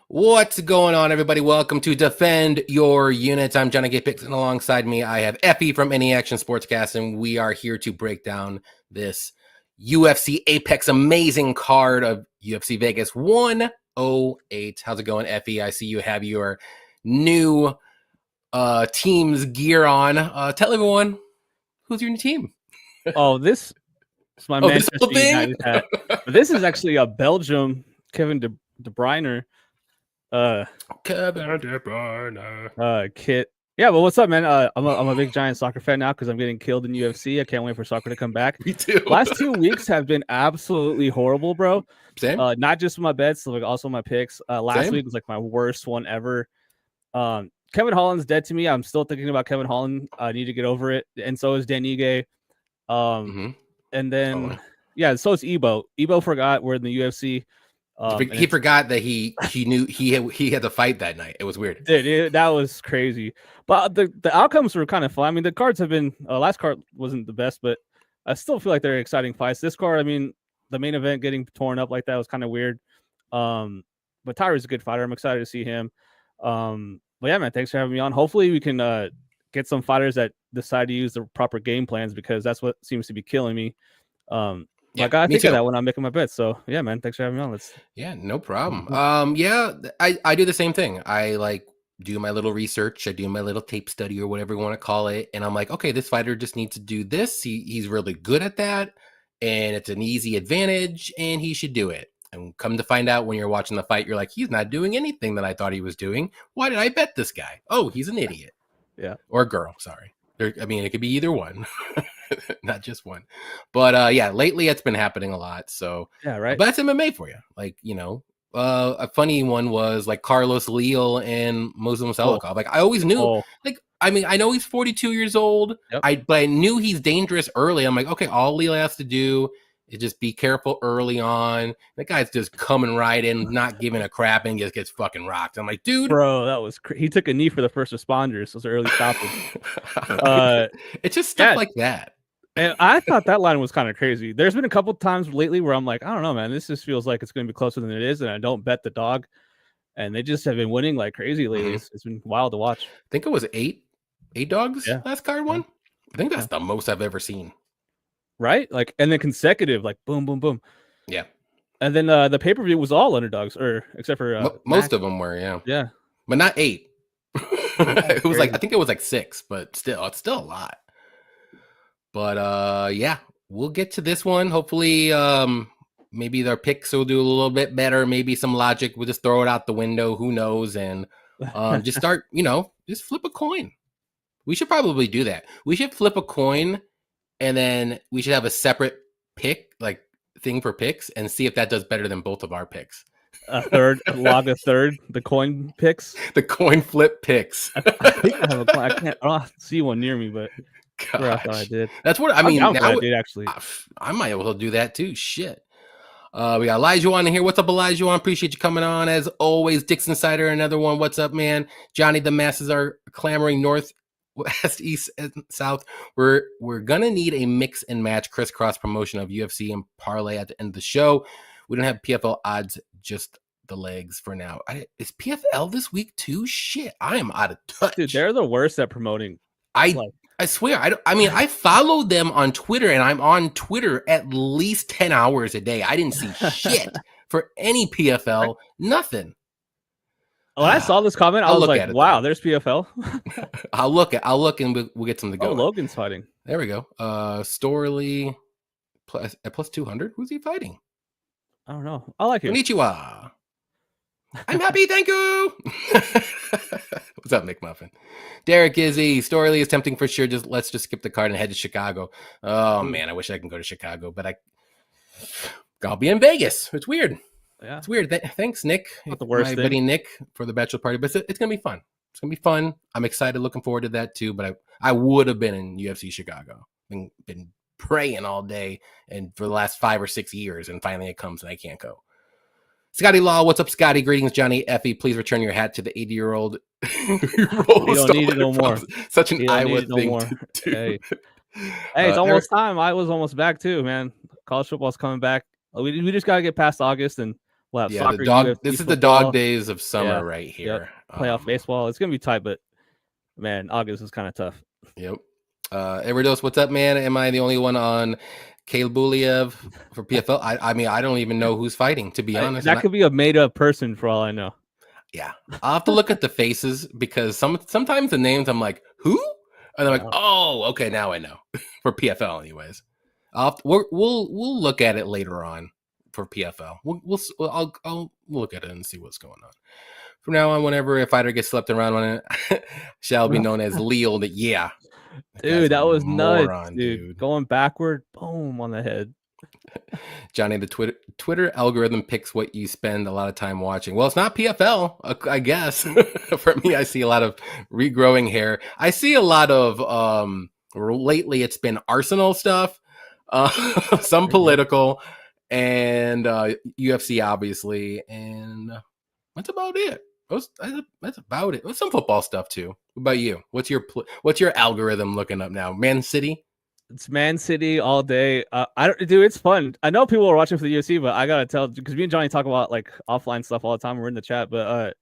What's going on, everybody? Welcome to Defend Your Units. I'm Johnny G. Picks, and alongside me, I have Effie from AnyAction SportsCast, and we are here to break down this UFC Apex amazing card of UFC Vegas 108. How's it going, Effie? I see you have your new team's gear on. Tell everyone, who's your new team? Oh, this is my Manchester United hat. This is actually a Belgium Kevin De Bruyne kit. Yeah, but what's up, man? I'm a big giant soccer fan now because I'm getting killed in UFC. I can't wait for soccer to come back. Me too. Last 2 weeks have been absolutely horrible, bro. Same. Not just my bets, like also my picks. Last week was like my worst one ever. Kevin Holland's dead to me. I'm still thinking about Kevin Holland. I need to get over it, and so is Dan Ige. And then yeah, so it's Ebo. Ebo forgot we're in the UFC. He forgot that he knew he had to fight that night. It was weird. That was crazy. But the outcomes were kind of fun. I mean, the cards have been last card wasn't the best, but I still feel like they're exciting fights. This card, I mean, the main event getting torn up like that was kind of weird. But TAIRA's a good fighter. I'm excited to see him. But yeah, man, thanks for having me on. Hopefully we can get some fighters that decide to use the proper game plans, because that's what seems to be killing me. I gotta think of that when I'm making my bets. So yeah, man, thanks for having me on. Yeah, no problem. I do the same thing. I do my little research. I do my little tape study or whatever you want to call it. And I'm like, okay, this fighter just needs to do this. He's really good at that. And it's an easy advantage and he should do it. And come to find out when you're watching the fight, you're like, he's not doing anything that I thought he was doing. Why did I bet this guy? Oh, he's an idiot. Yeah. Or a girl. Sorry. I mean, it could be either one, not just one. But yeah, lately it's been happening a lot. So yeah, right. But that's MMA for you. Like, you know, a funny one was like Carlos Leal and Muslim Salikov. Like I always knew, like, I mean, I know he's 42 years old. Yep. But I knew he's dangerous early. I'm like, okay, all Leal has to do is just be careful early on. That guy's just coming right in, not giving a crap, and just gets fucking rocked. I'm like, dude, bro, that was he took a knee for the first responders. Those early stoppers. It's just stuff like that. And I thought that line was kind of crazy. There's been a couple times lately where I'm like, I don't know, man, this just feels like it's going to be closer than it is, and I don't bet the dog. And they just have been winning like crazy lately. It's been wild to watch. I think it was eight dogs last card one. I think that's the most I've ever seen. Right? Like, and then consecutive, like boom, boom, boom. Yeah. And then the pay-per-view was all underdogs, or except for most of them were, yeah. Yeah. But not 8. It was like, I think it was like 6, but still, it's still a lot. But yeah, we'll get to this one. Hopefully, maybe their picks will do a little bit better. Maybe some logic. We'll just throw it out the window. Who knows? And just start, just flip a coin. We should probably do that. We should flip a coin, and then we should have a separate pick, like thing for picks, and see if that does better than both of our picks. The coin picks. The coin flip picks. I think I have a coin. I don't see one near me, but I thought I did. That's what I mean. I did actually. I might able to do that too. Shit. We got Elijah on here. What's up, Elijah? Appreciate you coming on as always. Dixon Sider, another one. What's up, man? Johnny, the masses are clamoring north, west, east, and south. We're gonna need a mix and match crisscross promotion of UFC and parlay at the end of the show. We don't have PFL odds, just the legs for now. Is PFL this week too? Shit, I am out of touch. Dude, they're the worst at promoting. I swear, I followed them on Twitter, and I'm on Twitter at least 10 hours a day. I didn't see shit for any PFL, nothing. When I saw this comment, I was like, wow, there's PFL. I'll look and we'll get some to go. Oh, Logan's fighting. There we go. Storley at plus 200. Who's he fighting? I don't know. I like him. Konnichiwa. I'm happy, thank you. What's up, McMuffin? Derek Izzy. Storley is tempting for sure. Let's just skip the card and head to Chicago. Oh man, I wish I can go to Chicago, but I'll be in Vegas. It's weird. Yeah, it's weird. Thanks, Nick. Not the worst my buddy Nick, for the bachelor party, but it's gonna be fun. It's gonna be fun. I'm excited, looking forward to that too. But I would have been in UFC Chicago. Been praying all day and for the last 5 or 6 years, and finally it comes and I can't go. Scotty Law, what's up, Scotty? Greetings, Johnny. Effie, please return your hat to the 80-year-old. You don't need it no more. Such an Iowa thing to do. Hey, it's almost time. I was almost back too, man. College football's coming back. We just got to get past August, and We'll have Yeah, the soccer, dog. UFC, This is the dog football. days of summer Yeah. right Yep. here. Playoff baseball. It's gonna be tight, but man, August is kind of tough. Yep. Everdos, what's up, man? Am I the only one on Kalbuliev for PFL? I mean, I don't even know who's fighting, to be honest. That could be a made up person for all I know. Yeah, I'll have to look at the faces because sometimes the names I'm like, who? And I'm like, oh, okay, now I know. For PFL, anyways. We'll look at it later on for PFL. I'll look at it and see what's going on. From now on, whenever a fighter gets slept around on it, shall be known as Leo. Yeah, Dude, that was nuts, dude. dude. Going backward, boom on the head. Johnny, the Twitter algorithm picks what you spend a lot of time watching. Well, it's not PFL, I guess. For me, I see a lot of regrowing hair. I see a lot of lately it's been Arsenal stuff, some political, and UFC obviously, and that's about it. That's about it. Some football stuff too. What about you? What's your algorithm looking up now? Man City. It's Man City all day. Dude, it's fun. I know people are watching for the UFC, but I gotta tell, because me and Johnny talk about like offline stuff all the time. We're in the chat, but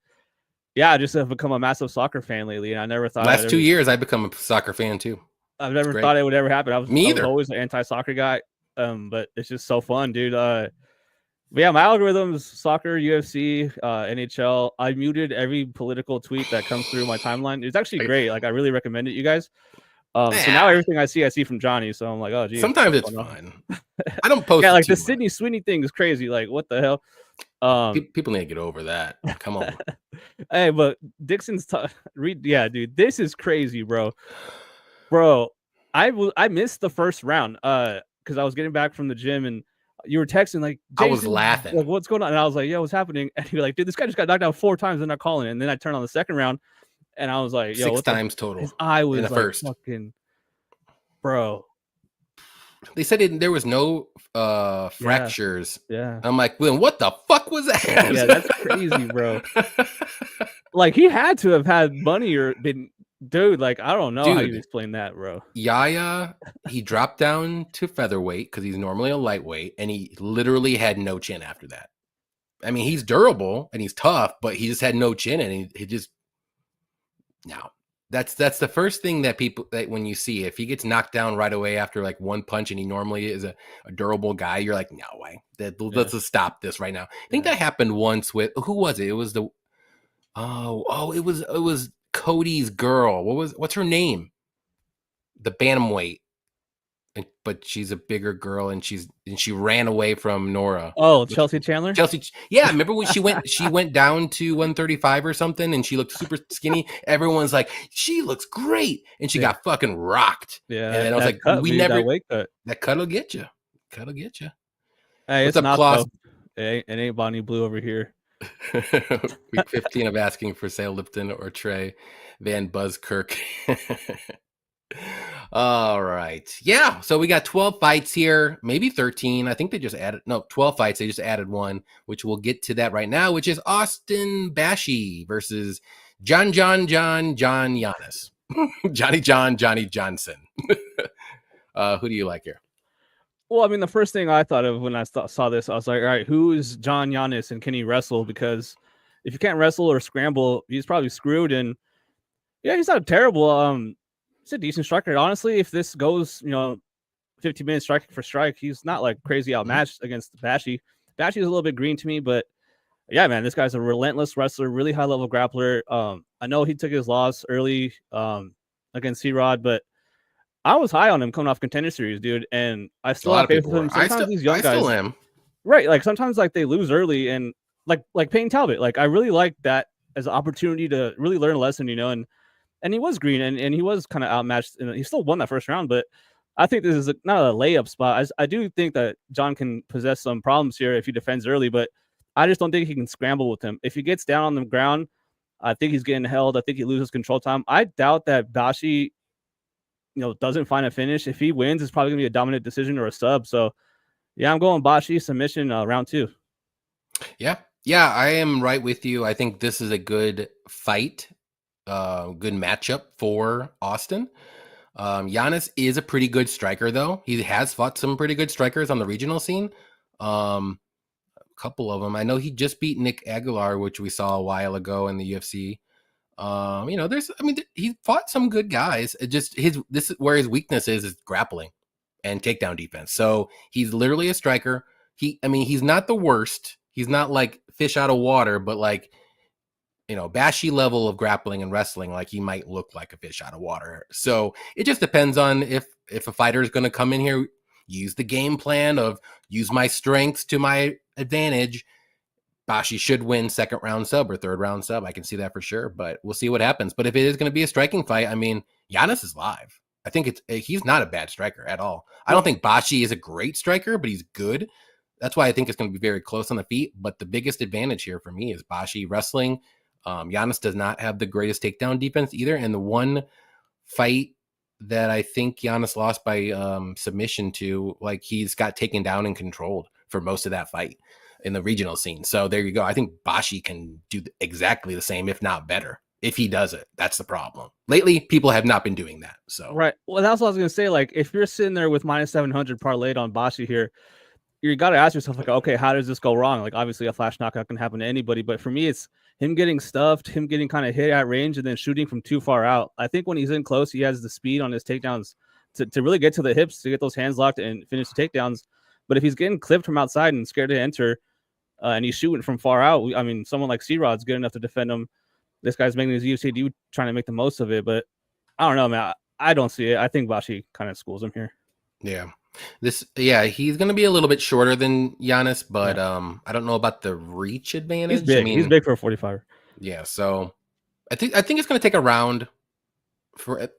yeah, I just have become a massive soccer fan lately, and I never thought Last 2 years I've become a soccer fan too. I've never thought it would ever happen. I was always an anti-soccer guy, but it's just so fun, dude. But yeah, my algorithms: soccer, UFC, NHL. I muted every political tweet that comes through my timeline. It's actually great. Like, I really recommend it, you guys. So now everything I see from Johnny. So I'm like, oh, geez. Sometimes it's fun. I don't post. Yeah, like the Sydney Sweeney thing is crazy. Like, what the hell? People need to get over that. Come on. Hey, but Dixon's yeah, dude, this is crazy, bro. Bro, I missed the first round because I was getting back from the gym and you were texting like, I was laughing. Like, what's going on? And I was like, yo, what's happening? And you're like, dude, this guy just got knocked out 4 times and not calling it. And then I turned on the second round. And I was like, yo, 6 times total. His eye was in the like first. fucking, bro. They said there was no fractures. Yeah. I'm like, well, what the fuck was that? Yeah, that's crazy, bro. Like, he had to have had money or been, dude. Like, I don't know how you explain that, bro. Yaya, he dropped down to featherweight because he's normally a lightweight, and he literally had no chin after that. I mean, he's durable and he's tough, but he just had no chin, and he just. No, that's the first thing that when you see, if he gets knocked down right away after like one punch and he normally is a durable guy, you're like, no way. Let's just stop this right now. I think that happened once with, who was it? It was it was Cody's girl. What's her name? The bantamweight. But she's a bigger girl, and she ran away from Nora. Oh, Chelsea Chandler. Yeah. Remember when she went down to 135 or something, and she looked super skinny. Everyone's like, she looks great, and she got fucking rocked. Yeah, and then I was like, that cut'll get you. Cut'll get you. Hey, what's up, Klaus? It ain't Bonnie Blue over here. Week 15 of asking for Sale Lipton or Trey Van Buzzkirk. All right. Yeah. So we got 12 fights here, maybe 13. I think they just added 12 fights. They just added one, which we'll get to that right now, which is Austin Bashi versus John Giannis. Johnny Johnson. Who do you like here? Well, I mean, the first thing I thought of when I saw this, I was like, all right, who is John Giannis and can he wrestle? Because if you can't wrestle or scramble, he's probably screwed. And yeah, he's not terrible. He's a decent striker. Honestly, if this goes, 15 minutes striking for strike, he's not like crazy outmatched against Bashi. Bashi is a little bit green to me, but yeah, man, this guy's a relentless wrestler, really high level grappler. I know he took his loss early against C-Rod, but I was high on him coming off Contender Series, dude, and I still have faith with him. Sometimes these young guys, still am. Right? Like sometimes like they lose early, and like Payne Talbot, like I really like that as an opportunity to really learn a lesson, and he was green and he was kind of outmatched, and he still won that first round. But I think this is not a layup spot. I do think that John can possess some problems here if he defends early, but I just don't think he can scramble with him. If he gets down on the ground, I think he's getting held. I think he loses control time. I doubt that Bashi, doesn't find a finish. If he wins, it's probably gonna be a dominant decision or a sub. So yeah, I'm going Bashi submission round 2. Yeah, I am right with you. I think this is a good fight. Good matchup for Austin. Giannis is a pretty good striker, though. He has fought some pretty good strikers on the regional scene. couple of them. I know he just beat Nick Aguilar, which we saw a while ago in the UFC. He fought some good guys. It just this is where his weakness is grappling and takedown defense. So he's literally a striker. He's not the worst. He's not like fish out of water, but like, Bashi level of grappling and wrestling, like he might look like a fish out of water. So it just depends on if a fighter is going to come in here, use the game plan of use my strengths to my advantage. Bashi should win second round sub or third round sub. I can see that for sure, but we'll see what happens. But if it is going to be a striking fight, Giannis is live. I think he's not a bad striker at all. I don't think Bashi is a great striker, but he's good. That's why I think it's going to be very close on the feet. But the biggest advantage here for me is Bashi wrestling. Giannis does not have the greatest takedown defense either. And the one fight that I think Giannis lost by submission to, like, he's got taken down and controlled for most of that fight in the regional scene. So there you go. I think Bashi can do exactly the same, if not better, if he does it. That's the problem. Lately, people have not been doing that. So right. Well, that's what I was going to say. Like, if you're sitting there with minus 700 parlayed on Bashi here, you got to ask yourself, like, okay, how does this go wrong? Like, obviously, a flash knockout can happen to anybody, but for me, it's him getting stuffed, him getting kind of hit at range, and then shooting from too far out. I think when he's in close, he has the speed on his takedowns to really get to the hips, to get those hands locked and finish the takedowns. But if he's getting clipped from outside and scared to enter, and he's shooting from far out, someone like C-Rod's good enough to defend him. This guy's making his UFC debut, trying to make the most of it. But I don't know, man. I don't see it. I think Bashi kind of schools him here. Yeah. He's going to be a little bit shorter than Giannis, but I don't know about the reach advantage. He's big. He's big for a 45. Yeah, so I think it's going to take a round for it,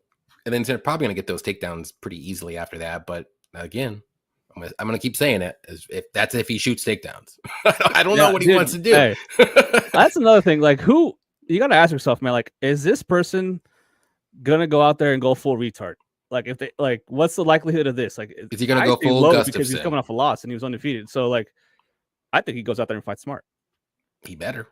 and then they're probably going to get those takedowns pretty easily after that. But again, I'm going to keep saying it, if he shoots takedowns. I don't know what he wants to do. Hey, that's another thing. Like, who you got to ask yourself, man. Like, is this person going to go out there and go full retard? Like, if they what's the likelihood of this? Like, is he going to go full Gustafsson? Because he's coming off a loss and he was undefeated. So, like, I think he goes out there and fights smart. He better.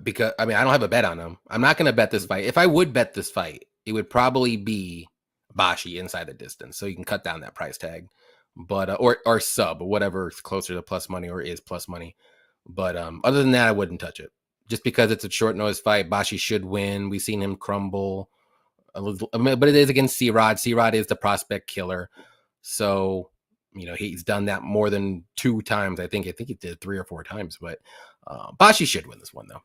Because I don't have a bet on him. I'm not going to bet this fight. If I would bet this fight, it would probably be Bashi inside the distance, so you can cut down that price tag. But or sub, or whatever is closer to plus money or is plus money. But other than that, I wouldn't touch it. Just because it's a short notice fight, Bashi should win. We've seen him crumble a little, but it is against C-Rod. C-Rod is the prospect killer, so he's done that more than 2 times. I think he did 3 or 4 times, but Bashi should win this one though.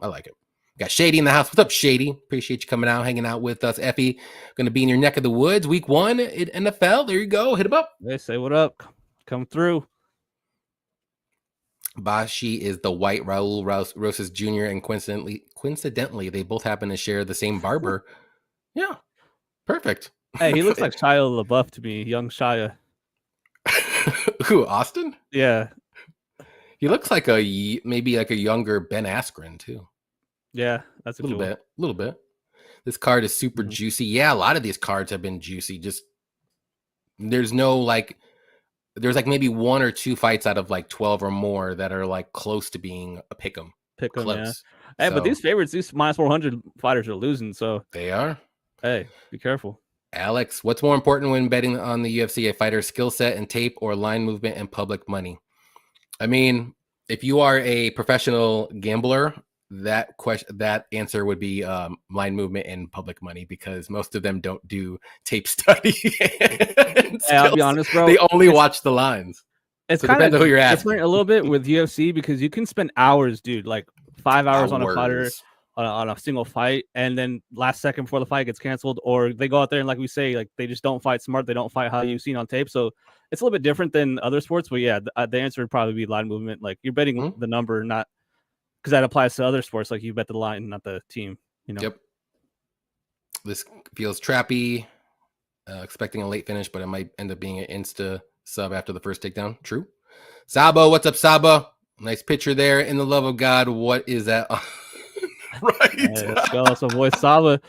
I like it. Got Shady in the house. What's up, Shady? Appreciate you coming out, hanging out with us. Effie, going to be in your neck of the woods week 1 in NFL. There you go. Hit him up. They say what up. Come through. Bashi is the white Raul Rosas Jr. and coincidentally, they both happen to share the same barber. Yeah, perfect. Hey, he looks like Shia LaBeouf to me, young Shia. Who, Austin? Yeah, he looks like maybe like a younger Ben Askren too. Yeah, that's a little bit. This card is super juicy. Yeah, a lot of these cards have been juicy. Just there's maybe 1 or 2 fights out of like 12 or more that are like close to being a pick'em. Yeah. Hey, but these favorites, these minus 400 fighters are losing, so they are. Hey, be careful. Alex, what's more important when betting on the UFC, a fighter's skill set and tape or line movement and public money? If you are a professional gambler, that answer would be line movement and public money, because most of them don't do tape study. Hey, I'll be honest, bro. They only watch the lines. It's kind of who you're different a little bit with UFC, because you can spend hours, dude, like 5 hours on a fighter on a single fight, and then last second before the fight gets canceled, or they go out there and, like we say, like they just don't fight smart. They don't fight how you've seen on tape. So it's a little bit different than other sports. But yeah, the answer would probably be line movement. Like you're betting the number, not because that applies to other sports. Like you bet the line, not the team. Yep. This feels trappy. Expecting a late finish, but it might end up being an insta sub after the first takedown. True. Sabo, what's up, Sabo? Nice picture there. In the love of God, what is that? Right. Hey, let's go. That's my boy Saba.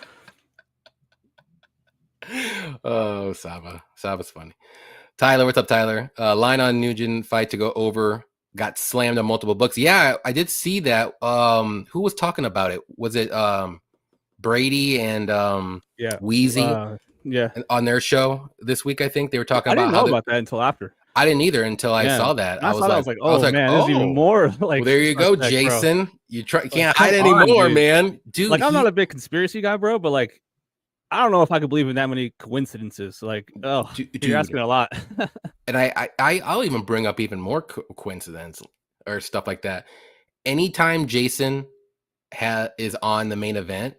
Oh, Saba. Saba's funny. Tyler, what's up, Tyler? Line on Nugent fight to go over. Got slammed on multiple books. Yeah, I did see that. Who was talking about it? Was it Brady and Wheezy? Yeah. On their show this week, I think they were talking about. I didn't know about that until after. I didn't either until I Yeah. saw that. When I saw that, I was like, I was oh like, man, this is even oh, more like well, there you go, suspect, bro. Jason. You Like, can't come hide on, anymore, dude. man. Dude, Like, I'm not a big conspiracy guy, bro, but like, I don't know if I could believe in that many coincidences. Like, oh, you're dude. asking a lot. And I'll even bring up even more coincidence or stuff like that. Anytime Jason is on the main event,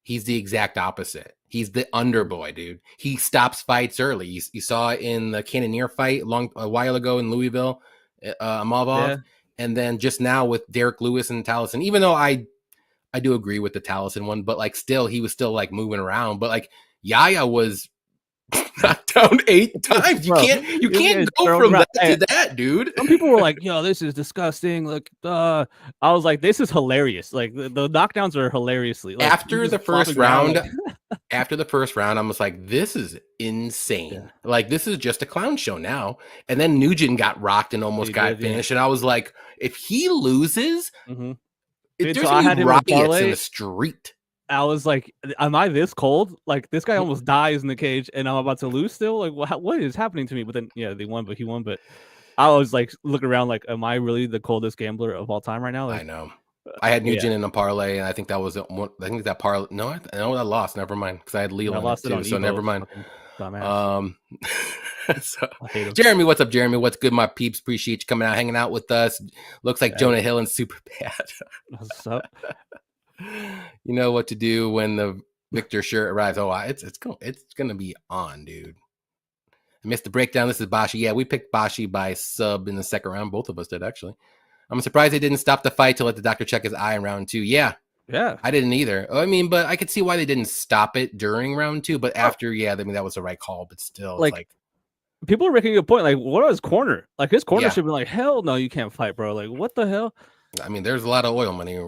he's the exact opposite. He's the underboy, dude. He stops fights early. You saw it in the Cannonier fight a while ago in Louisville, Malvov, Yeah. and then just now with Derek Lewis and Taliesin. Even though I do agree with the Taliesin one, but like still he was still like moving around. But like Yaya was knocked down 8 times. Bro, You can't go from that to that, dude. Some people were like, "Yo, this is disgusting." Like, I was like, "This is hilarious." Like, the knockdowns are hilariously. Like, After the first round, I was like, "This is insane." Yeah. Like, this is just a clown show now. And then Nugent got rocked and almost got finished. And I was like, if he loses, there's gonna be riots in the street. I was like, "Am I this cold? Like, this guy almost dies in the cage, and I'm about to lose still. Like, what is happening to me?" But then, yeah, they won, but he won. But I was like, looking around, like, am I really the coldest gambler of all time right now? Like, I know. I had Nugent in a parlay, and I think that was one. I think that parlay. No, I lost. Never mind, because I had Leland lost it too. So never mind. So, I hate him. Jeremy, what's up, Jeremy? What's good, my peeps? Appreciate you coming out, hanging out with us. Looks like Jonah Hill and super bad. What's up? You know what to do when the Victor shirt arrives. Oh, it's gonna be on, dude. I missed the breakdown. This is Bashi. Yeah, we picked Bashi by sub in the second round. Both of us did, actually. I'm surprised they didn't stop the fight to let the doctor check his eye in round 2. Yeah, I didn't either. I mean, but I could see why they didn't stop it during round 2. But after, I mean, that was the right call. But still, it's like people are making a point. Like, what was corner? Like, his corner should be like, hell no, you can't fight, bro. Like, what the hell? I mean, there's a lot of oil money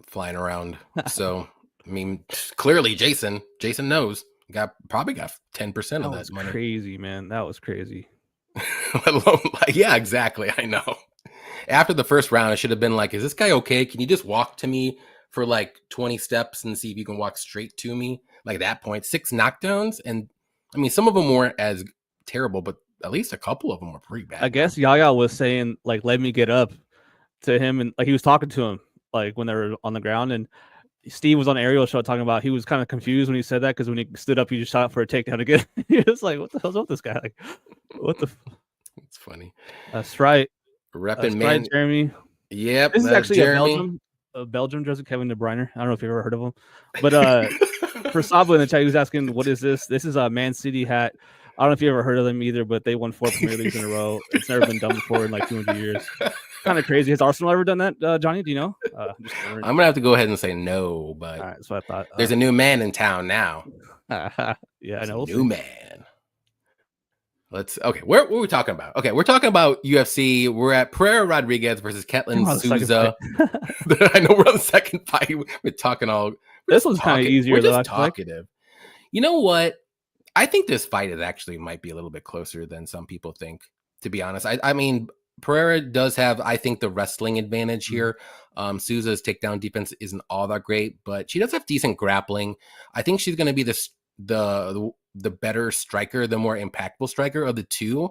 flying around. So, I mean, clearly Jason knows. Probably got 10% of that money. Crazy, man. That was crazy. Yeah, exactly. I know. After the first round, I should have been like, is this guy okay? Can you just walk to me for like 20 steps and see if you can walk straight to me? Like, at that point, 6 knockdowns. And I mean, some of them weren't as terrible, but at least a couple of them were pretty bad. I guess Yaya was saying, like, let me get up to him. And like, he was talking to him, like, when they were on the ground. And Steve was on Ariel's show talking about he was kind of confused when he said that, because when he stood up, he just shot for a takedown again. He was like, what the hell's up with this guy? Like, what the? It's funny. That's right. Repping man. Right, Jeremy. Yep. This is actually Jeremy. a Belgium jersey, Kevin De Bruyne. I don't know if you've ever heard of him. But for Sabo in the chat, he was asking, what is this? This is a Man City hat. I don't know if you ever heard of them either, but they won 4 Premier Leagues in a row. It's never been done before in like 200 years. Kind of crazy. Has Arsenal ever done that, Johnny? Do you know? I'm going to have to go ahead and say no, but all right, that's what I thought. There's a new man in town now. Yeah, I know. New man. Okay, what are we talking about? Okay, we're talking about UFC. We're at Pereira Rodriguez versus Ketlin Souza. I know we're on the second fight. We're talking all. This one's kind of easier. We're just talkative. You know what? I think this fight is actually might be a little bit closer than some people think, to be honest. I mean, Pereira does have, I think, the wrestling advantage here. Souza's takedown defense isn't all that great, but she does have decent grappling. I think she's going to be the better striker, the more impactful striker of the two.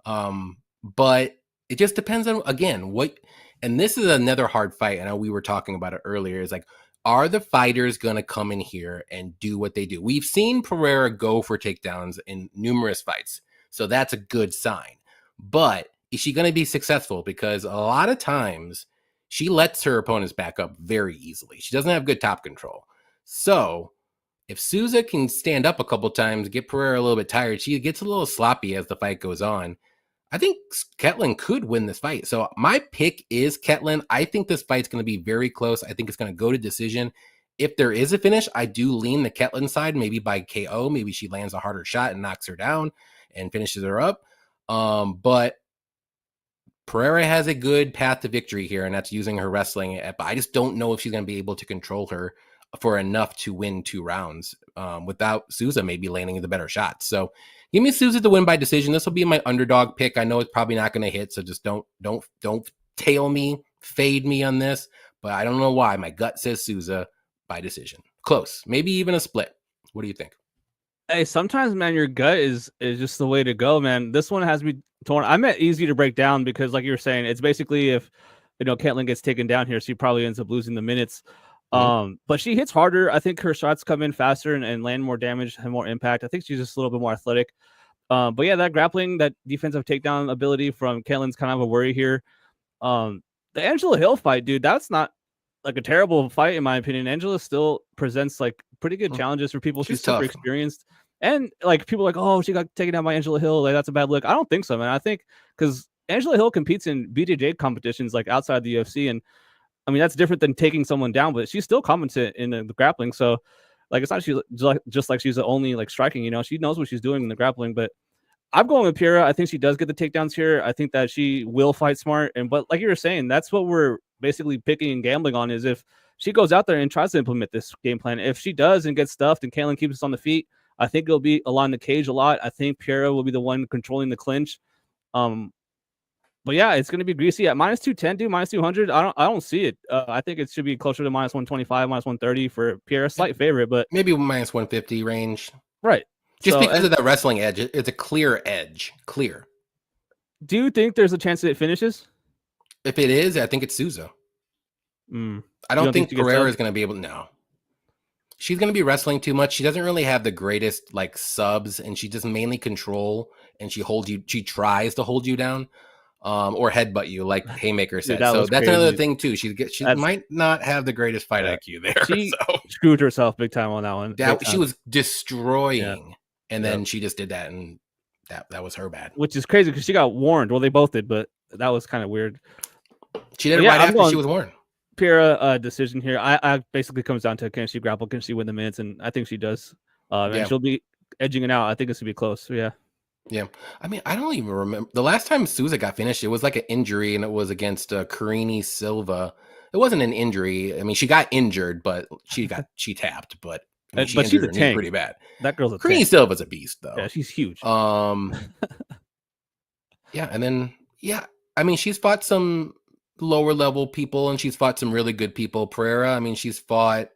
But it just depends on, again, what, and this is another hard fight. I know we were talking about it earlier. Is like, are the fighters going to come in here and do what they do? We've seen Pereira go for takedowns in numerous fights, so that's a good sign. But is she going to be successful? Because a lot of times she lets her opponents back up very easily. She doesn't have good top control. So if Souza can stand up a couple times, get Pereira a little bit tired, she gets a little sloppy as the fight goes on. I think Ketlin could win this fight. So my pick is Ketlin. I think this fight's going to be very close. I think it's going to go to decision. If there is a finish, I do lean the Ketlin side, maybe by KO. Maybe she lands a harder shot and knocks her down and finishes her up. But Pereira has a good path to victory here, and that's using her wrestling. But I just don't know if she's going to be able to control her for enough to win 2 rounds without Souza maybe landing the better shots. So give me Souza to win by decision. This will be my underdog pick. I know it's probably not going to hit, so just don't tail me, fade me on this. But I don't know why. My gut says Souza by decision. Close. Maybe even a split. What do you think? Hey, sometimes, man, your gut is just the way to go, man. This one has me torn. I meant easy to break down because, like you were saying, it's basically if Caitlyn gets taken down here, she probably ends up losing the minutes. But she hits harder. I think her shots come in faster and land more damage, have more impact. I think she's just a little bit more athletic. But yeah, that grappling, that defensive takedown ability from Caitlyn's kind of a worry here. The Angela Hill fight, dude, that's not like a terrible fight in my opinion. Angela still presents like pretty good challenges for people. She's super tough. experienced, and like people are like, oh, she got taken down by Angela Hill. Like that's a bad look. I don't think so, man. I think because Angela Hill competes in BJJ competitions like outside the UFC, and I mean that's different than taking someone down, but she's still competent in the grappling. So like it's not she's just like she's the only like striking. She knows what she's doing in the grappling, but. I'm going with TAIRA. I think she does get the takedowns here. I think that she will fight smart. But like you were saying, that's what we're basically picking and gambling on is if she goes out there and tries to implement this game plan. If she does and gets stuffed and Caitlyn keeps us on the feet, I think it'll be along the cage a lot. I think TAIRA will be the one controlling the clinch. But yeah, it's going to be greasy at minus 210, dude, minus 200. I don't see it. I think it should be closer to minus 125, minus 130 for TAIRA. Slight favorite, but maybe minus 150 range. Right. Just because of that wrestling edge, it's a clear edge. Clear. Do you think there's a chance that it finishes? If it is, I think it's Souza. I don't think Pereira is going to be able to. No. She's going to be wrestling too much. She doesn't really have the greatest like subs, and she just mainly control, and she tries to hold you down or headbutt you, like Haymaker said. Dude, that's crazy. Another thing too. She might not have the greatest fight IQ there. She screwed herself big time on that one. She was destroying. And then she just did that, and that was her bad. Which is crazy because she got warned. Well, they both did, but that was kind of weird. She did it right after she was warned. TAIRA decision here. I basically comes down to can she grapple, can she win the minutes, and I think she does. And she'll be edging it out. I think it's gonna be close. So yeah. Yeah, I mean, I don't even remember the last time Souza got finished. It was like an injury, and it was against Karini Silva. It wasn't an injury. I mean, she got injured, but she tapped, but. I mean, but she's a tank. Pretty bad. That girl's a Karini Silva's a beast, though. Yeah, she's huge. Yeah, and then I mean, she's fought some lower level people, and she's fought some really good people. Pereira, I mean, she's fought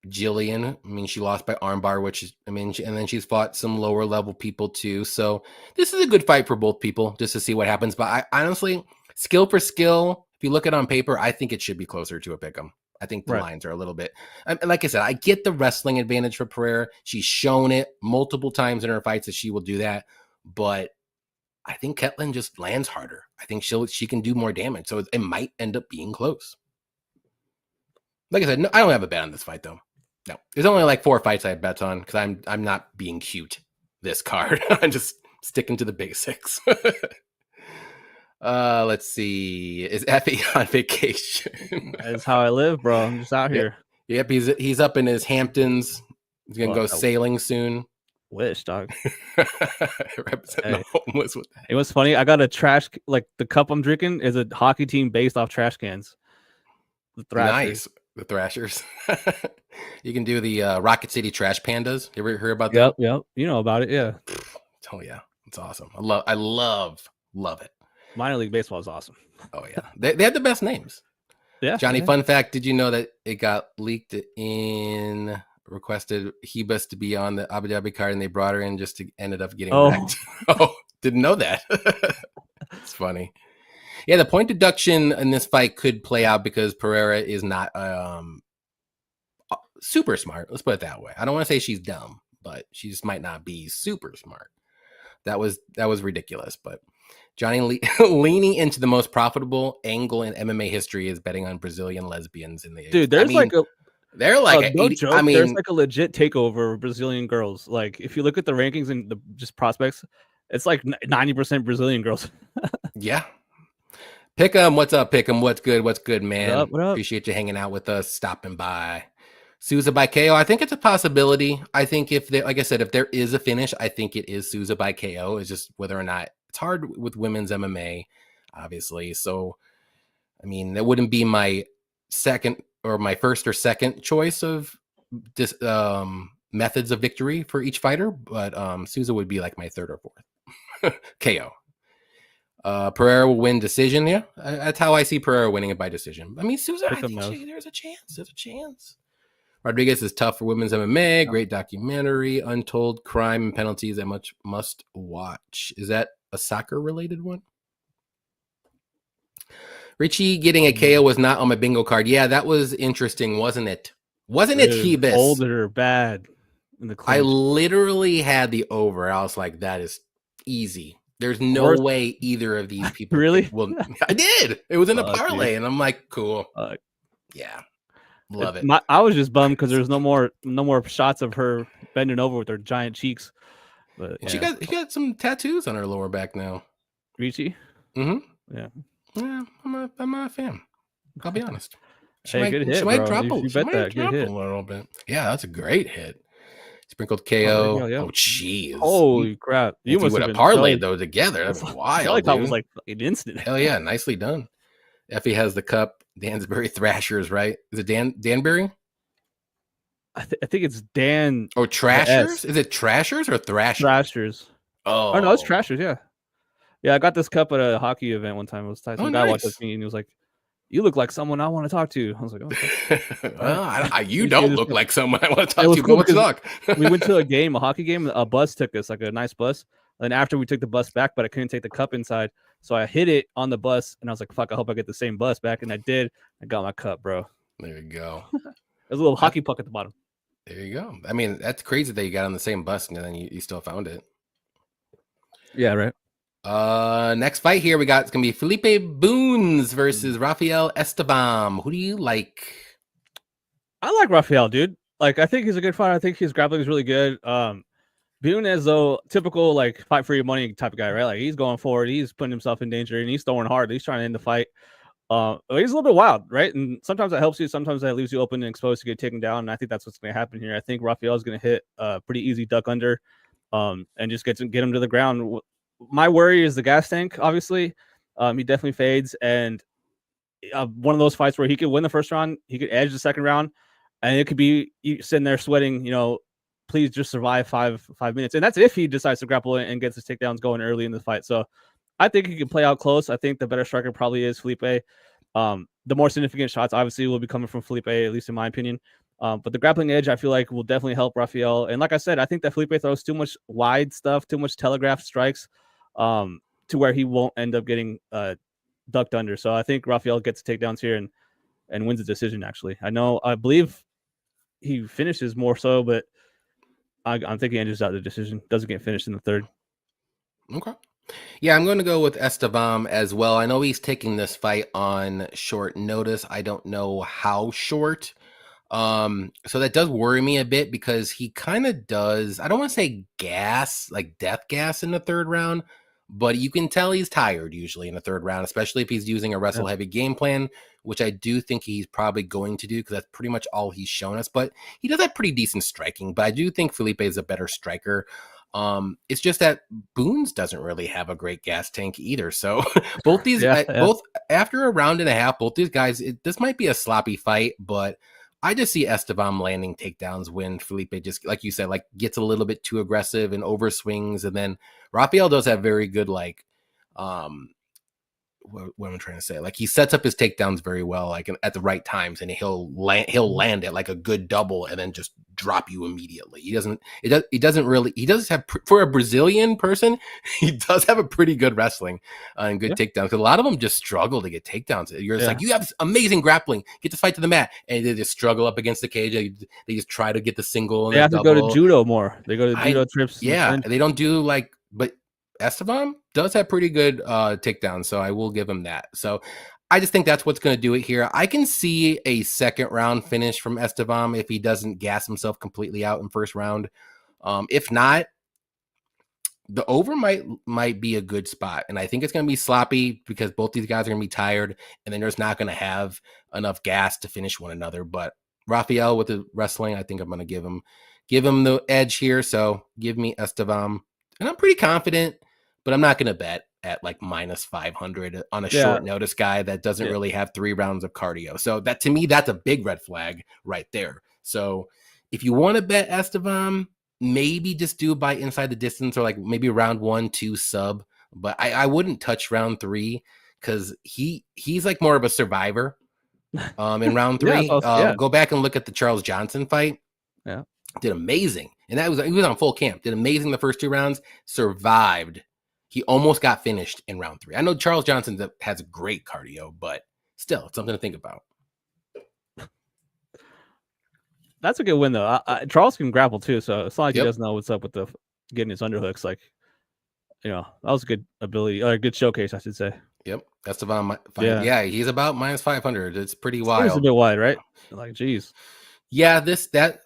Jillian. I mean, she lost by armbar, which is, I mean, and then she's fought some lower level people too. So this is a good fight for both people, just to see what happens. But I honestly, skill for skill, if you look at it on paper, I think it should be closer to a pick'em. I think the lines are a little bit, like I said, I get the wrestling advantage for Pereira. She's shown it multiple times in her fights that she will do that, but I think Caitlyn just lands harder. I think she can do more damage, so it might end up being close. Like I said, no, I don't have a bet on this fight though. No, there's only like 4 fights I have bets on because I'm not being cute this card. I'm just sticking to the basics. Let's see. Is Effie on vacation? That's how I live, bro. I'm just out here. Yep, he's up in his Hamptons. He's gonna go sailing soon. Wish, dog. Representing the homeless with that. It was funny. I got a trash, like the cup I'm drinking is a hockey team based off trash cans. The Thrashers. Nice. The Thrashers. You can do the Rocket City Trash Pandas. You ever heard about that? Yep. You know about it, yeah. Oh yeah, it's awesome. I love it. Minor League Baseball is awesome. Oh yeah, they had the best names. Yeah, Johnny. Fun fact: did you know that it got leaked in? Requested Hebus to be on the Abu Dhabi card, and they brought her in just to ended up getting wrecked. Oh, didn't know that. It's funny. Yeah, the point deduction in this fight could play out because Pereira is not super smart. Let's put it that way. I don't want to say she's dumb, but she just might not be super smart. That was ridiculous, but. Johnny leaning into the most profitable angle in MMA history is betting on Brazilian lesbians in the. Dude, there's they're like no 80, joke, I mean, there's like a legit takeover of Brazilian girls. Like if you look at the rankings and the just prospects, it's like 90% Brazilian girls. Yeah. Pick'em, what's up? Pick'em, what's good? What's good, man? What up? Appreciate you hanging out with us, stopping by. Souza by KO. I think it's a possibility. I think like I said, if there is a finish, I think it is Souza by KO. It's just whether or not. It's hard with women's MMA, obviously. So, I mean, that wouldn't be my second or my first or second choice of this methods of victory for each fighter, but Souza would be like my third or fourth. KO. Pereira will win decision. Yeah, that's how I see Pereira winning it by decision. I mean, Souza, there's a chance. Rodriguez is tough for women's MMA. Great documentary. Untold crime and penalties I must watch. Is that a soccer related one? Richie getting a KO was not on my bingo card. Yeah, that was interesting, wasn't it? Wasn't it, Phoebus? Older, bad in the clinch. I literally had the over. I was like, that is easy. There's no way either of these people really. Well, I did. It was in a parlay, and I'm like, cool. Yeah, love it. I was just bummed because there's no more shots of her bending over with her giant cheeks. But she got some tattoos on her lower back now. Richie. Mm-hmm. Yeah. Yeah, I'm not a fan. I'll be honest. She might drop a little bit. Yeah, that's a great hit. Sprinkled KO. Oh, jeez. Holy crap. You must have parlayed those together. That's wild. That was like an instant. Hell yeah. Nicely done. Effie has the cup. Dansbury Thrashers, right? Is it Danbury? I think it's Dan. Oh, Trashers? Is it Trashers or Thrashers? Thrashers. Oh, no, it's Trashers. Yeah. Yeah, I got this cup at a hockey event one time. It was some guy walked up to me and he was like, "You look like someone I want to talk to." I was like, "Oh, well, you don't look like someone I want to talk to." Cool, but talk. We went to a hockey game. A bus took us, like a nice bus. And then after we took the bus back, but I couldn't take the cup inside, so I hid it on the bus. And I was like, "Fuck! I hope I get the same bus back." And I did. I got my cup, bro. There you go. There's a little hockey puck at the bottom. There you go. I mean, that's crazy that you got on the same bus and then you still found it. Yeah, right. Next fight here it's gonna be Felipe Boons versus Rafael Esteban. Who do you like? I like Rafael, dude. Like, I think he's a good fighter. I think his grappling is really good. Boone is though typical like fight for your money type of guy, right? Like he's going forward, he's putting himself in danger, and he's throwing hard. He's trying to end the fight. He's a little bit wild, right? And sometimes that helps you, sometimes that leaves you open and exposed to get taken down. And I think that's what's going to happen here. I think Rafael is going to hit a pretty easy duck under, and just get him to the ground. My worry is the gas tank, obviously. He definitely fades. And one of those fights where he could win the first round, he could edge the second round, and it could be you sitting there sweating, please just survive 5 minutes. And that's if he decides to grapple and gets his takedowns going early in the fight. So I think he can play out close. I think the better striker probably is Felipe. The more significant shots, obviously, will be coming from Felipe, at least in my opinion. But the grappling edge, I feel like, will definitely help Rafael. And like I said, I think that Felipe throws too much wide stuff, too much telegraph strikes, to where he won't end up getting ducked under. So I think Rafael gets takedowns here and wins the decision, actually. I believe he finishes more so, but I'm thinking he edges out the decision. Doesn't get finished in the third. Okay. Yeah, I'm going to go with Esteban as well. I know he's taking this fight on short notice. I don't know how short. So that does worry me a bit because he kind of does, I don't want to say gas, like death gas in the third round, but you can tell he's tired usually in the third round, especially if he's using a wrestle heavy game plan, which I do think he's probably going to do because that's pretty much all he's shown us. But he does have pretty decent striking, but I do think Felipe is a better striker. It's just that Boons doesn't really have a great gas tank either. So both these, both after a round and a half, both these guys, this might be a sloppy fight, but I just see Esteban landing takedowns when Felipe just, like you said, like gets a little bit too aggressive and overswings. And then Rafael does have very good, like, what am I trying to say? Like he sets up his takedowns very well, like at the right times, and he'll land it like a good double and then just drop you immediately. He does have, for a Brazilian person, he does have a pretty good wrestling and good takedowns. Because a lot of them just struggle to get takedowns. You're just like, you have amazing grappling, get the fight to the mat, and they just struggle up against the cage. They just try to get the single. And they have to go to judo more. They go to judo trips. Yeah, they don't do like, but Esteban does have pretty good takedowns, so I will give him that. So I just think that's what's going to do it here. I can see a second round finish from Esteban if he doesn't gas himself completely out in first round. If not, the over might be a good spot, and I think it's going to be sloppy because both these guys are going to be tired, and then there's not going to have enough gas to finish one another. But Rafael with the wrestling, I think I'm going to give him the edge here. So give me Esteban, and I'm pretty confident. But I'm not going to bet at like minus 500 on a short notice guy that doesn't really have 3 rounds of cardio. So that, to me, that's a big red flag right there. So if you want to bet Esteban, maybe just do by inside the distance or like maybe round 1, 2 sub. But I wouldn't touch round 3 because he's like more of a survivor. in round 3. Yeah. Go back and look at the Charles Johnson fight. Yeah. Did amazing. And he was on full camp. Did amazing the first 2 rounds. Survived. He almost got finished in round 3. I know Charles Johnson has great cardio, but still, it's something to think about. That's a good win, though. Charles can grapple, too, so it's not like he doesn't know what's up with the getting his underhooks. Like, that was a good ability, or a good showcase, I should say. Yep. That's about yeah, he's about minus 500. It's pretty wild. It's a bit wide, right? Like, geez. Yeah,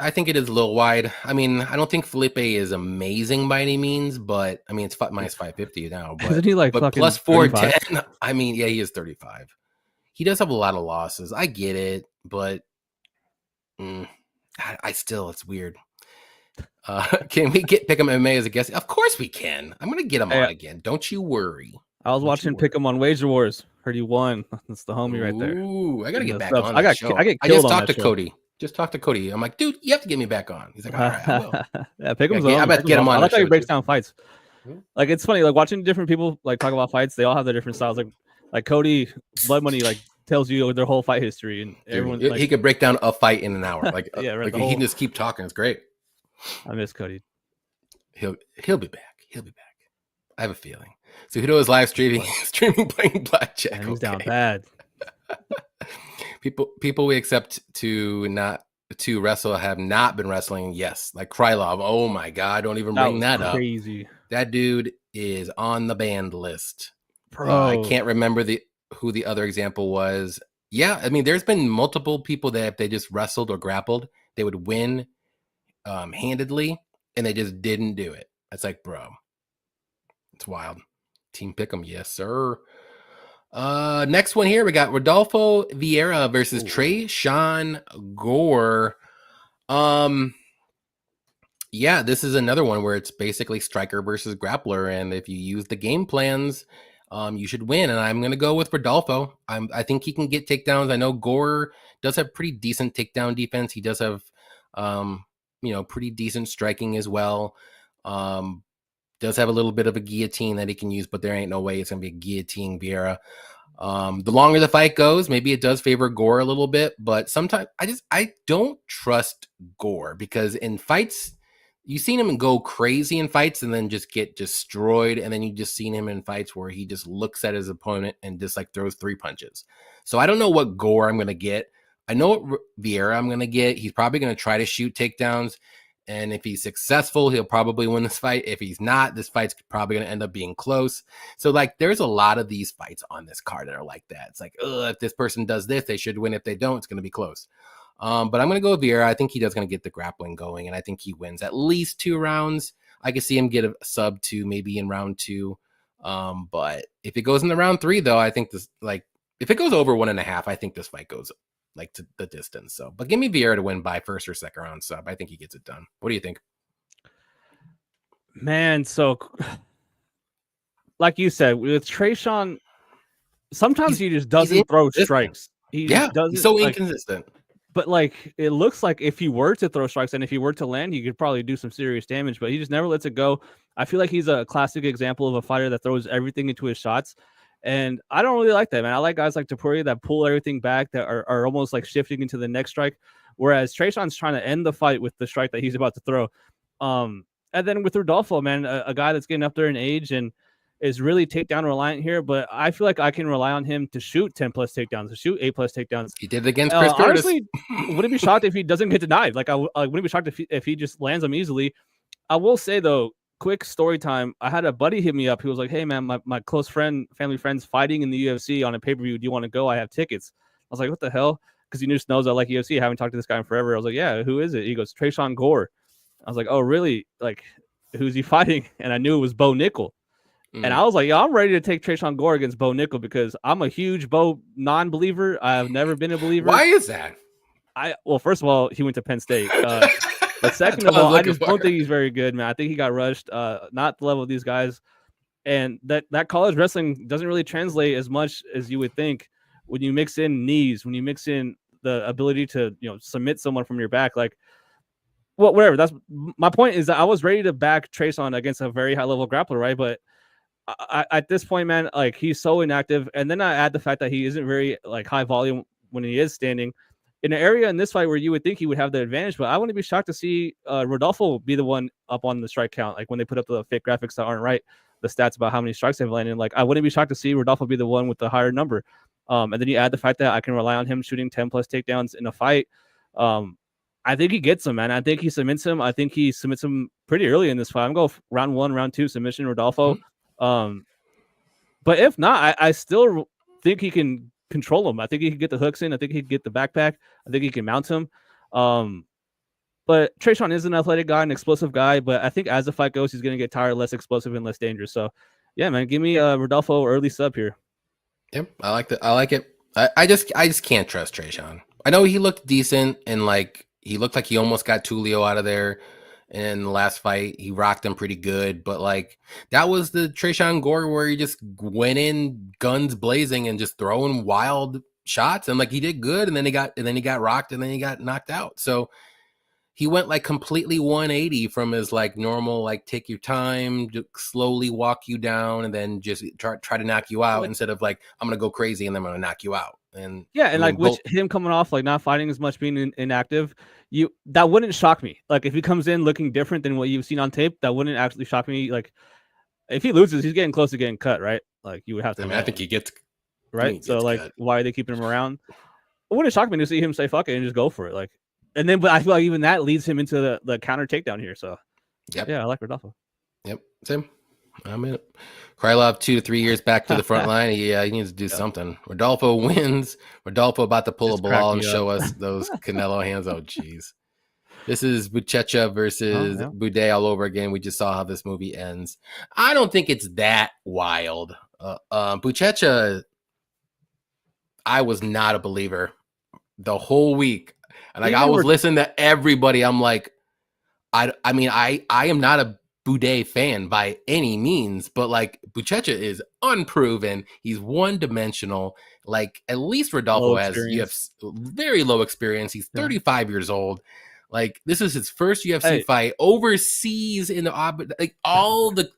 I think it is a little wide. I mean, I don't think Felipe is amazing by any means, but I mean, it's minus 550 now. But, isn't he like but fucking plus 410? I mean, yeah, he is 35. He does have a lot of losses. I get it, but I still, it's weird. Can we pick him MMA as a guest? Of course we can. I'm gonna get him on again. Don't you worry. I was watching pick him on Wager Wars. Heard he won. That's the homie right there. Ooh, I gotta get back on. I get killed. I just talked to Cody. Just talked to Cody. I'm like, dude, you have to get me back on. He's like, all right, I will. Yeah, pick him. I bet get him on. I like how he breaks down fights. Like, it's funny, like watching different people like talk about fights. They all have their different styles. Like Cody, Blood Money, like tells you their whole fight history, and everyone. Dude, he could break down a fight in an hour. Like, yeah, right, he can just keep talking. It's great. I miss Cody. He'll be back. He'll be back. I have a feeling. So Hudo is live streaming playing blackjack. And he's down bad. People we accept to wrestle have not been wrestling. Yes, like Krylov. Oh my god, don't even bring that up. Crazy. That dude is on the banned list. Bro, I can't remember who the other example was. Yeah, I mean, there's been multiple people that if they just wrestled or grappled, they would win handedly, and they just didn't do it. It's like, bro, it's wild. Team Pick'em, yes, sir. Next one here, we got Rodolfo Vieira versus Tresean Gore. Yeah, this is another one where it's basically striker versus grappler, and if you use the game plans, you should win. And I'm gonna go with Rodolfo. I think he can get takedowns. I know Gore does have pretty decent takedown defense. He does have pretty decent striking as well. Does have a little bit of a guillotine that he can use, but there ain't no way it's gonna be a guillotine Vieira. The longer the fight goes, maybe it does favor Gore a little bit, but sometimes I don't trust Gore, because in fights, you've seen him go crazy in fights and then just get destroyed, and then you just seen him in fights where he just looks at his opponent and just like throws 3 punches. So I don't know what Gore I'm gonna get. I know what Vieira I'm gonna get. He's probably gonna try to shoot takedowns. And if he's successful, he'll probably win this fight. If he's not, this fight's probably going to end up being close. So, like, there's a lot of these fights on this card that are like that. It's like, if this person does this, they should win. If they don't, it's going to be close. But I'm going to go with Vieira. I think he does going to get the grappling going, and I think he wins at least 2 rounds. I could see him get a sub 2 maybe in round 2. But if it goes into round 3, though, I think this, like, if it goes over 1.5, I think this fight goes like to the distance. So, but give me Vieira to win by first or second round sub. I think he gets it done. What do you think? Man, so like you said, with Tresean, sometimes he just doesn't throw strikes. He's so inconsistent. But like, it looks like if he were to throw strikes and if he were to land, he could probably do some serious damage, but he just never lets it go. I feel like he's a classic example of a fighter that throws everything into his shots. And I don't really like that, man. I like guys like Topuria that pull everything back, that are almost like shifting into the next strike. Whereas Tresean's trying to end the fight with the strike that he's about to throw. And then with Rodolfo, man, a guy that's getting up there in age and is really takedown reliant here. But I feel like I can rely on him to shoot 10 plus takedowns, to shoot 8 plus takedowns. He did it against Chris Curtis. Honestly, wouldn't be shocked if he doesn't get denied. Like, I wouldn't be shocked if he just lands them easily. I will say, though, quick story time. I had a buddy hit me up. He was like, hey, man, my close friend, family friend's fighting in the UFC on a pay-per-view. Do you want to go? I have tickets. I was like, what the hell? Because he just knows I like UFC. I haven't talked to this guy in forever. I was like, yeah, who is it? He goes, Tresean Gore. I was like, oh, really? Like, who's he fighting? And I knew it was Bo Nickel. And I was like, yeah, I'm ready to take Tresean Gore against Bo Nickel because I'm a huge Bo non-believer. I've never been a believer. Why is that? Well, first of all, he went to Penn State. But second of all, I just don't think he's very good, man. I think he got rushed, not the level of these guys. And that college wrestling doesn't really translate as much as you would think when you mix in knees, when you mix in the ability to, submit someone from your back. Like, well, whatever. That's my point is that I was ready to back Tresean against a very high level grappler, right? But at this point, man, like, he's so inactive. And then I add the fact that he isn't very like high volume when he is standing in an area in this fight where you would think he would have the advantage. But I wouldn't be shocked to see Rodolfo be the one up on the strike count, like when they put up the fake graphics that aren't right, the stats about how many strikes they've landed. Like, I wouldn't be shocked to see Rodolfo be the one with the higher number. And then you add the fact that I can rely on him shooting 10 plus takedowns in a fight. I think he gets him, man. I think he submits him. I think he submits him pretty early in this fight. I'm going round 1, round 2 submission Rodolfo. But if not, I still think he can control him. I think he can get the hooks in. I think he can get the backpack. I think he can mount him. But Tresean is an athletic guy, an explosive guy. But I think as the fight goes, he's going to get tired, less explosive, and less dangerous. So, yeah, man, give me Rodolfo early sub here. Yep, I like that. I like it. I just can't trust Tresean. I know he looked decent, and like he looked like he almost got Tulio out of there in the last fight. He rocked him pretty good, but like that was the Tresean Gore where he just went in guns blazing and just throwing wild shots, and like he did good, and then he got rocked, and then he got knocked out. So he went like completely 180 from his like normal, like take your time, slowly walk you down, and then just try to knock you out instead of like, I'm going to go crazy and then I'm going to knock you out. And yeah, and like with him coming off, like not fighting as much, being inactive, that wouldn't shock me. Like if he comes in looking different than what you've seen on tape, that wouldn't actually shock me. Like if he loses, he's getting close to getting cut, right? Like you would have to. I mean, I think he gets right. So like, why are they keeping him around? It wouldn't shock me to see him say "fuck it" and just go for it. Like. And then, but I feel like even that leads him into the counter takedown here. So, yeah, I like Rodolfo. Yep, same. I'm in it. Krylov 2 to 3 years back to the front line. He needs to do something. Rodolfo wins. Rodolfo about to pull a Bilal and show us those Canelo hands. Oh, jeez. This is Buchecha versus Boudet all over again. We just saw how this movie ends. I don't think it's that wild. Buchecha, I was not a believer the whole week. And like I was listening to everybody. I'm like, I mean, I am not a Boudet fan by any means, but like Buchecha is unproven. He's one-dimensional. Like at least Rodolfo has very low experience. He's 35 years old. Like this is his first UFC fight overseas in the like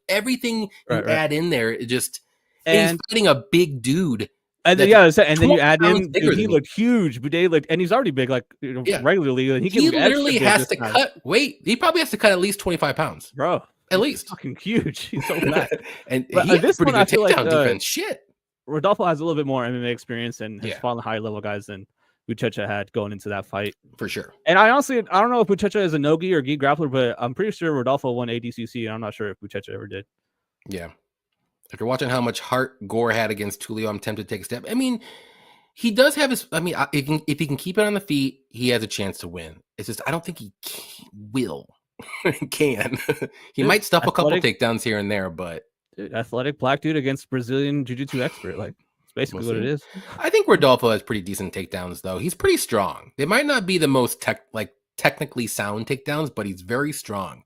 everything you add in there. It just and he's fighting a big dude. And then, and then you add in, he looked huge. Boudet looked, and he's already big, like regularly. And he literally has to cut weight. He probably has to cut at least 25 pounds, bro. At least fucking huge. He's so fat. And he has this pretty good takedown defense. Shit. Rodolfo has a little bit more MMA experience and has fought high level guys than Buchecha had going into that fight for sure. And I don't know if Buchecha is a no-gi or gi grappler, but I'm pretty sure Rodolfo won ADCC, and I'm not sure if Buchecha ever did. Yeah. After watching how much heart Gore had against Tulio, I'm tempted to take a step. I mean, he does have his. I mean, if he can keep it on the feet, he has a chance to win. It's just I don't think he can. He might stuff a couple takedowns here and there, but athletic black dude against Brazilian jiu-jitsu expert, like it's basically what it is. I think Rodolfo has pretty decent takedowns, though. He's pretty strong. They might not be the most technically sound takedowns, but he's very strong.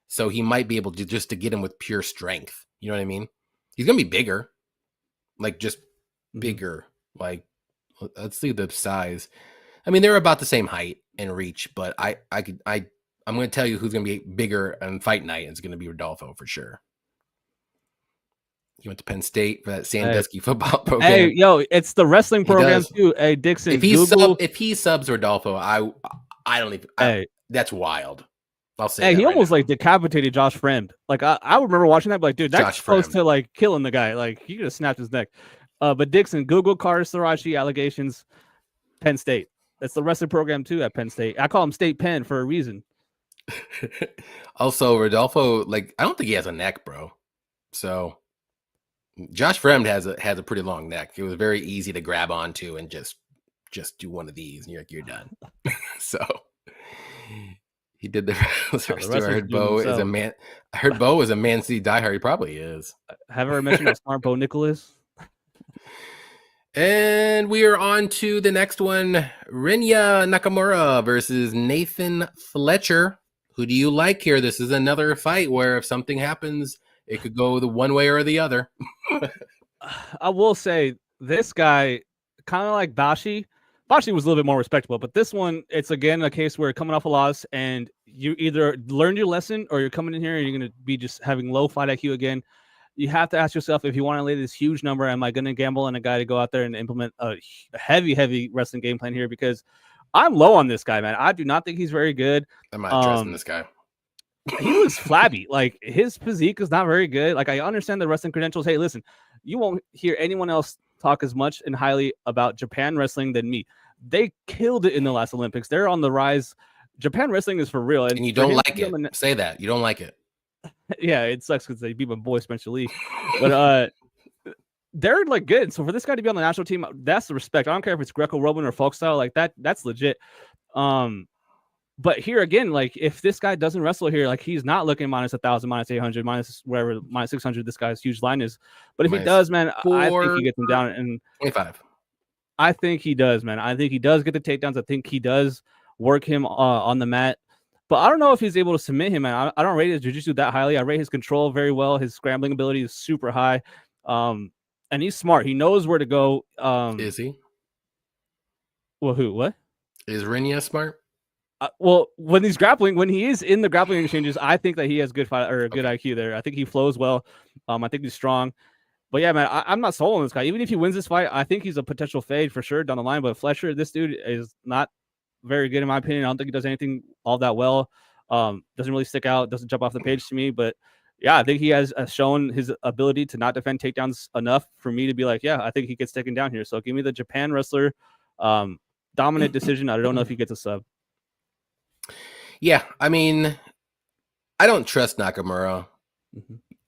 So he might be able to just to get him with pure strength. You know what I mean? He's gonna be bigger, like just bigger. Like let's see the size. I mean, they're about the same height and reach, but I'm gonna tell you who's gonna be bigger on fight night. It's gonna be Rodolfo for sure. He went to Penn State for that Sandusky football program. Hey, yo, it's the wrestling program too. Hey, Dixon, if he subs Rodolfo, I don't even. That's wild. I'll say. Hey, he almost like decapitated Josh Fremd. Like I remember watching that, but like, dude, that's close to like killing the guy. Like he could have snapped his neck. But Dixon, Google Carter Sarachi allegations, Penn State. That's the wrestling program too at Penn State. I call him State Penn for a reason. Also, Rodolfo, like I don't think he has a neck, bro. So Josh Fremd has a pretty long neck. It was very easy to grab onto and just do one of these, and you're done. So. He did the rest. I heard Bo is a man. I heard Bo is a Man City diehard. He probably is. Have I ever mentioned how smart Bo Nickel is? And we are on to the next one: Rinya Nakamura versus Nathan Fletcher. Who do you like here? This is another fight where if something happens, it could go the one way or the other. I will say this guy, kind of like Bashi. Bashi was a little bit more respectable, but this one, it's again a case where coming off a loss and you either learned your lesson or you're coming in here and you're going to be just having low fight IQ again. you have to ask yourself, if you want to lay this huge number, am I going to gamble on a guy to go out there and implement a heavy wrestling game plan here? Because I'm low on this guy, man. I do not think he's very good. I'm not trusting this guy. He looks flabby. Like, his physique is not very good. Like, I understand the wrestling credentials. Hey, listen, you won't hear anyone else talk as much and highly about Japan wrestling than me. They killed it in the last Olympics. They're on the rise. Japan wrestling is for real. And you don't like it. Say that. You don't like it. Yeah, it sucks because they beat my boy Spencer Lee. But they're like good. So for this guy to be on the national team, that's the respect. I don't care if it's Greco-Roman or folk style, like that's legit. But here again, like, if this guy doesn't wrestle here, like, he's not looking minus 1,000, minus 800, minus whatever, minus 600 this guy's huge line is. But if he does, man, I think he gets him down. And 25. I think he does, man. I think he does get the takedowns. I think he does work him on the mat. But I don't know if he's able to submit him, man. I don't rate his jiu-jitsu that highly. I rate his control very well. His scrambling ability is super high. And he's smart. He knows where to go. Is he? Well, who? What? Is Renia smart? Well, when he is in the grappling exchanges, I think that he has good fight or good IQ there. I think he flows well. I think he's strong. But yeah, man, I'm not sold on this guy. Even if he wins this fight, I think he's a potential fade for sure down the line. But Fletcher, this dude is not very good in my opinion. I don't think he does anything all that well. Doesn't really stick out. Doesn't jump off the page to me. But yeah, I think he has shown his ability to not defend takedowns enough for me to be like, yeah, I think he gets taken down here. So give me the Japan wrestler. Dominant decision. I don't know if he gets a sub. Yeah, I mean, I don't trust Nakamura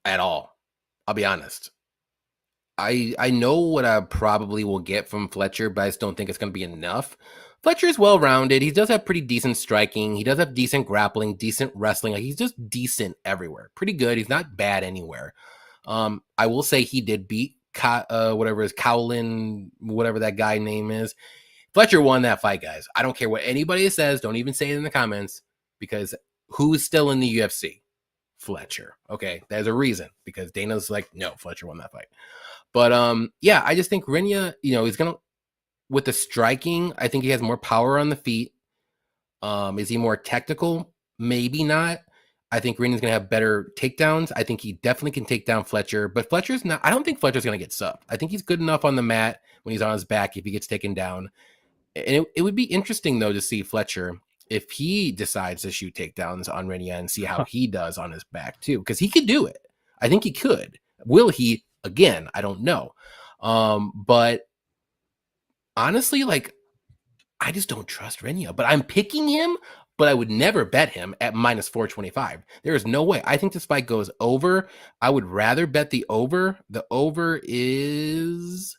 at all. I'll be honest. I know what I probably will get from Fletcher, but I just don't think it's going to be enough. Fletcher is well-rounded. He does have pretty decent striking. He does have decent grappling, decent wrestling. Like, he's just decent everywhere. Pretty good. He's not bad anywhere. I will say he did beat whatever his Cowlin, whatever that guy name is. Fletcher won that fight, guys. I don't care what anybody says. Don't even say it in the comments, because who's still in the UFC? Fletcher. Okay, there's a reason, because Dana's like, no, Fletcher won that fight. But yeah, I just think Renia, he's gonna, with the striking, I think he has more power on the feet. Is he more technical? Maybe not. I think Renia's gonna have better takedowns. I think he definitely can take down Fletcher, but Fletcher's not. I don't think Fletcher's gonna get subbed. I think he's good enough on the mat when he's on his back if he gets taken down. And it would be interesting, though, to see Fletcher, if he decides to shoot takedowns on Renia, and see how he does on his back, too. Because he could do it. I think he could. Will he? Again, I don't know. But honestly, like, I just don't trust Renia. But I'm picking him, but I would never bet him at minus 425. There is no way. I think this fight goes over. I would rather bet the over. The over is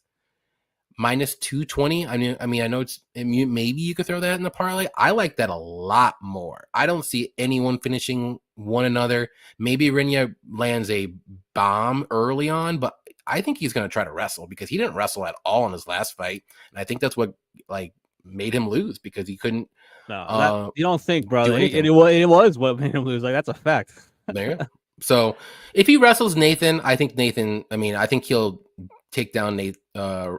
minus 220. I mean, I know maybe you could throw that in the parlay. I like that a lot more. I don't see anyone finishing one another. Maybe Renia lands a bomb early on, but I think he's going to try to wrestle, because he didn't wrestle at all in his last fight. And I think that's what made him lose, because he couldn't. No, you don't think, bro. It was what made him lose. Like, that's a fact. There. So if he wrestles Nathan, I think he'll take down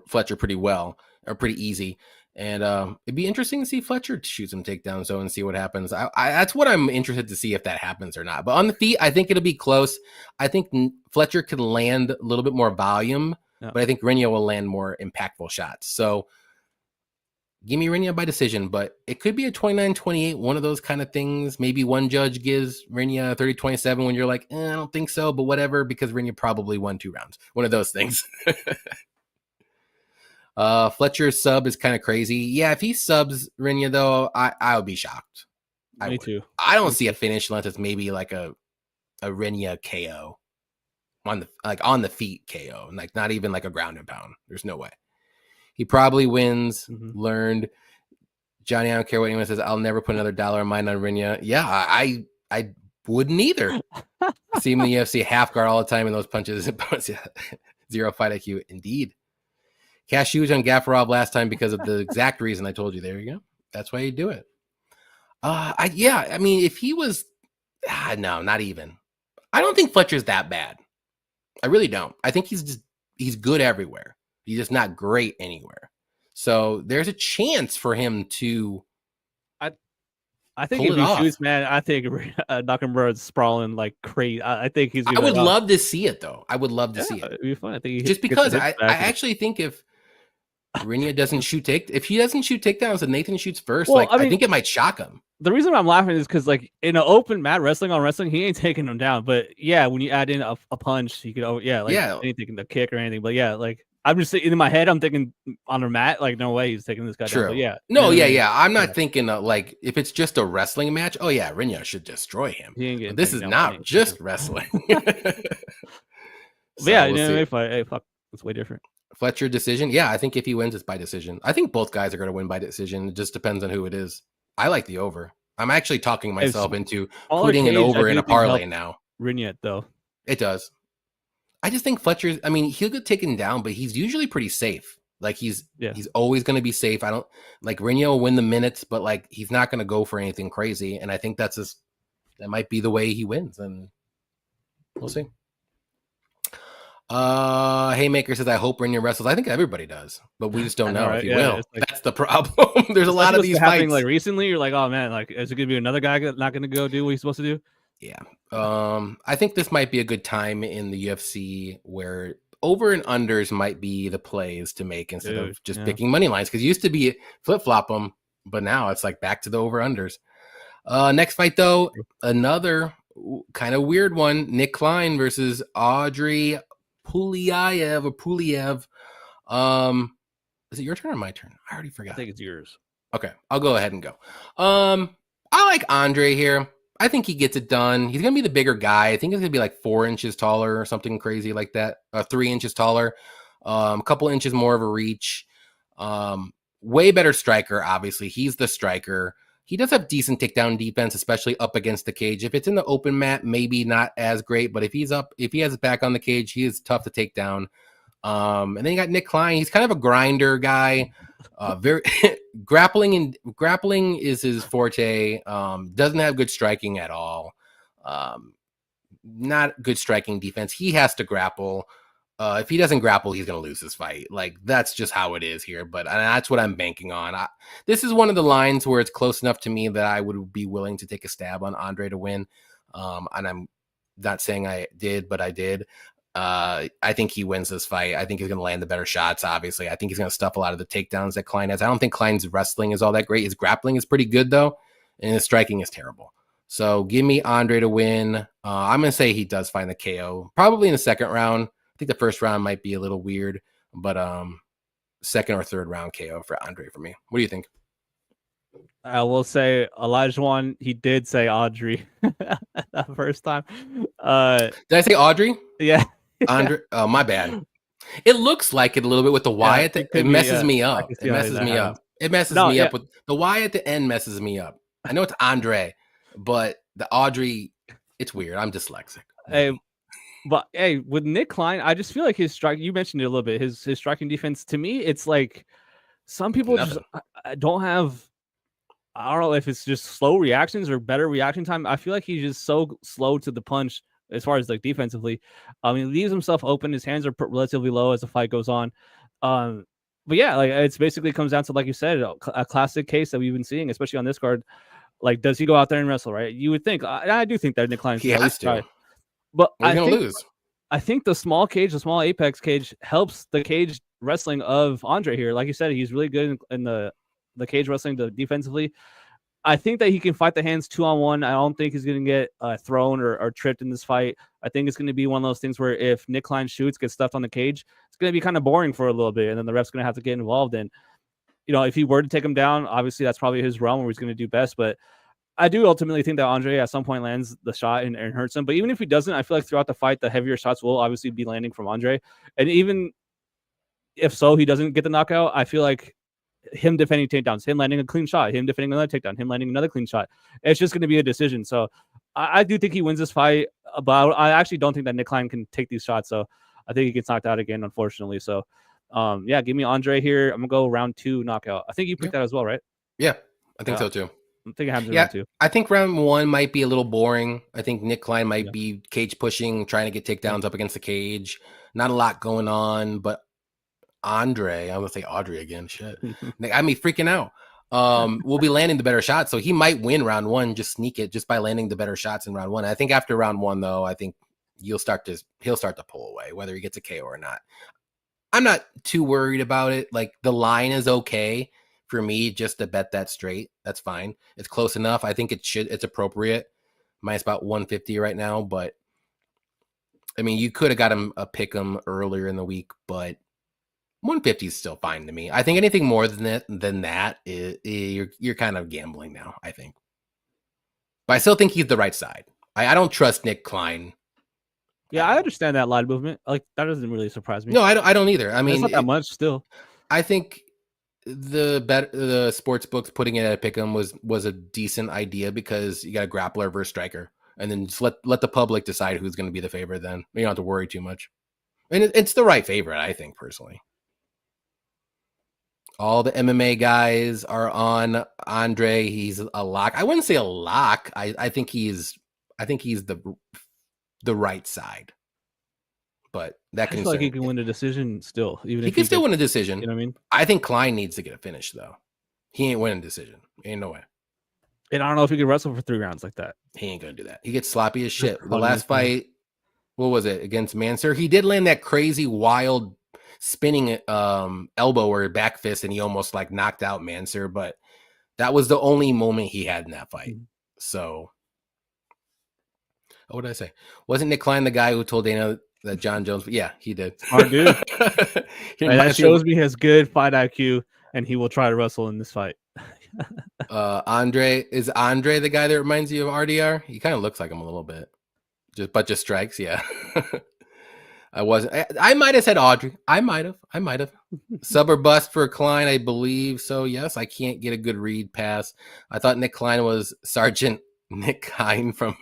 Fletcher pretty well, or pretty easy. And it'd be interesting to see Fletcher shoot some takedowns, and see what happens. That's what I'm interested to see, if that happens or not. But on the feet, I think it'll be close. I think Fletcher could land a little bit more volume, but I think Renia will land more impactful shots. So give me Renia by decision, but it could be a 29-28, one of those kind of things. Maybe one judge gives Renia 30-27 when you're like, I don't think so, but whatever, because Renia probably won 2 rounds. One of those things. Fletcher's sub is kind of crazy. Yeah, if he subs Renia, though, I would be shocked. Me too. I don't see a finish unless it's maybe like a Renia KO on the feet KO, like not even like a ground and pound. There's no way. He probably wins. Learned. Johnny, I don't care what anyone says. I'll never put another dollar of mine on Renia. Yeah, I wouldn't either. See him in the UFC half guard all the time, and those punches. Zero fight IQ. Indeed. Cash huge on Gafarov last time because of the exact reason I told you. There you go. That's why you do it. I mean, if he was, no, not even. I don't think Fletcher's that bad. I really don't. I think he's good everywhere. He's just not great anywhere. So there's a chance for him to I think pull if it he off. shoots, man, I think Nakamura's sprawling like crazy. I think he's gonna I be would like, oh, love to see it though. I would love to yeah, see it. it'd be fun. I think he Just gets the because hits I back. actually think if Rinya doesn't shoot if he doesn't shoot takedowns and Nathan shoots first, Well, like I I mean, think it might shock him. the reason I'm laughing is because like in an open mat wrestling on wrestling, he ain't taking him down. But yeah, when you add in a punch, he could like Yeah, anything, the kick or anything. But yeah, like I'm just in my head, I'm thinking on a mat, like no way he's taking this guy down. But true. yeah, No, MMA, yeah. I'm yeah, not thinking like if it's just a wrestling match. Oh yeah, Rinya should destroy him. he ain't But getting this taken is down. not just wrestling. But yeah, So we'll see. MMA fight, hey, fuck, it's way different. Fletcher decision. Yeah, I think if he wins, it's by decision. I think both guys are going to win by decision. It just depends on who it is. I like the over. I'm actually talking myself into putting an over in a parlay now. Rinyet though, it does. I just think Fletcher's. I mean, he'll get taken down, but he's usually pretty safe. Like he's always going to be safe. I don't like Rinya will win the minutes, but like he's not going to go for anything crazy. And I think that might be the way he wins, and we'll see. Haymaker says, I hope Rinya wrestles. I think everybody does, but we just don't know if he will. Like, that's the problem. There's a lot of these fights like recently. You're like, oh man, like is it gonna be another guy not gonna go do what he's supposed to do? Yeah. I think this might be a good time in the UFC where over and unders might be the plays to make instead of just picking money lines, because it used to be flip flop them, but now it's like back to the over unders. Next fight though, another kind of weird one: Nick Klein versus Audrey Puliev. Is it your turn or my turn? I already forgot. I think it's yours. Okay, I'll go ahead and go. I like Andre here. I think he gets it done. He's gonna be the bigger guy. I think he's gonna be like 4 inches taller or something crazy like that. 3 inches taller, a couple inches more of a reach. Way better striker. Obviously, he's the striker. He does have decent takedown defense, especially up against the cage. If it's in the open mat, maybe not as great. But if he has his back on the cage, he is tough to take down. And then you got Nick Klein. He's kind of a grinder guy. Very grappling is his forte. Doesn't have good striking at all. Not good striking defense. He has to grapple. If he doesn't grapple, he's going to lose this fight. Like, that's just how it is here. But that's what I'm banking on. This is one of the lines where it's close enough to me that I would be willing to take a stab on Andre to win. And I'm not saying I did, but I did. I think he wins this fight. I think he's going to land the better shots, obviously. I think he's going to stuff a lot of the takedowns that Klein has. I don't think Klein's wrestling is all that great. His grappling is pretty good, though, and his striking is terrible. So give me Andre to win. I'm going to say he does find the KO, probably in the second round. I think the first round might be a little weird, but second or third round KO for Andre for me. What do you think? I will say Olajuwon, he did say Audrey that first time. Did I say Audrey? Yeah. Andre. Oh, my bad. It looks like it a little bit with the Y at the it messes me up. It messes me up. It messes me up with the Y at the end messes me up. I know it's Andre, but the Audrey, it's weird. I'm dyslexic. But with Nick Klein, I just feel like his strike. You mentioned it a little bit. His striking defense. To me, it's like some people just don't have. I don't know if it's just slow reactions or better reaction time. I feel like he's just so slow to the punch as far as like defensively. He leaves himself open. His hands are relatively low as the fight goes on. But yeah, like it's basically comes down to, like you said, a classic case that we've been seeing, especially on this card. Like, does he go out there and wrestle? Right? You would think. I do think that Nick Klein has to. But he's gonna lose. I think the small apex cage helps the cage wrestling of Andre here. Like you said, he's really good in the cage wrestling defensively. I think that he can fight the hands 2-on-1. I don't think he's going to get thrown or tripped in this fight. I think it's going to be one of those things where if Nick Klein gets stuffed on the cage, it's going to be kind of boring for a little bit, and then the ref's going to have to get involved in. If he were to take him down, obviously that's probably his realm where he's going to do best, but I do ultimately think that Andre at some point lands the shot and hurts him. But even if he doesn't, I feel like throughout the fight, the heavier shots will obviously be landing from Andre. And even if so, he doesn't get the knockout, I feel like him defending takedowns, him landing a clean shot, him defending another takedown, him landing another clean shot, it's just going to be a decision. So I do think he wins this fight, but I actually don't think that Nick Klein can take these shots. So I think he gets knocked out again, unfortunately. So give me Andre here. I'm going to go round 2 knockout. I think you picked that as well, right? Yeah, I think so too. I think it happens in round 2. I think round 1 might be a little boring. I think Nick Klein might be cage pushing, trying to get takedowns up against the cage. Not a lot going on, but Andre, I'm going to say Audrey again. Shit. I mean, freaking out. will be landing the better shots. So he might win round one, just sneak it just by landing the better shots in round one. I think after round one, though, I think he'll start to pull away, whether he gets a KO or not. I'm not too worried about it. Like the line is okay for me just to bet that straight. That's fine. It's close enough. I think it's appropriate. Minus about 150 right now, but I mean, you could have got him a pick 'em earlier in the week, but 150 is still fine to me. I think anything more than that, you're kind of gambling now, I think. But I still think he's the right side. I don't trust Nick Klein. Yeah, I understand that line movement. Like that doesn't really surprise me. No, I don't either. I mean, it's not that much still. I think the sports books putting it at a pick 'em was a decent idea because you got a grappler versus striker, and then just let the public decide who's going to be the favorite. Then you don't have to worry too much, and it's the right favorite, I think personally. All the MMA guys are on Andre. He's a lock. I wouldn't say a lock. I think he's the right side. But that I feel like he can win a decision still. Even he if can still win a decision. You know what I mean? I think Klein needs to get a finish though. He ain't winning a decision. Ain't no way. And I don't know if he can wrestle for 3 rounds like that. He ain't gonna do that. He gets sloppy as shit. The last fight, what was it, against Mansour? He did land that crazy, wild, spinning elbow or back fist, and he almost like knocked out Mansour. But that was the only moment he had in that fight. So, what did I say? Wasn't Nick Klein the guy who told Dana that John Jones? Yeah, he did. Smart dude. That shows me his good fight IQ, and he will try to wrestle in this fight. Andre the guy that reminds you of RDR? He kind of looks like him a little bit, just strikes. Yeah. I might have said Audrey. I might have. Sub or bust for Klein, I believe. So yes, I can't get a good read pass. I thought Nick Klein was Sergeant Nick Hein from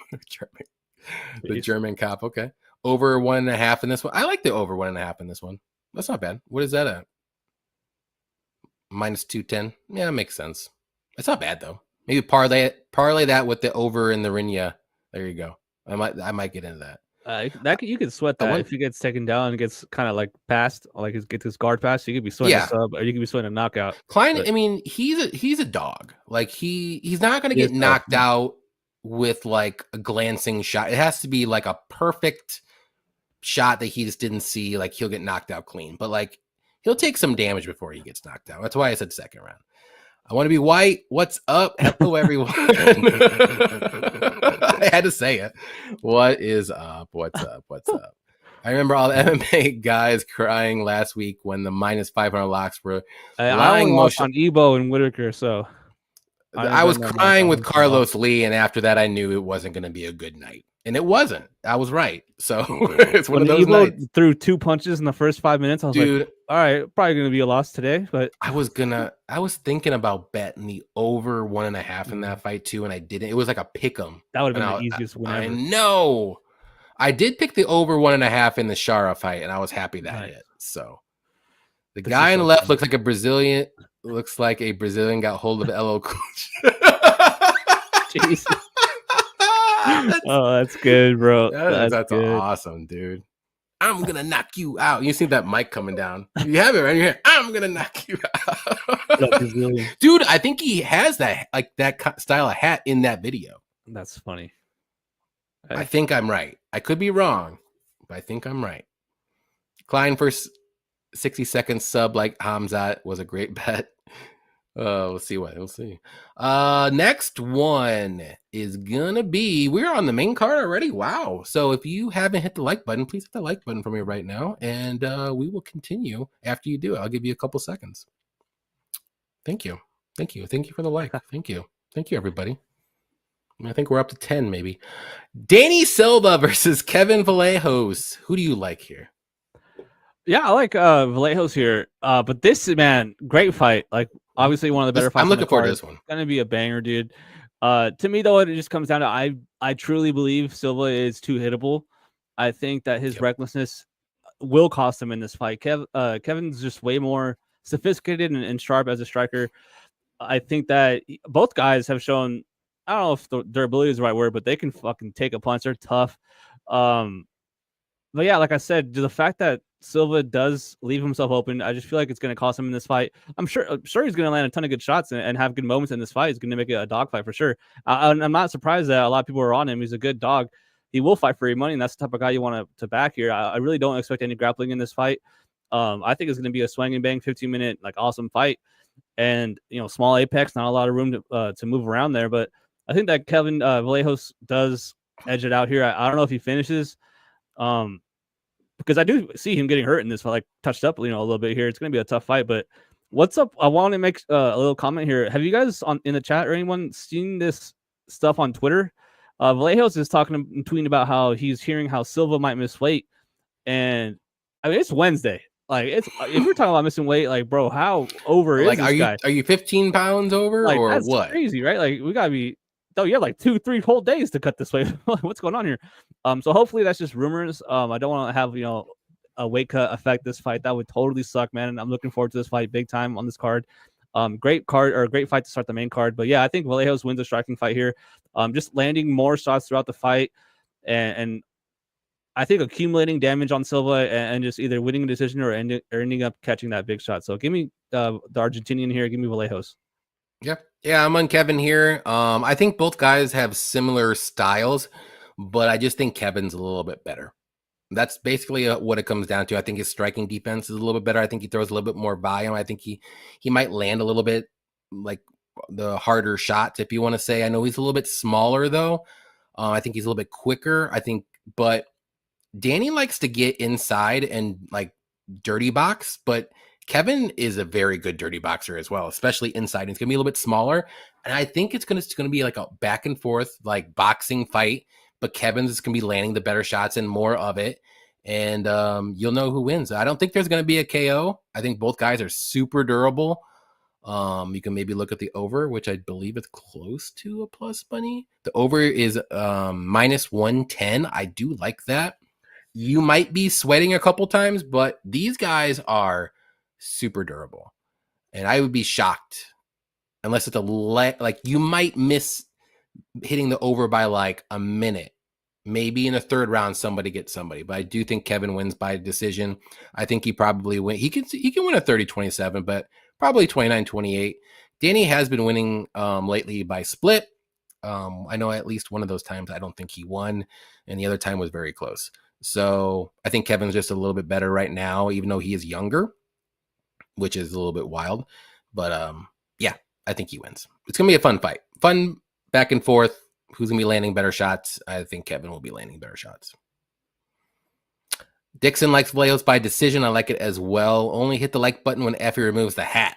the German cop. Okay. Over 1.5 in this one. I like the over 1.5 in this one. That's not bad. What is that at? Minus 210. Yeah, that makes sense. It's not bad though. Maybe parlay that with the over in the Rinya. There you go. I might get into that. You could sweat that if he gets taken down and gets kind of like passed, like gets his guard passed. You could be sweating a sub, or you could be sweating a knockout. Klein, I mean, he's a dog. Like he's not going to get knocked out with like a glancing shot. It has to be like a perfect shot that he just didn't see. Like he'll get knocked out clean, but like he'll take some damage before he gets knocked out. That's why I said second round. I want to be white. What's up? Hello, everyone. I had to say it. What is up? What's up? What's up? I remember all the MMA guys crying last week when the minus 500 locks were lying motion on Ebo and Whitaker. So I was crying with Carlos Lee, and after that, I knew it wasn't going to be a good night. And it wasn't. I was right. So it's one of those nights. Threw 2 punches in the first 5 minutes. I was like, all right, probably going to be a loss today. But I was thinking about betting the over 1.5 in that fight too, and I didn't. It was like a pick 'em. That would have been the easiest win ever. I know. I did pick the over 1.5 in the Shara fight, and I was happy that I did. So the guy on the left looks like a Brazilian. Looks like a Brazilian got hold of LL Cool. Jesus. That's good, bro. That's good. Awesome, dude. I'm gonna knock you out. You see that mic coming down? You have it right here. I'm gonna knock you out, dude. I think he has that style of hat in that video. That's funny. I think I'm right. I could be wrong, but I think I'm right. Klein first 60 seconds sub like Hamzat was a great bet. We'll see. Next one is gonna be, we're on the main card already. Wow. So if you haven't hit the like button, please hit the like button for me right now, and we will continue after you do it. I'll give you a couple seconds. Thank you for the like. Thank you everybody. I think we're up to 10 maybe. Danny Silva versus Kevin Vallejos. Who do you like here? Yeah, I like Vallejos here. But this, man, great fight. Like, obviously one of the better fights. I'm looking forward to this one. It's gonna be a banger, dude. To me, though, it just comes down to I truly believe Silva is too hittable. I think that his recklessness will cost him in this fight. Kevin's just way more sophisticated and sharp as a striker. I think that both guys have shown, I don't know if their ability is the right word, but they can fucking take a punch. They're tough. But yeah, like I said, the fact that Silva does leave himself open, I just feel like it's going to cost him in this fight. I'm sure he's going to land a ton of good shots and have good moments in this fight. He's going to make it a dog fight for sure. I'm not surprised that a lot of people are on him. He's a good dog. He will fight for your money, and that's the type of guy you want to back here. I really don't expect any grappling in this fight. I think it's going to be a swing and bang 15-minute like awesome fight, and small apex, not a lot of room to move around there. But I think that Kevin Vallejos does edge it out here. I don't know if he finishes. Because I do see him getting hurt in this fight, like touched up, a little bit here. It's going to be a tough fight, but what's up? I want to make a little comment here. Have you guys in the chat or anyone seen this stuff on Twitter? Vallejos is tweeting about how he's hearing how Silva might miss weight, and I mean it's Wednesday. Like if we're talking about missing weight, like bro, how over is this guy? Are you 15 pounds over like, or that's what? Crazy, right? Like we gotta be. Oh, you have like 2-3 whole days to cut this weight. What's going on here? So hopefully that's just rumors. I don't want to have a weight cut affect this fight. That would totally suck, man. And I'm looking forward to this fight big time on this card. Great card or great fight to start the main card. But yeah, I think Vallejos wins a striking fight here. Just landing more shots throughout the fight, and I think accumulating damage on Silva and just either winning a decision or ending up catching that big shot. So give me the Argentinian here. Give me Vallejos. Yeah, I'm on Kevin here. I think both guys have similar styles, but I just think Kevin's a little bit better. That's basically what it comes down to. I think his striking defense is a little bit better. I think he throws a little bit more volume. I think he might land a little bit like the harder shots, if you want to say. I know he's a little bit smaller though. I think he's a little bit quicker. But Danny likes to get inside and like dirty box, but Kevin is a very good dirty boxer as well, especially inside. He's gonna be a little bit smaller, and I think it's gonna be like a back and forth like boxing fight. But Kevin's is gonna be landing the better shots and more of it, and you'll know who wins. I don't think there's gonna be a KO. I think both guys are super durable. You can maybe look at the over, which I believe is close to a plus money. The over is minus 110. I do like that. You might be sweating a couple times, but these guys are super durable, and I would be shocked unless it's like you might miss hitting the over by like a minute. Maybe in the third round somebody gets somebody, but I do think Kevin wins by decision. I think he probably win. He can win a 30-27, but probably 29-28. Danny has been winning lately by split. I know at least one of those times I don't think he won, and the other time was very close. So I think Kevin's just a little bit better right now, even though he is younger, which is a little bit wild. But yeah, I think he wins. It's going to be a fun fight. Fun back and forth. Who's going to be landing better shots? I think Kevin will be landing better shots. Dixon likes Vallejos by decision. I like it as well. Only hit the like button when Effie removes the hat.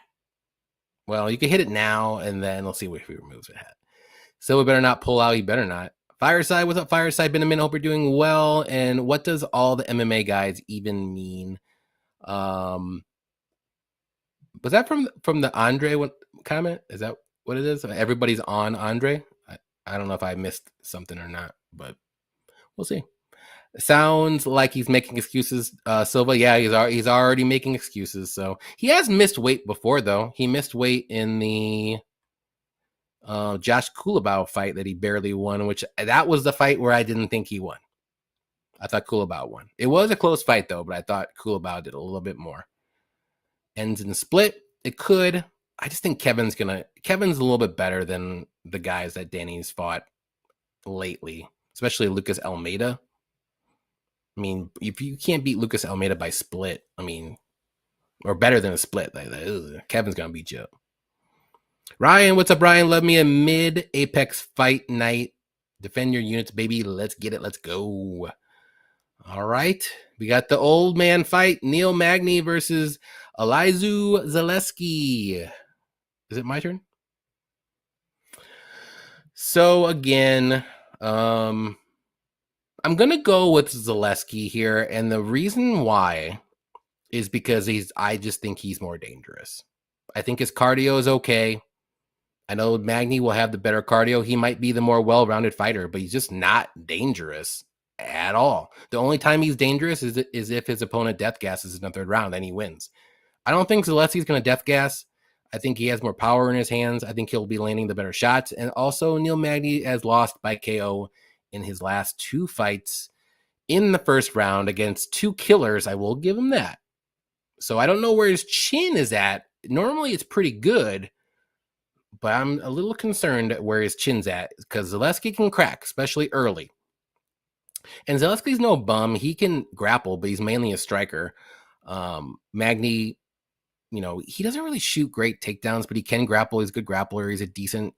Well, you can hit it now, and then let's see if he removes the hat. So we better not pull out. He better not. Fireside, what's up, Fireside? Been a minute. Hope you're doing well. And what does all the MMA guys even mean? Was that from the Andre comment? Is that what it is? Everybody's on Andre. I don't know if I missed something or not, but we'll see. Sounds like he's making excuses. Silva, yeah, he's already making excuses. So he has missed weight before, though. He missed weight in the Josh Kulabau fight that he barely won, which that was the fight where I didn't think he won. I thought Kulabau won. It was a close fight, though, but I thought Kulabau did a little bit more. Ends in split. It could. I just think Kevin's a little bit better than the guys that Danny's fought lately, especially Lucas Almeida. I mean, if you can't beat Lucas Almeida by split, I mean, or better than a split, Kevin's going to beat you up. Ryan, what's up, Ryan? Love me a mid-Apex fight night. Defend your units, baby. Let's get it. Let's go. All right. We got the old man fight. Neil Magny versus Elizeu Zaleski. Is it my turn? So, again, I'm going to go with Zaleski here. And the reason why is because I just think he's more dangerous. I think his cardio is okay. I know Magny will have the better cardio. He might be the more well-rounded fighter, but he's just not dangerous at all. The only time he's dangerous is if his opponent death gasses in the third round, then he wins. I don't think Zaleski's going to death gas. I think he has more power in his hands. I think he'll be landing the better shots. And also, Neil Magny has lost by KO in his last two fights. in the first round against two killers. I will give him that. So I don't know where his chin is at. Normally it's pretty good, but I'm a little concerned at where his chin's at because Zaleski can crack, especially early. And Zaleski's no bum. He can grapple, but he's mainly a striker. Magny, he doesn't really shoot great takedowns, but he can grapple. He's a good grappler. He's a decent,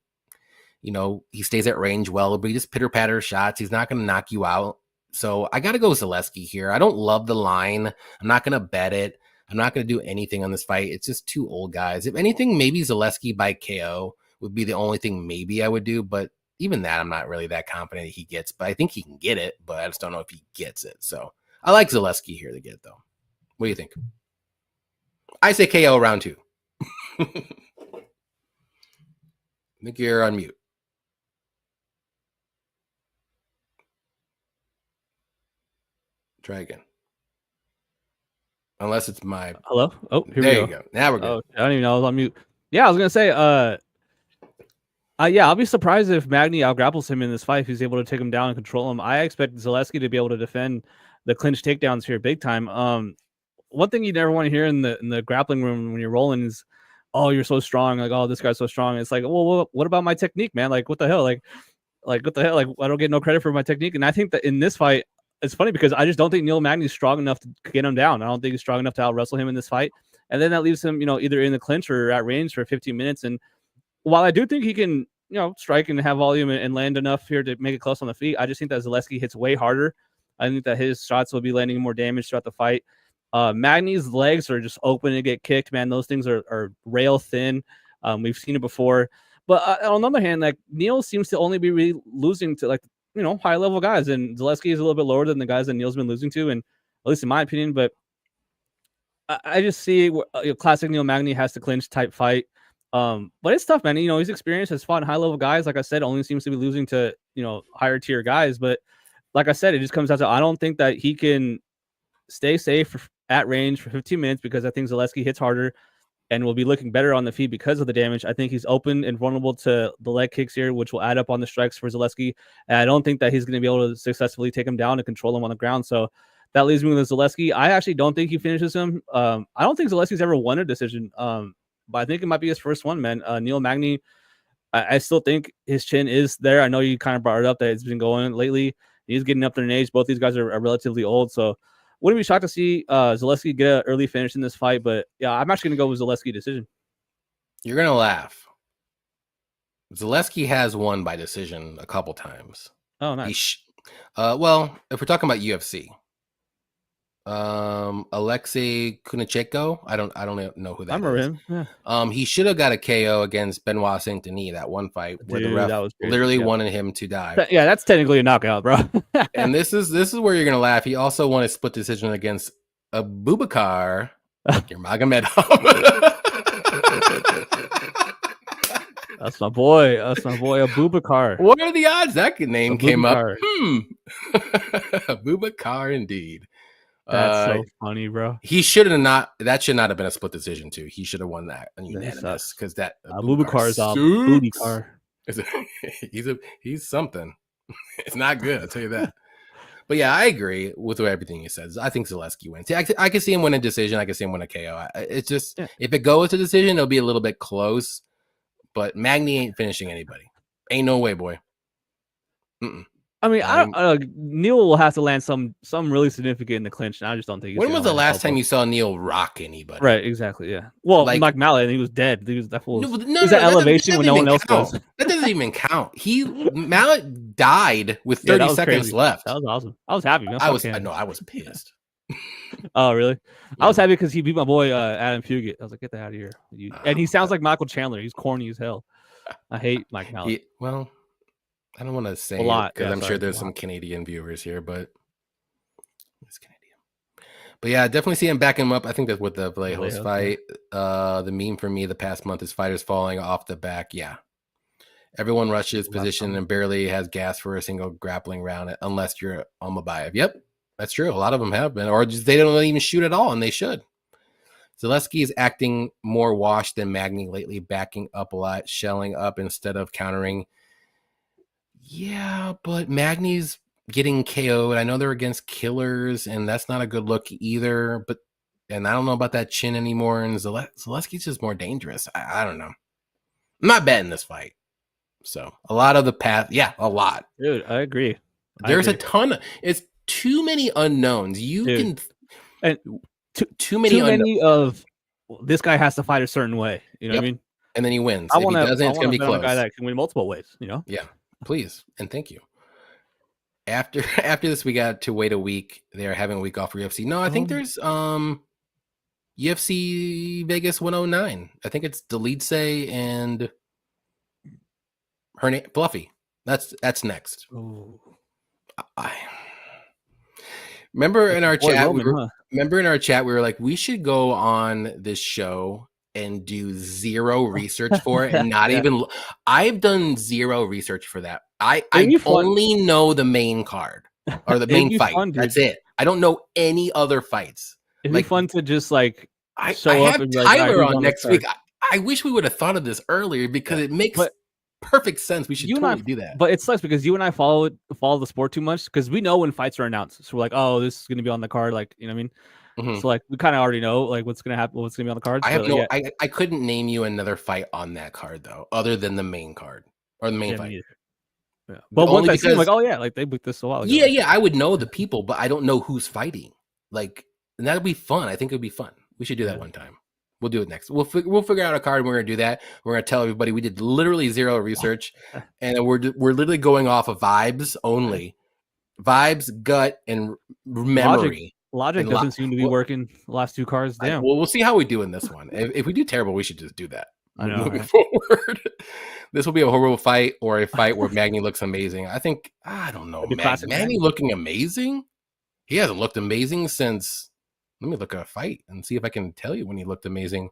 he stays at range well, but he just pitter-patter shots. He's not going to knock you out. So I got to go Zaleski here. I don't love the line. I'm not going to bet it. I'm not going to do anything on this fight. It's just two old guys. If anything, maybe Zaleski by KO would be the only thing maybe I would do, but even that, I'm not really that confident he gets, but I think he can get it, but I just don't know if he gets it. So I like Zaleski here to get it, though. What do you think? I say KO round 2. I think you're on mute. Try again. Unless it's my... Hello? Oh, here there we go. You go. Now we're good. Oh, I don't even know I was on mute. Yeah, I was going to say, I'll be surprised if Magny outgrapples him in this fight if he's able to take him down and control him. I expect Zaleski to be able to defend the clinch takedowns here big time. One thing you never want to hear in the grappling room when you're rolling is, oh, you're so strong. Like, oh, this guy's so strong. It's like, well, what about my technique, man? Like, what the hell? Like, what the hell? Like, I don't get no credit for my technique. And I think that in this fight, it's funny because I just don't think Neil Magny's strong enough to get him down. I don't think he's strong enough to out wrestle him in this fight. And then that leaves him, either in the clinch or at range for 15 minutes. And while I do think he can, strike and have volume and land enough here to make it close on the feet, I just think that Zaleski hits way harder. I think that his shots will be landing more damage throughout the fight. Magny's legs are just open to get kicked, man. Those things are rail thin. We've seen it before. But on the other hand, like, Neil seems to only be really losing to, like, high level guys, and Zaleski is a little bit lower than the guys that Neil's been losing to, and at least in my opinion. But I just see classic Neil Magny has to clinch type fight. But it's tough, man. He's experienced, has fought high level guys. Like I said, only seems to be losing to higher tier guys. But like I said, it just comes down to, I don't think that he can stay safe at range for 15 minutes because I think Zaleski hits harder and will be looking better on the feet because of the damage. I think he's open and vulnerable to the leg kicks here, which will add up on the strikes for Zaleski. And I don't think that he's going to be able to successfully take him down and control him on the ground. So that leaves me with Zaleski. I actually don't think he finishes him. I don't think Zaleski's ever won a decision, but I think it might be his first one, man. Neil Magny, I still think his chin is there. I know you kind of brought it up that it's been going lately. He's getting up there in age. Both these guys are relatively old, so wouldn't be shocked to see Zaleski get an early finish in this fight. But yeah, I'm actually going to go with Zaleski decision. You're going to laugh. Zaleski has won by decision a couple times. Oh, nice. Well, if we're talking about UFC, Alexei Kunichenko, I don't know who that is. I remember him. Yeah. He should have got a KO against Benoit Saint Denis, that one fight where the ref literally wanted him to die. Yeah, that's technically a knockout, bro. And this is where you're gonna laugh. He also won a split decision against Abubakar Nurmagomedov. That's my boy. Abubakar. What are the odds that name came up? Abubakar, indeed. That's so funny, bro. He should not have been a split decision too. He should have won that unanimous because that Abubakar is a booty car. He's something. It's not good, I'll tell you that. But yeah, I agree with everything he says. I think Zaleski wins. I can see him win a decision. I can see him win a KO. It's just if it goes to decision, it'll be a little bit close. But Magny ain't finishing anybody. Ain't no way, boy. I mean, Neil will have to land some really significant in the clinch, and I just don't think. When was the last time you saw Neil rock anybody? Right, exactly, yeah. Well, like Mike Mallet, he was dead. He was that fool. No, was at elevation when no one else was. That doesn't even count. Mallet died with 30 seconds left. That was awesome. I was happy. I was pissed. Oh, really? Yeah. I was happy because he beat my boy Adam Fugit. I was like, get that out of here. And he sounds like Michael Chandler. He's corny as hell. I hate Mike Mallet. I don't want to say it because I'm sure there's some Canadian viewers here, but it's Canadian. But yeah, definitely see him backing him up. I think that's with the Vallejos fight. The meme for me the past month is fighters falling off the back. Yeah. Everyone rushes position and barely has gas for a single grappling round unless you're Almabayev. Yep, that's true. A lot of them have been, or just they don't even shoot at all, and they should. Zaleski is acting more washed than Magny lately, backing up a lot, shelling up instead of countering. Yeah, but Magny's getting KO'd. I know they're against killers, and that's not a good look either. And I don't know about that chin anymore. And Zaleski's just more dangerous. I don't know. I'm not betting this fight. So a lot of the path, a lot. Dude, I agree. There's a ton. It's too many unknowns. And too many unknowns. Of this guy has to fight a certain way. You know what I mean? And then he wins. If he doesn't, it's gonna be close. A guy that can win multiple ways. You know? Yeah. Please and thank you. After this, we got to wait a week. They're having a week off for UFC. No, I think there's UFC Vegas 109. I think it's Delitse and her name Fluffy. That's next. Ooh. Remember in our chat, we were like, we should go on this show and do zero research for it, and not even. I've done zero research for that. I only know the main card or the main fight. That's it. I don't know any other fights. It'd be fun to just like show up and Tyler on next week. I wish we would have thought of this earlier because it makes perfect sense. We should totally do that. But it sucks because you and I follow the sport too much because we know when fights are announced. So we're like, oh, this is going to be on the card. Like, you know what I mean? Mm-hmm. So like we kind of already know like what's going to happen, what's going to be on the card. I couldn't name you another fight on that card though, other than the main card or the main fight. Yeah. But once I see like, oh yeah, like they booked this a while ago. Yeah, I would know the people, but I don't know who's fighting. Like, and that'd be fun. I think it'd be fun. We should do that one time. We'll do it next. We'll figure out a card and we're gonna do that. We're gonna tell everybody we did literally zero research, and we're literally going off of vibes only, vibes, gut, and memory. Logic doesn't seem to be working the last two cards. Damn. We'll see how we do in this one. If we do terrible, we should just do that. I know. Moving forward, this will be a horrible fight or a fight where Magny looks amazing. I don't know. Magny looking amazing? He hasn't looked amazing since. Let me look at a fight and see if I can tell you when he looked amazing.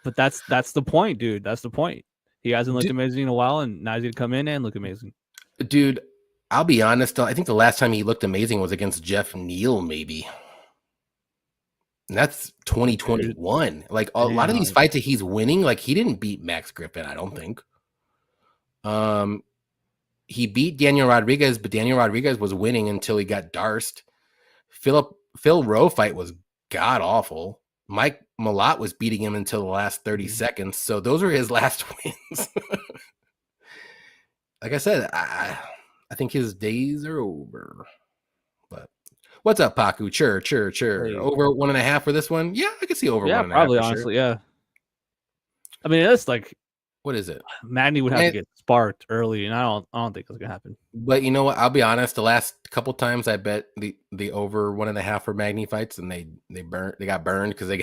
But that's the point, dude. That's the point. He hasn't looked amazing in a while, and now he's gonna come in and look amazing. Dude, I'll be honest. I think the last time he looked amazing was against Jeff Neal, maybe. And that's 2021. Like a lot of these fights that he's winning, like he didn't beat Max Griffin, I don't think. He beat Daniel Rodriguez, but Daniel Rodriguez was winning until he got Darst. Phil Rowe fight was god awful. Mike Malott was beating him until the last 30 seconds. So those are his last wins. Like I said, I think his days are over. But what's up, Paku? Sure. Hey. Over 1.5 for this one? Yeah, I can see over 1.5. Yeah, probably, honestly, yeah. I mean, it's like, what is it? Magny would have to get sparked early, and I don't think it's gonna happen. But you know what? I'll be honest. The last couple times I bet the over 1.5 for Magny fights, and they got burned because he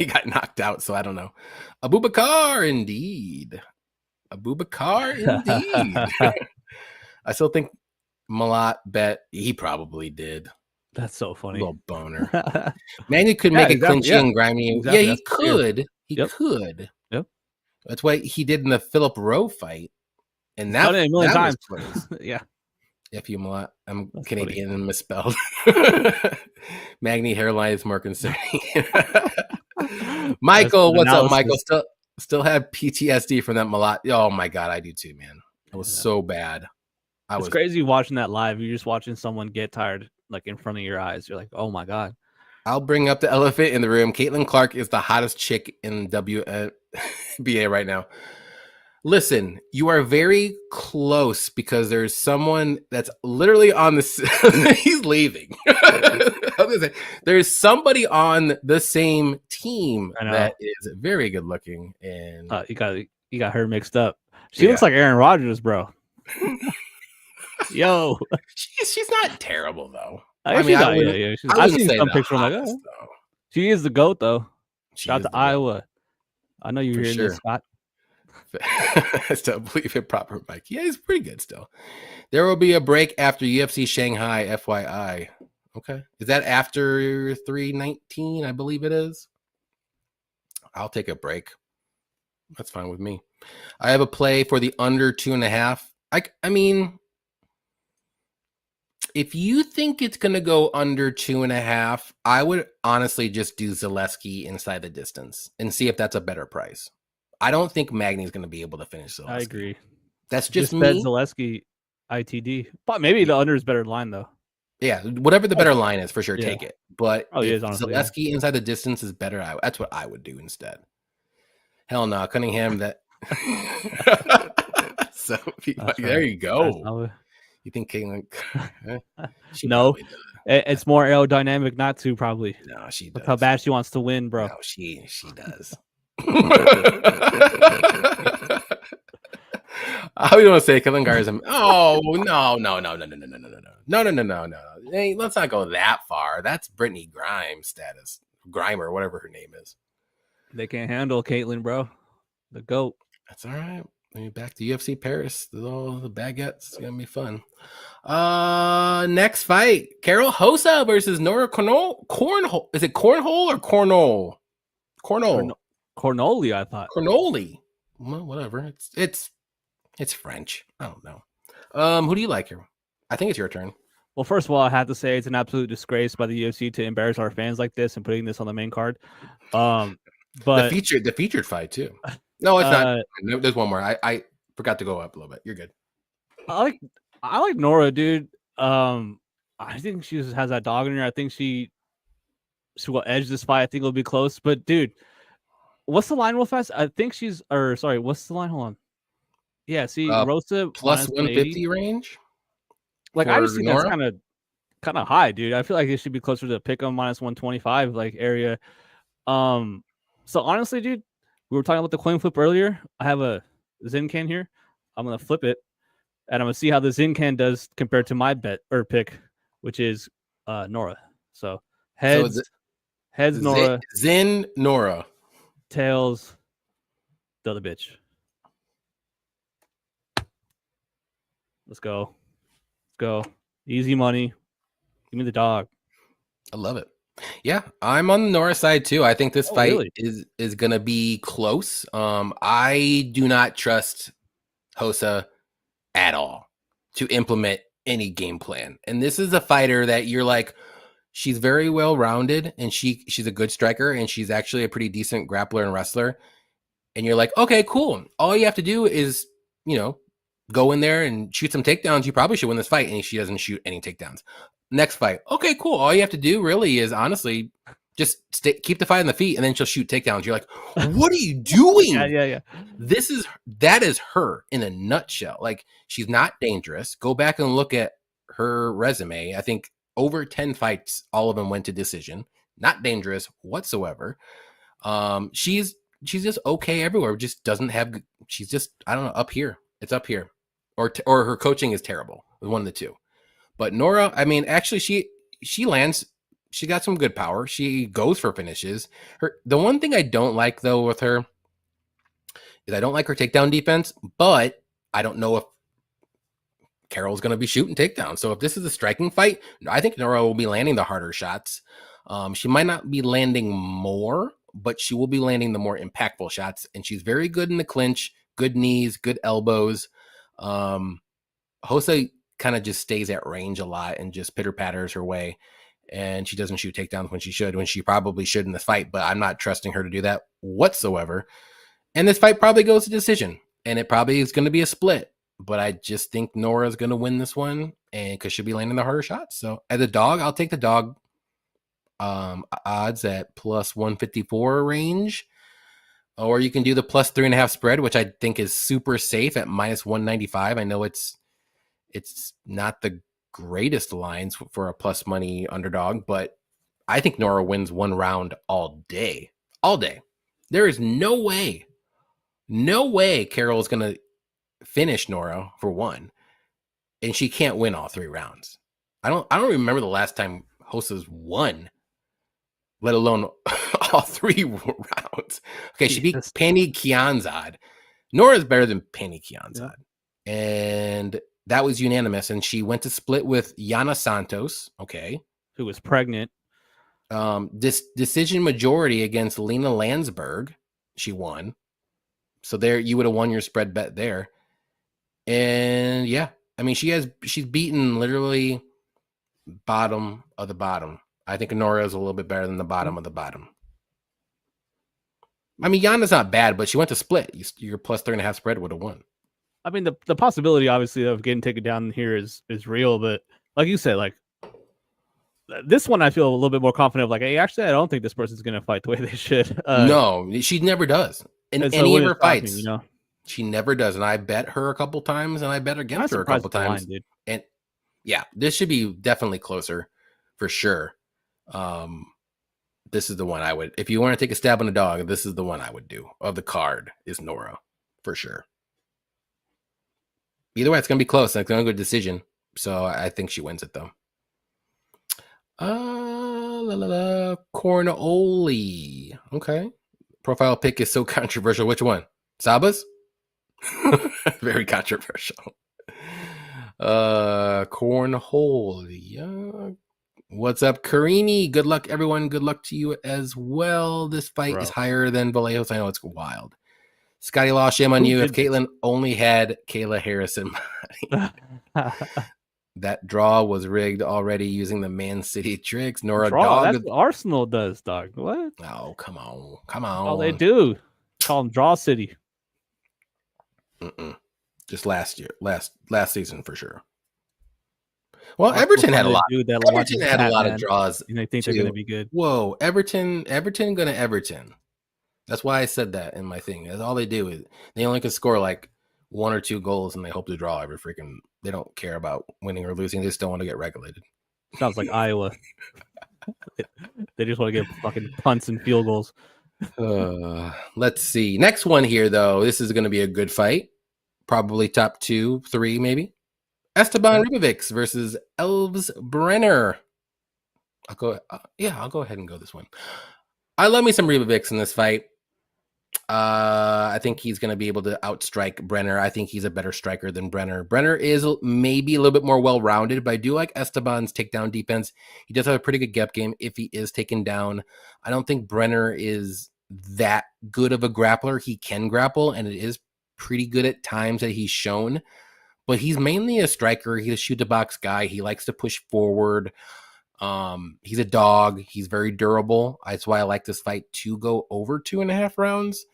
got knocked out. So I don't know. Abubakar, indeed. I still think Malott bet he probably did. That's so funny. Little boner. Magny could make it clinchy and grimy. Exactly. Yeah, he could. He could. Yep. That's what he did in the Philip Rowe fight. And that, done it a million times. Yeah. If you Malott, I'm That's Canadian funny. And misspelled. Magny hairline is more concerning. Michael, what's up, Michael? Still have PTSD from that Malott. Oh my god, I do too, man. It was so bad. It's crazy watching that live. You're just watching someone get tired, like in front of your eyes. You're like, oh my god. I'll bring up the elephant in the room. Caitlin Clark is the hottest chick in WNBA right now. Listen, you are very close because there's someone that's literally on the. He's leaving. There's somebody on the same team that is very good looking, and you got her mixed up. She looks like Aaron Rodgers, bro. Yo, she's not terrible though. I've seen some pictures. Like, oh, she is the GOAT though. Shout out to Iowa. I know you're hearing this, Scott. I still believe it proper, Mike. Yeah, he's pretty good still. There will be a break after UFC Shanghai, FYI. Okay. Is that after 319? I believe it is. I'll take a break. That's fine with me. I have a play for the under 2.5. I mean, if you think it's going to go under 2.5, I would honestly just do Zaleski inside the distance and see if that's a better price. I don't think Magny's going to be able to finish Zaleski. I agree. That's just me. Bet Zaleski. ITD. But maybe the under is better line though. Yeah, whatever the better line is, for sure, Yeah. take it. But Oh, he if is, honestly, yeah. Zaleski inside the distance is better, that's what I would do instead. Hell no, Cunningham. That. So there you go. You think Caitlin? She No, probably does. it's more aerodynamic not to probably. No, she does. Look how bad she wants to win, bro. No, she does. How you want to say Caitlin Garza? Oh no. Hey, let's not go that far. That's Brittany Grimes status. Grimer, whatever her name is. They can't handle Caitlin, bro. The GOAT. That's all right. Maybe back to UFC Paris. All the baguettes. It's gonna be fun. Next fight: Carol Hossa versus Nora Cornhole. Is it Cornhole or Cornole? Cornoli, I thought. Cornoli. Well, whatever. It's French. I don't know. Who do you like here? I think it's your turn. Well, first of all, I have to say it's an absolute disgrace by the UFC to embarrass our fans like this and putting this on the main card. But the featured fight too. No, it's not. No, there's one more. I forgot to go up a little bit. You're good. I like Nora, dude. I think she has that dog in her. I think she will edge this fight. I think it'll be close. But dude, what's the line real fast? I think what's the line? Hold on. Yeah, see, Rosa plus 150 range. Like I just think that's kind of high, dude. I feel like it should be closer to pick'em minus 125 like area. So honestly, dude, we were talking about the coin flip earlier. I have a Zin can here. I'm gonna flip it, and I'm gonna see how the Zin can does compared to my bet or pick, which is Nora. So heads Nora, Zin Nora, tails the other bitch. Let's go. Easy money. Give me the dog. I love it. Yeah, I'm on the Nora side too. I think this fight is gonna be close. I do not trust Hossa at all to implement any game plan. And this is a fighter that you're like, she's very well rounded and she's a good striker and she's actually a pretty decent grappler and wrestler. And you're like, okay, cool. All you have to do is, go in there and shoot some takedowns. You probably should win this fight. And she doesn't shoot any takedowns. Next fight. Okay, cool. All you have to do really is honestly just keep the fight on the feet and then she'll shoot takedowns. You're like, what are you doing? Yeah. That is her in a nutshell. Like, she's not dangerous. Go back and look at her resume. I think over 10 fights, all of them went to decision. Not dangerous whatsoever. She's just okay everywhere. Just doesn't have. She's just, I don't know, up here. It's up here, or her coaching is terrible. One of the two. But Nora, I mean, actually, she lands. She got some good power. She goes for finishes. The one thing I don't like though with her is I don't like her takedown defense. But I don't know if Carol's going to be shooting takedowns. So if this is a striking fight, I think Nora will be landing the harder shots. She might not be landing more, but she will be landing the more impactful shots. And she's very good in the clinch. Good knees, good elbows. Hossa kind of just stays at range a lot and just pitter patters her way. And she doesn't shoot takedowns when she probably should in this fight, but I'm not trusting her to do that whatsoever. And this fight probably goes to decision and it probably is going to be a split, but I just think Nora's going to win this one and because she'll be landing the harder shots. So as a dog, I'll take the dog odds at plus 154 range. Or you can do the plus 3.5 spread, which I think is super safe at minus 195. I know it's not the greatest lines for a plus money underdog, but I think Nora wins one round all day. All day. There is no way Carol is going to finish Nora for one, and she can't win all 3 rounds. I don't remember the last time Hossa's won, let alone all 3 rounds. Okay, she beat Penny Kianzad. Nora's better than Penny Kianzad. Yeah. And that was unanimous. And she went to split with Yana Santos, okay. Who was pregnant. This decision majority against Lena Landsberg, she won. So there, you would have won your spread bet there. And yeah, I mean, she's beaten literally bottom of the bottom. I think Nora is a little bit better than the bottom of the bottom. I mean, Yana's not bad, but she went to split. Your plus 3.5 spread would have won. I mean, the possibility obviously of getting taken down here is real, but like you said, like this one I feel a little bit more confident of. Like, hey, actually, I don't think this person's gonna fight the way they should. No, she never does in and so any of wouldn't her shock me, fights. you know. She never does, and I bet her a couple times, and I bet I'm against her a surprised couple at the line, times. dude. And yeah, this should be definitely closer for sure. This is the one I would, if you want to take a stab on a dog, this is the one I would do of the card is Nora for sure. Either way, it's gonna be close. It's gonna go decision. So I think she wins it though. Cornoli. Okay. Profile pick is so controversial. Which one? Saba's? Very controversial. Cornhole. What's up, Karini? Good luck, everyone. Good luck to you as well. This fight is higher than Vallejo's. I know it's wild. Scotty Law, shame on you. If Caitlin only had Kayla Harrison. That draw was rigged already using the Man City tricks. Nora Dog. That's what Arsenal does, dog. What? Oh, come on. Come on. Oh, they do. Call them Draw City. Just last season for sure. Well, Everton had a lot. Everton had a lot of draws, and they think they're going to be good. Whoa, Everton going to Everton. That's why I said that in my thing. That's all they do is they only can score like 1 or 2 goals, and they hope to draw every freaking. They don't care about winning or losing. They just don't want to get regulated. Sounds like Iowa. They just want to get fucking punts and field goals. Let's see. Next one here, though. This is going to be a good fight. Probably top 2, 3, maybe. Esteban Ribovics versus Elves Brenner. I'll go ahead and go this one. I love me some Ribovics in this fight. I think he's going to be able to outstrike Brenner. I think he's a better striker than Brenner. Brenner is maybe a little bit more well-rounded, but I do like Esteban's takedown defense. He does have a pretty good gap game if he is taken down. I don't think Brenner is that good of a grappler. He can grapple, and it is pretty good at times that he's shown, but he's mainly a striker. He's a shoot-the-box guy. He likes to push forward. He's a dog. He's very durable. That's why I like this fight to go over 2.5 rounds.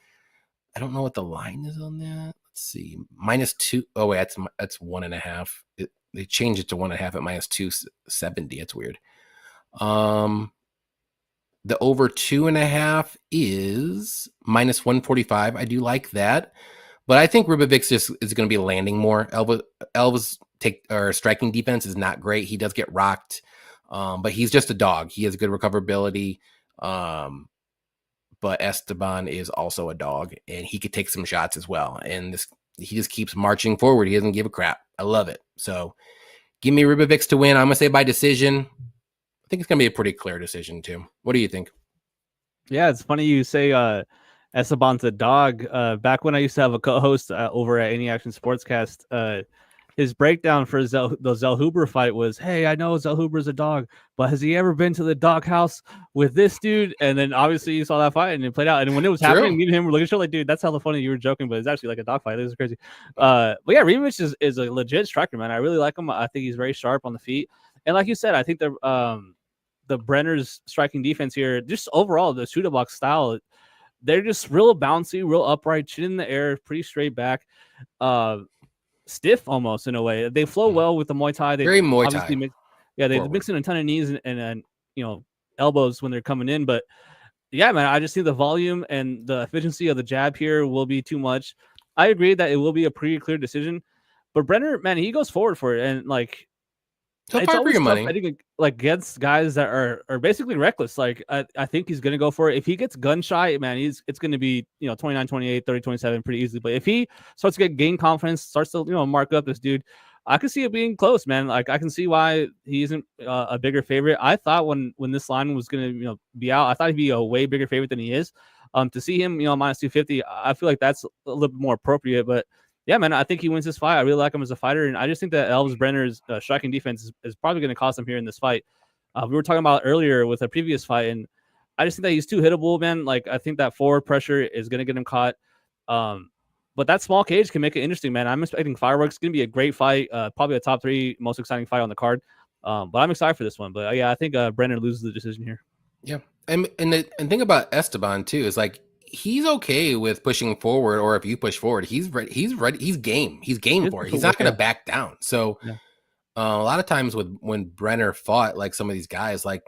I don't know what the line is on that. Let's see. -2. Oh, wait, that's 1.5. They changed it to 1.5 at -270. It's weird. The over 2.5 is -145. I do like that. But I think Ribovics is going to be landing more. Elva's striking defense is not great. He does get rocked. But he's just a dog. He has good recoverability. But Esteban is also a dog, and he could take some shots as well. And he just keeps marching forward. He doesn't give a crap. I love it. So give me Ribovics to win. I'm going to say by decision. I think it's going to be a pretty clear decision, too. What do you think? Yeah, it's funny you say Esteban's a dog. Back when I used to have a co-host over at AnyAction SportsCast, his breakdown for the Zellhuber fight was, hey, I know Zellhuber's a dog, but has he ever been to the doghouse with this dude? And then obviously you saw that fight and it played out. And when it was happening, me and him were looking at each other like, dude, that's hella funny. You were joking, but it's actually like a dog fight. This is crazy. But yeah, Ribovics is a legit striker, man. I really like him. I think he's very sharp on the feet. And like you said, I think the Brenner's striking defense here, just overall, the shoot-a-box style, they're just real bouncy, real upright, chin in the air, pretty straight back. Stiff almost in a way. They flow well with the Muay Thai. They very Muay Thai. They mix in a ton of knees and elbows when they're coming in. But yeah, man, I just think the volume and the efficiency of the jab here will be too much. I agree that it will be a pretty clear decision. But Brenner, man, he goes forward for it, and like he'll fight for your money. I think like against guys that are basically reckless. Like I think he's gonna go for it. If he gets gun shy, man, it's gonna be 29-28, 30-27 pretty easily. But if he starts to gain confidence, starts to mark up this dude, I can see it being close, man. Like I can see why he isn't a bigger favorite. I thought when this line was gonna be out, I thought he'd be a way bigger favorite than he is. To see him -250, I feel like that's a little bit more appropriate. But yeah, man, I think he wins this fight. I really like him as a fighter, and I just think that Elves Brenner's striking defense is probably going to cost him here in this fight. We were talking about earlier with a previous fight, and I just think that he's too hittable, man. Like I think that forward pressure is going to get him caught. But that small cage can make it interesting, man. I'm expecting fireworks. It's going to be a great fight, probably a top 3 most exciting fight on the card. But I'm excited for this one. But yeah, I think Brenner loses the decision here. Yeah, and the thing about Esteban too is like he's okay with pushing forward, or if you push forward, he's ready. He's ready. He's game. He's game for it. He's not going to back down. So a lot of times when Brenner fought like some of these guys, like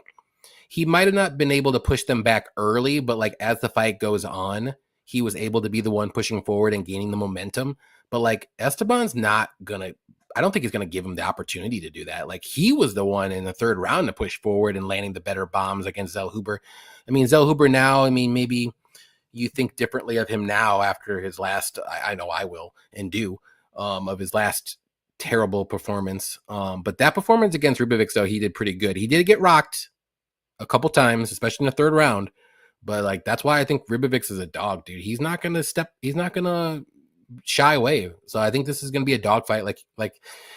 he might have not been able to push them back early, but like as the fight goes on, he was able to be the one pushing forward and gaining the momentum. But like Esteban's not gonna. I don't think he's going to give him the opportunity to do that. Like he was the one in the third round to push forward and landing the better bombs against Zellhuber. I mean, Zellhuber now, I mean, maybe you think differently of him now after his last, I know I will and do, of his last terrible performance. But that performance against Rubovic, though, he did pretty good. He did get rocked a couple times, especially in the third round. But like, that's why I think Rubovic is a dog, dude. He's not going to shy away. So I think this is going to be a dogfight, like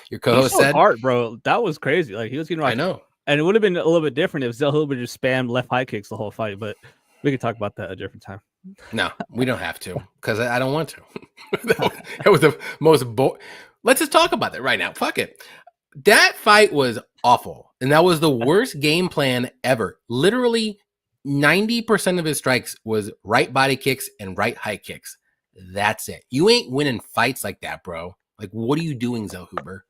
your co-host said. Hard, bro. That was crazy. Like he was getting rocked. I know, and it would have been a little bit different if Zellhuber just spammed left high kicks the whole fight. But we could talk about that a different time. No, we don't have to because I don't want to. That was the most. Let's just talk about that right now. Fuck it. That fight was awful, and that was the worst game plan ever. Literally, 90% of his strikes was right body kicks and right high kicks. That's it. You ain't winning fights like that, bro. Like, what are you doing, Zellhuber?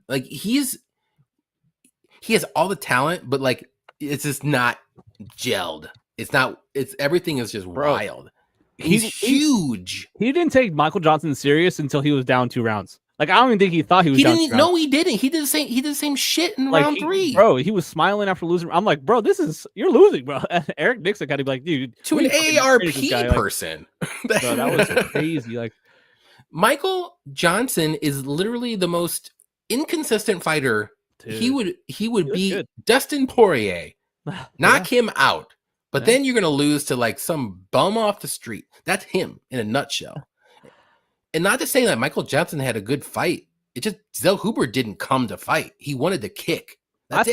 Like, he has all the talent, but like, it's just not gelled. It's everything is just wild. He's huge. He didn't take Michael Johnson serious until he was down 2 rounds. Like, I don't even think he thought he was down 2 rounds. No, he didn't. He did the same shit in round 3. Bro, he was smiling after losing. I'm like, bro, you're losing, bro. Eric Nixon got to be like, dude. To an AARP person. Bro, that was crazy. Like, Michael Johnson is literally the most inconsistent fighter. Dude, he would be good. Dustin Poirier. Knock him out. But then you're going to lose to like some bum off the street. That's him in a nutshell. And not to say that Michael Johnson had a good fight. It just Zellhuber didn't come to fight. He wanted to kick. I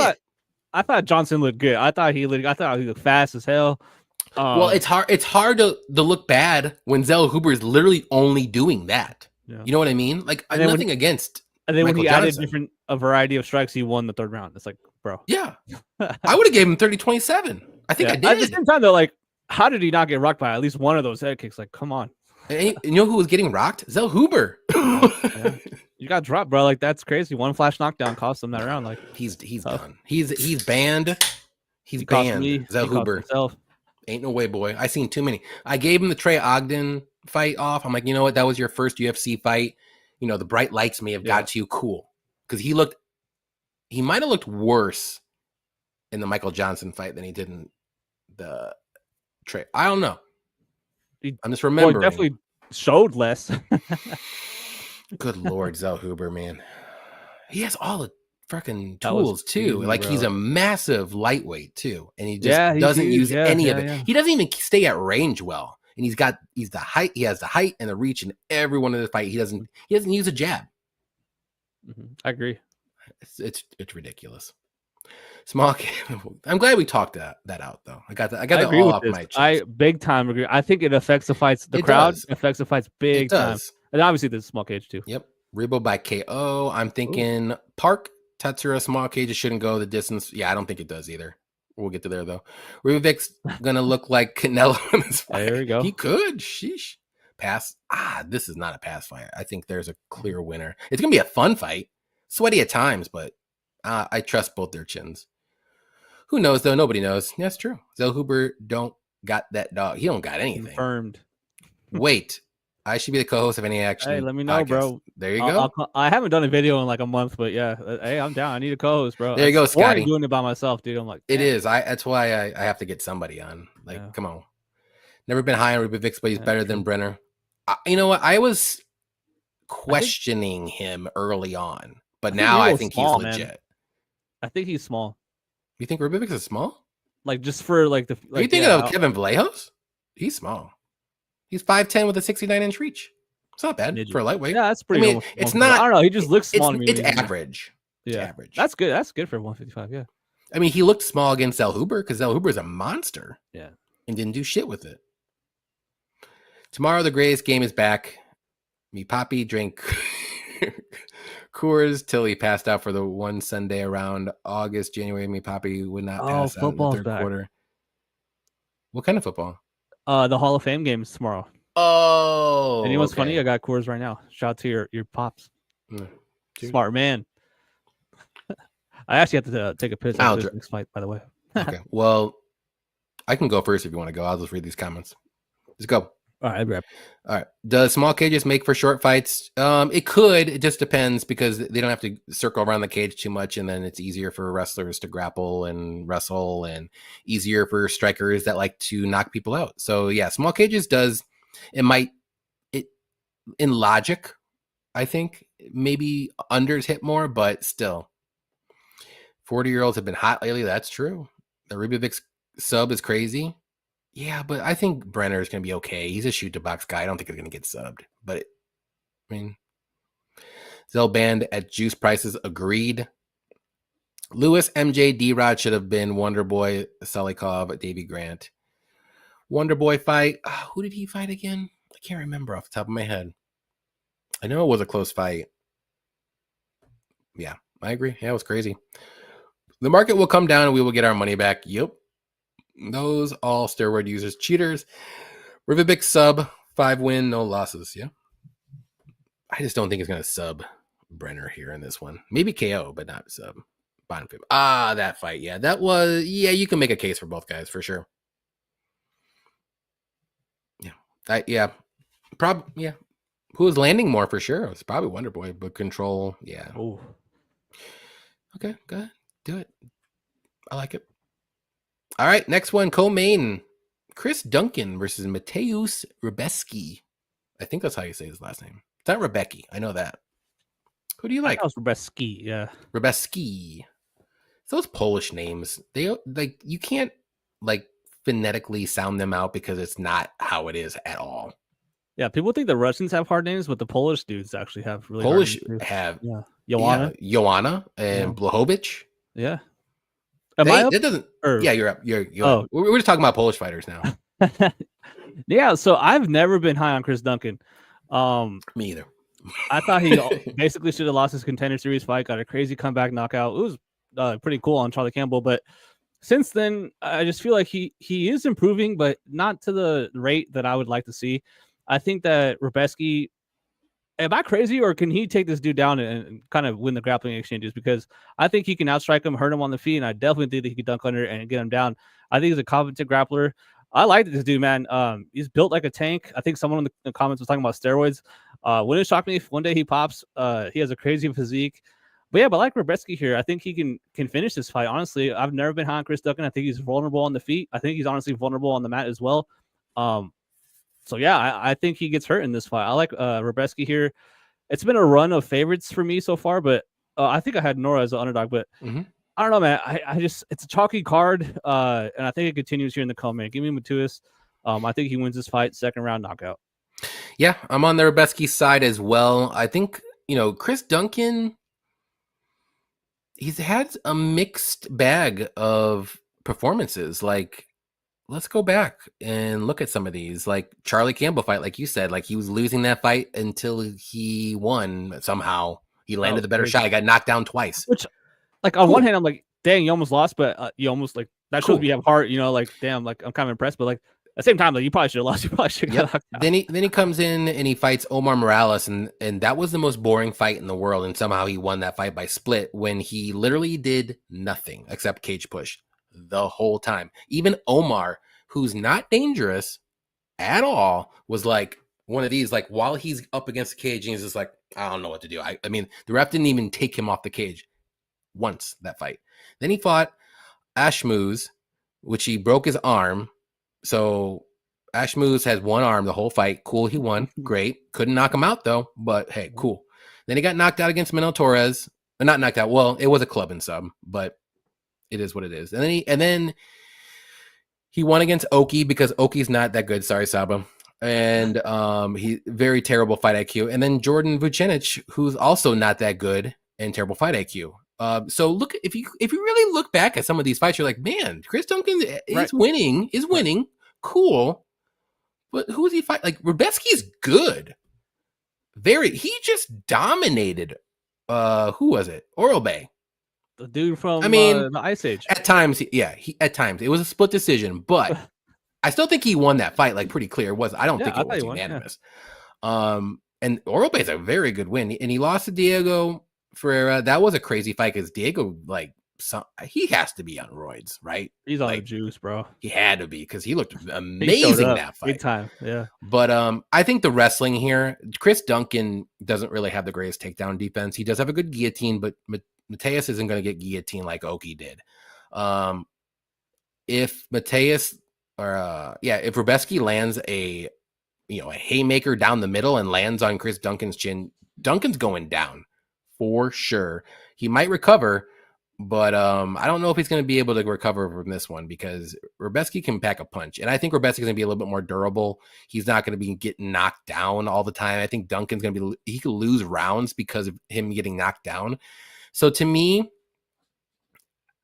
thought Johnson looked good. I thought he looked fast as hell. Well, it's hard to look bad when Zellhuber is literally only doing that. Yeah. You know what I mean? Like nothing against. And then Michael when he Johnson. added a variety of strikes, he won the third round. It's like, bro. Yeah. I would have gave him 30-27. I think I did. At the same time, though, like, how did he not get rocked by at least one of those head kicks? Like, come on. And you know who was getting rocked? Zellhuber. You got dropped, bro. Like, that's crazy. One flash knockdown cost him that round. Like, he's done. He's banned. He's banned. Zellhuber. Ain't no way, boy. I seen too many. I gave him the Trey Ogden fight off. I'm like, you know what? That was your first UFC fight. You know, the bright lights may have got to you. Cool. Because he might have looked worse in the Michael Johnson fight than he did in the Trey. I don't know. I'm just remembering. Well, he definitely showed less. Good Lord, Zellhuber, man. He has all the freaking tools too. Like he's a massive lightweight too, and he just doesn't use any of it. Yeah. He doesn't even stay at range well, and he's the height. He has the height and the reach in every one of the fight. He doesn't use a jab. I agree. It's ridiculous. Small game. I'm glad we talked that out though. I got that all off my chest. I big time agree. I think it affects the fights. The crowd affects the fights big time. And obviously there's small cage too. Yep. Rebo by KO. I'm thinking Park Tetsura small cages shouldn't go the distance. Yeah, I don't think it does either. We'll get to there though. Rubovic's gonna look like Canelo in this fight. There we go. He could. Sheesh. Pass. This is not a pass fight. I think there's a clear winner. It's gonna be a fun fight. Sweaty at times, but I trust both their chins. Who knows though? Nobody knows. That's true. Zellhuber don't got that dog. He don't got anything. Confirmed. Wait. I should be the co-host of AnyAction. Hey, let me know, bro. There you go. I haven't done a video in like a month, but yeah. Hey, I'm down. I need a co-host, bro. There you go, Scotty. I'm doing it by myself, dude. I'm like, it is. That's why I have to get somebody on. Like, come on. Never been high on Rubovic, but he's better than Brenner. You know what? I was questioning him early on, but now I think he's legit. Man. I think he's small. You think Rubovic is small? Like just for like the. Like, are you thinking of Kevin Vallejos? He's small. He's 5'10" with a 69-inch reach. It's not bad for a lightweight. Yeah, that's pretty. I mean, it's not. I don't know. He just looks small to me. It's average. Yeah, it's average. That's good. That's good for 155. Yeah. I mean, he looked small against Zellhuber because Zellhuber is a monster. Yeah. And didn't do shit with it. Tomorrow, the greatest game is back. Me Poppy drank Coors till he passed out for the one Sunday around January. Me Poppy would not pass out in the third quarter. What kind of football? The Hall of Fame games tomorrow. Oh, And you know what's funny? okay. I got Coors right now. Shout out to your pops. Dude. Smart man. I actually have to take a piss after this next fight, by the way. Okay. Well, I can go first if you want to go. I'll just read these comments. Let's go. All right, Brad. All right. Does small cages make for short fights? It could. It just depends because they don't have to circle around the cage too much, and then it's easier for wrestlers to grapple and wrestle, and easier for strikers that like to knock people out. So yeah, small cages does. It might. It in logic, I think maybe unders hit more, but still, 40-year-olds have been hot lately. That's true. The Rubivix sub is crazy. Yeah, but I think Brenner is going to be okay. He's a shoot to box guy. I don't think he's going to get subbed. But, I mean, Zell banned at juice prices. Agreed. Lewis, MJ, D-Rod should have been Wonder Boy, Salikov, Davey Grant. Wonder Boy fight. Who did he fight again? I can't remember off the top of my head. I know it was a close fight. Yeah, I agree. Yeah, it was crazy. The market will come down and we will get our money back. Yep. Those all steroid users, cheaters. Rivabik sub, 5 win, no losses. Yeah. I just don't think he's going to sub Brenner here in this one. Maybe KO, but not sub. Bottom fib. That fight. Yeah, that was. Yeah, you can make a case for both guys for sure. Yeah. Yeah. Yeah. Who was landing more for sure? It's probably Wonder Boy, but Control. Yeah. Oh. Okay, go ahead. Do it. I like it. All right, next one, co-main. Chris Duncan versus Mateusz Rebeski. I think that's how you say his last name. It's not Rebecki. I know that. Who do you like? That was Rebeski, yeah. Rebeski. Those Polish names, they like you can't like phonetically sound them out because it's not how it is at all. Yeah, people think the Russians have hard names, but the Polish dudes actually have really Polish hard names. have Joanna and Blachowicz. Yeah. That doesn't. Yeah, you're up. You're up. We're just talking about Polish fighters now. Yeah, so I've never been high on Chris Duncan. Me either. I thought he basically should have lost his Contender Series fight. Got a crazy comeback knockout. It was pretty cool on Charlie Campbell, but since then, I just feel like he is improving, but not to the rate that I would like to see. I think that Rebeski, am I crazy, or can he take this dude down and kind of win the grappling exchanges? Because I think he can outstrike him, hurt him on the feet, and I definitely think that he could dunk under and get him down. I think he's a competent grappler. I like this dude, man. He's built like a tank. I think someone in the comments was talking about steroids. Wouldn't it shock me if one day he pops? He has a crazy physique. But yeah, but like Rebeski here, I think he can finish this fight. Honestly, I've never been high on Chris Duncan. I think he's vulnerable on the feet. I think he's honestly vulnerable on the mat as well. So yeah, I think he gets hurt in this fight. I like Rebeski here. It's been a run of favorites for me so far, but I think I had Nora as an underdog, but I don't know, man. I just, it's a chalky card, and I think it continues here in the co-main. Give me Mateusz. I think he wins this fight, second round knockout. Yeah, I'm on the Rebeski side as well. I think, Chris Duncan, he's had a mixed bag of performances. Like, let's go back and look at some of these. Like Charlie Campbell fight, like you said, like he was losing that fight until he won somehow. He landed the better shot. He got knocked down twice. Which, like, on one hand, I'm like, dang, you almost lost, but you almost, like, that shows you have heart, like, damn, like, I'm kind of impressed. But, like, at the same time, like, you probably should have lost. You probably should have got knocked out. Then he comes in and he fights Omar Morales, and that was the most boring fight in the world. And somehow he won that fight by split when he literally did nothing except cage push the whole time. Even Omar, who's not dangerous at all, was like one of these, like, while he's up against the cage, and he's just like, I don't know what to do. I mean, the ref didn't even take him off the cage once that fight. Then he fought Ashmouz, which he broke his arm. So Ashmouz has one arm the whole fight. Cool, he won. Great. Couldn't knock him out, though, but hey, cool. Then he got knocked out against Manuel Torres. Not knocked out. Well, it was a club and sub, but it is what it is. And then he won against Oki because Oki's not that good. Sorry, Saba. And he very terrible fight IQ. And then Jordan Vucenic, who's also not that good and terrible fight IQ. So look, if you really look back at some of these fights, you're like, man, Chris Duncan is winning. Cool. But who is he fight? Like, Rebeski is good. He just dominated. Who was it? Oral Bay. The dude from the Ice Age. At times, at times it was a split decision, but I still think he won that fight, like pretty clear. I don't think I it thought was he won. unanimous. And Orobe is a very good win, and he lost to Diego Ferreira. That was a crazy fight because Diego, like, he has to be on roids, right? He's on the Like, juice, bro. he had to be because he looked He showed amazing up that fight. big time, yeah. But I think the wrestling here, Chris Duncan doesn't really have the greatest takedown defense. He does have a good guillotine, but Mateus isn't going to get guillotine like Oki did. If Mateus if Rubeski lands a haymaker down the middle and lands on Chris Duncan's chin, Duncan's going down for sure. He might recover, but I don't know if he's going to be able to recover from this one because Rubeski can pack a punch. And I think Rubeski's going to be a little bit more durable. He's not going to be getting knocked down all the time. I think Duncan's going to he could lose rounds because of him getting knocked down. So to me,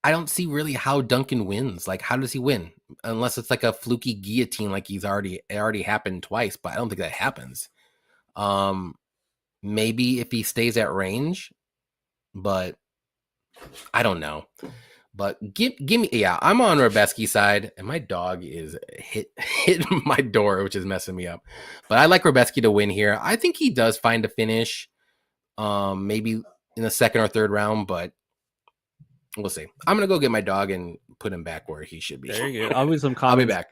I don't see really how Duncan wins. Like, how does he win? Unless it's like a fluky guillotine, like it already happened twice, but I don't think that happens. Maybe if he stays at range, but I don't know. But give me, I'm on Rubeski's side, and my dog is hit my door, which is messing me up. But I like Rubeski to win here. I think he does find a finish, maybe in the second or third round, but we'll see. I'm gonna go get my dog and put him back where he should be. There you go. I'll be some comments. I'll be back.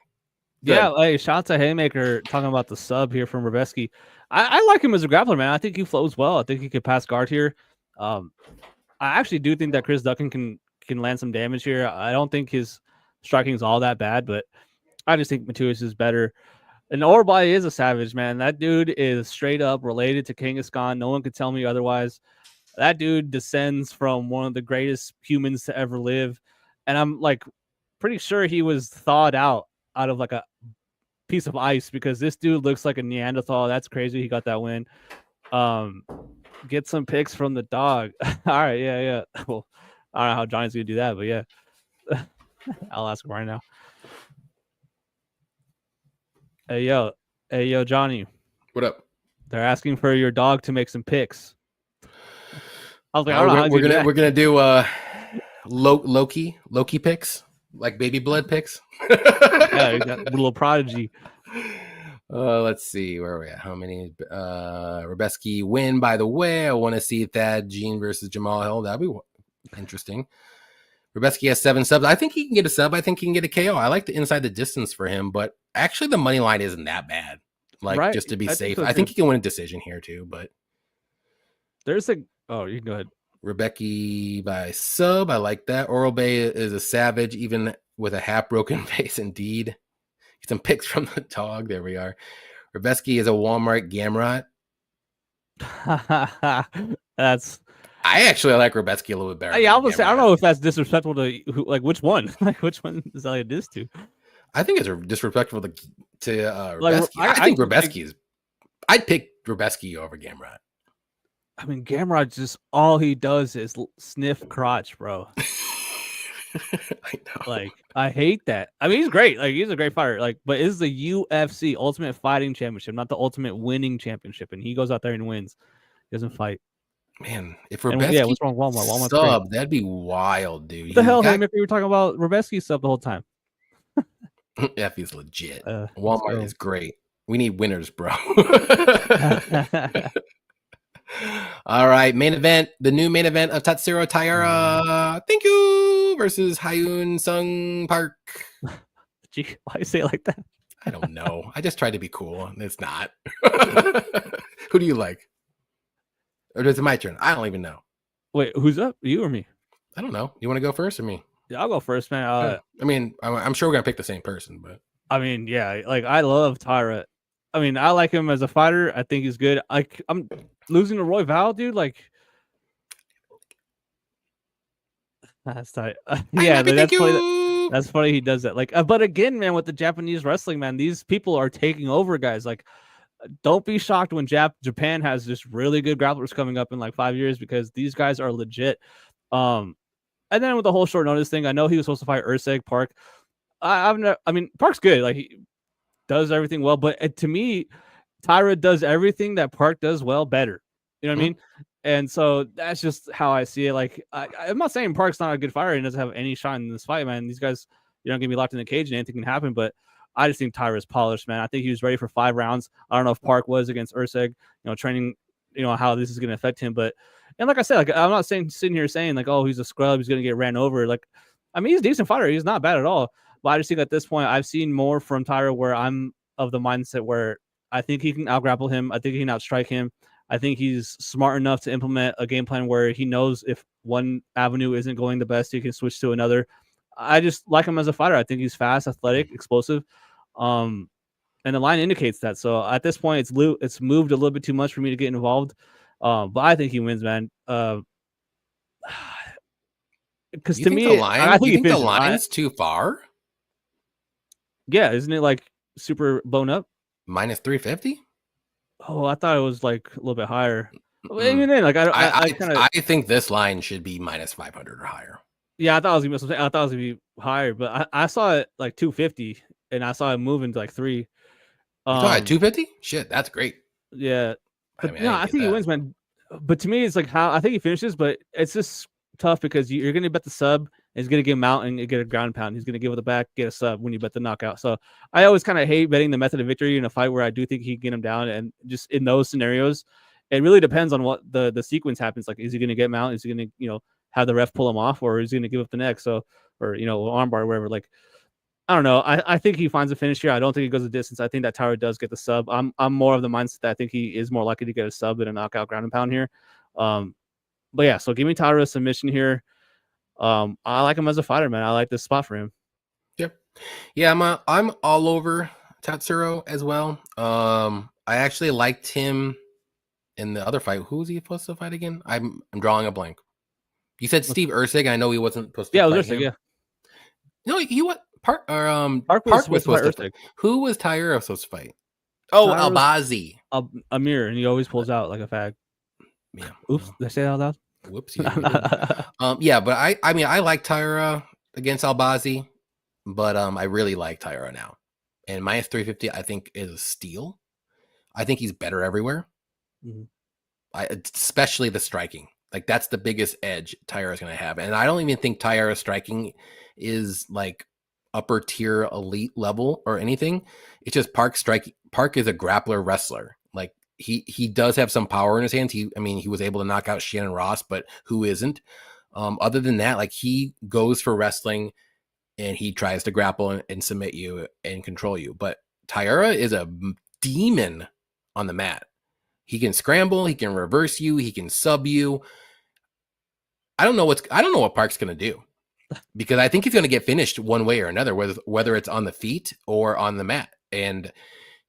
Yeah, hey, shout out to Haymaker talking about the sub here from Rubeski. I like him as a grappler, man. I think he flows well. I think he could pass guard here. I actually do think that Chris Duncan can land some damage here. I don't think his striking is all that bad, but I just think Mateus is better. And Orobe is a savage, man. That dude is straight up related to Kangaskhan. No one could tell me otherwise. That dude descends from one of the greatest humans to ever live. And I'm like pretty sure he was thawed out of like a piece of ice because this dude looks like a Neanderthal. That's crazy. He got that win. Get some picks from the dog. All right. Yeah. Well, I don't know how Johnny's going to do that, but yeah. I'll ask him right now. Hey, yo, Johnny. What up? They're asking for your dog to make some picks. I was like, I don't know how we're gonna do Loki picks, like baby blood picks. Yeah, you got little prodigy. Let's see where are we at. How many Rubeski win? By the way, I want to see Thad Gene versus Jamal Hill. That'd be interesting. Rubeski has 7 subs. I think he can get a sub. I think he can get a KO. I like the inside the distance for him, but actually the money line isn't that bad. Like right. Just to be safe, I think he can win a decision here too. But there's you can go ahead. Rubeski by sub. I like that. Orobe is a savage, even with a half broken face. Indeed, get some picks from the dog. There we are. Rubeski is a Walmart Gamrot. I actually like Rubeski a little bit better. Yeah, I was say I don't know if that's disrespectful to which one. Like which one is that a diss to? I think it's disrespectful to Rubeski. I think Rubeski is. I'd pick Rubeski over Gamrot. I mean, Gamrot just all he does is sniff crotch, bro. I know. Like, I hate that. I mean, he's great. Like, he's a great fighter. Like, but it's the UFC Ultimate Fighting Championship, not the Ultimate Winning Championship. And he goes out there and wins. He doesn't fight. Man, if Rubeski what's wrong with Walmart? Sub, that'd be wild, dude. What the hell, Haymaker? We were talking about Rubeski sub the whole time. F is legit. Walmart is great. We need winners, bro. All right, main event. The new main event of Tatsuro Taira. Thank you versus Hyun Sung Park. Gee, why you say it like that? I don't know. I just tried to be cool. It's not. Who do you like? Or is it my turn? I don't even know. Wait, who's up? You or me? I don't know. You want to go first or me? Yeah, I'll go first, man. I mean, I'm sure we're gonna pick the same person, but I mean, yeah, like I love Taira. I mean, I like him as a fighter. I think he's good. I'm losing to Roy Val, dude. Like, that's tight. Yeah, that's funny. That's funny. He does that. Like, but again, man, with the Japanese wrestling, man, these people are taking over, guys. Like, don't be shocked when Japan has just really good grapplers coming up in like 5 years because these guys are legit. And then with the whole short notice thing, I know he was supposed to fight Urseg Park. I mean, Park's good. Like, he does everything well, but to me, Taira does everything that Park does well better. You know what I mean? And so that's just how I see it. Like, I'm not saying Park's not a good fighter and doesn't have any shot in this fight, man. These guys, you're not gonna be locked in the cage and anything can happen. But I just think TAIRA's polished, man. I think he was ready for 5 rounds. I don't know if Park was against Urseg, training, how this is going to affect him. But, and like I said, like I'm not sitting here saying like, oh, he's a scrub, he's going to get ran over. Like, I mean, he's a decent fighter. He's not bad at all. But I just think at this point, I've seen more from TAIRA where I'm of the mindset where I think he can out-grapple him. I think he can outstrike him. I think he's smart enough to implement a game plan where he knows if one avenue isn't going the best, he can switch to another. I just like him as a fighter. I think he's fast, athletic, explosive. And the line indicates that. So at this point, it's moved a little bit too much for me to get involved. But I think he wins, man. Because to me, I think you think the line's too far? Yeah, isn't it like super blown up? Minus 350? Oh, I thought it was like a little bit higher. Even then, like I think this line should be minus 500 or higher. Yeah, I thought it was gonna be higher, but I saw it like 250, and I saw it moving to like 3. You saw it 250? Shit, that's great. Yeah, but I think he wins, man. But to me, it's like how I think he finishes, but it's just tough because you're gonna bet the sub. He's gonna get him out and get a ground pound. He's gonna give it the back, get a sub when you bet the knockout. So I always kind of hate betting the method of victory in a fight where I do think he can get him down. And just in those scenarios, it really depends on what the sequence happens. Like, is he gonna get him out? Is he gonna have the ref pull him off, or is he gonna give up the neck? So, or armbar or whatever. Like, I don't know. I think he finds a finish here. I don't think he goes the distance. I think that TAIRA does get the sub. I'm more of the mindset that I think he is more likely to get a sub than a knockout ground and pound here. But yeah, so give me TAIRA a submission here. I like him as a fighter, man. I like this spot for him. Yeah, I'm all over Tatsuro as well. I actually liked him in the other fight. Who was he supposed to fight again? I'm drawing a blank. You said Steve Ursig. I know he wasn't supposed to. Yeah, it was Ursig. Yeah. No, he what? Park was supposed to fight. Who was TAIRA supposed to fight? Oh, Albazi. Amir, and he always pulls out like a fag. Yeah. Oops, did I say that out loud? Whoops. Yeah, but I mean, I like TAIRA against Albazi, but I really like TAIRA now. And minus 350, I think, is a steal. I think he's better everywhere. Mm-hmm. Especially the striking. Like, that's the biggest edge TAIRA is going to have. And I don't even think TAIRA striking is like upper tier elite level or anything. It's just Park is a grappler wrestler. Like, he does have some power in his hands. He was able to knock out Shannon Ross, but who isn't? Other than that, like, he goes for wrestling and he tries to grapple and submit you and control you. But TAIRA is a demon on the mat. He can scramble, he can reverse you, he can sub you. I don't know what Park's going to do, because I think he's going to get finished one way or another, whether it's on the feet or on the mat. And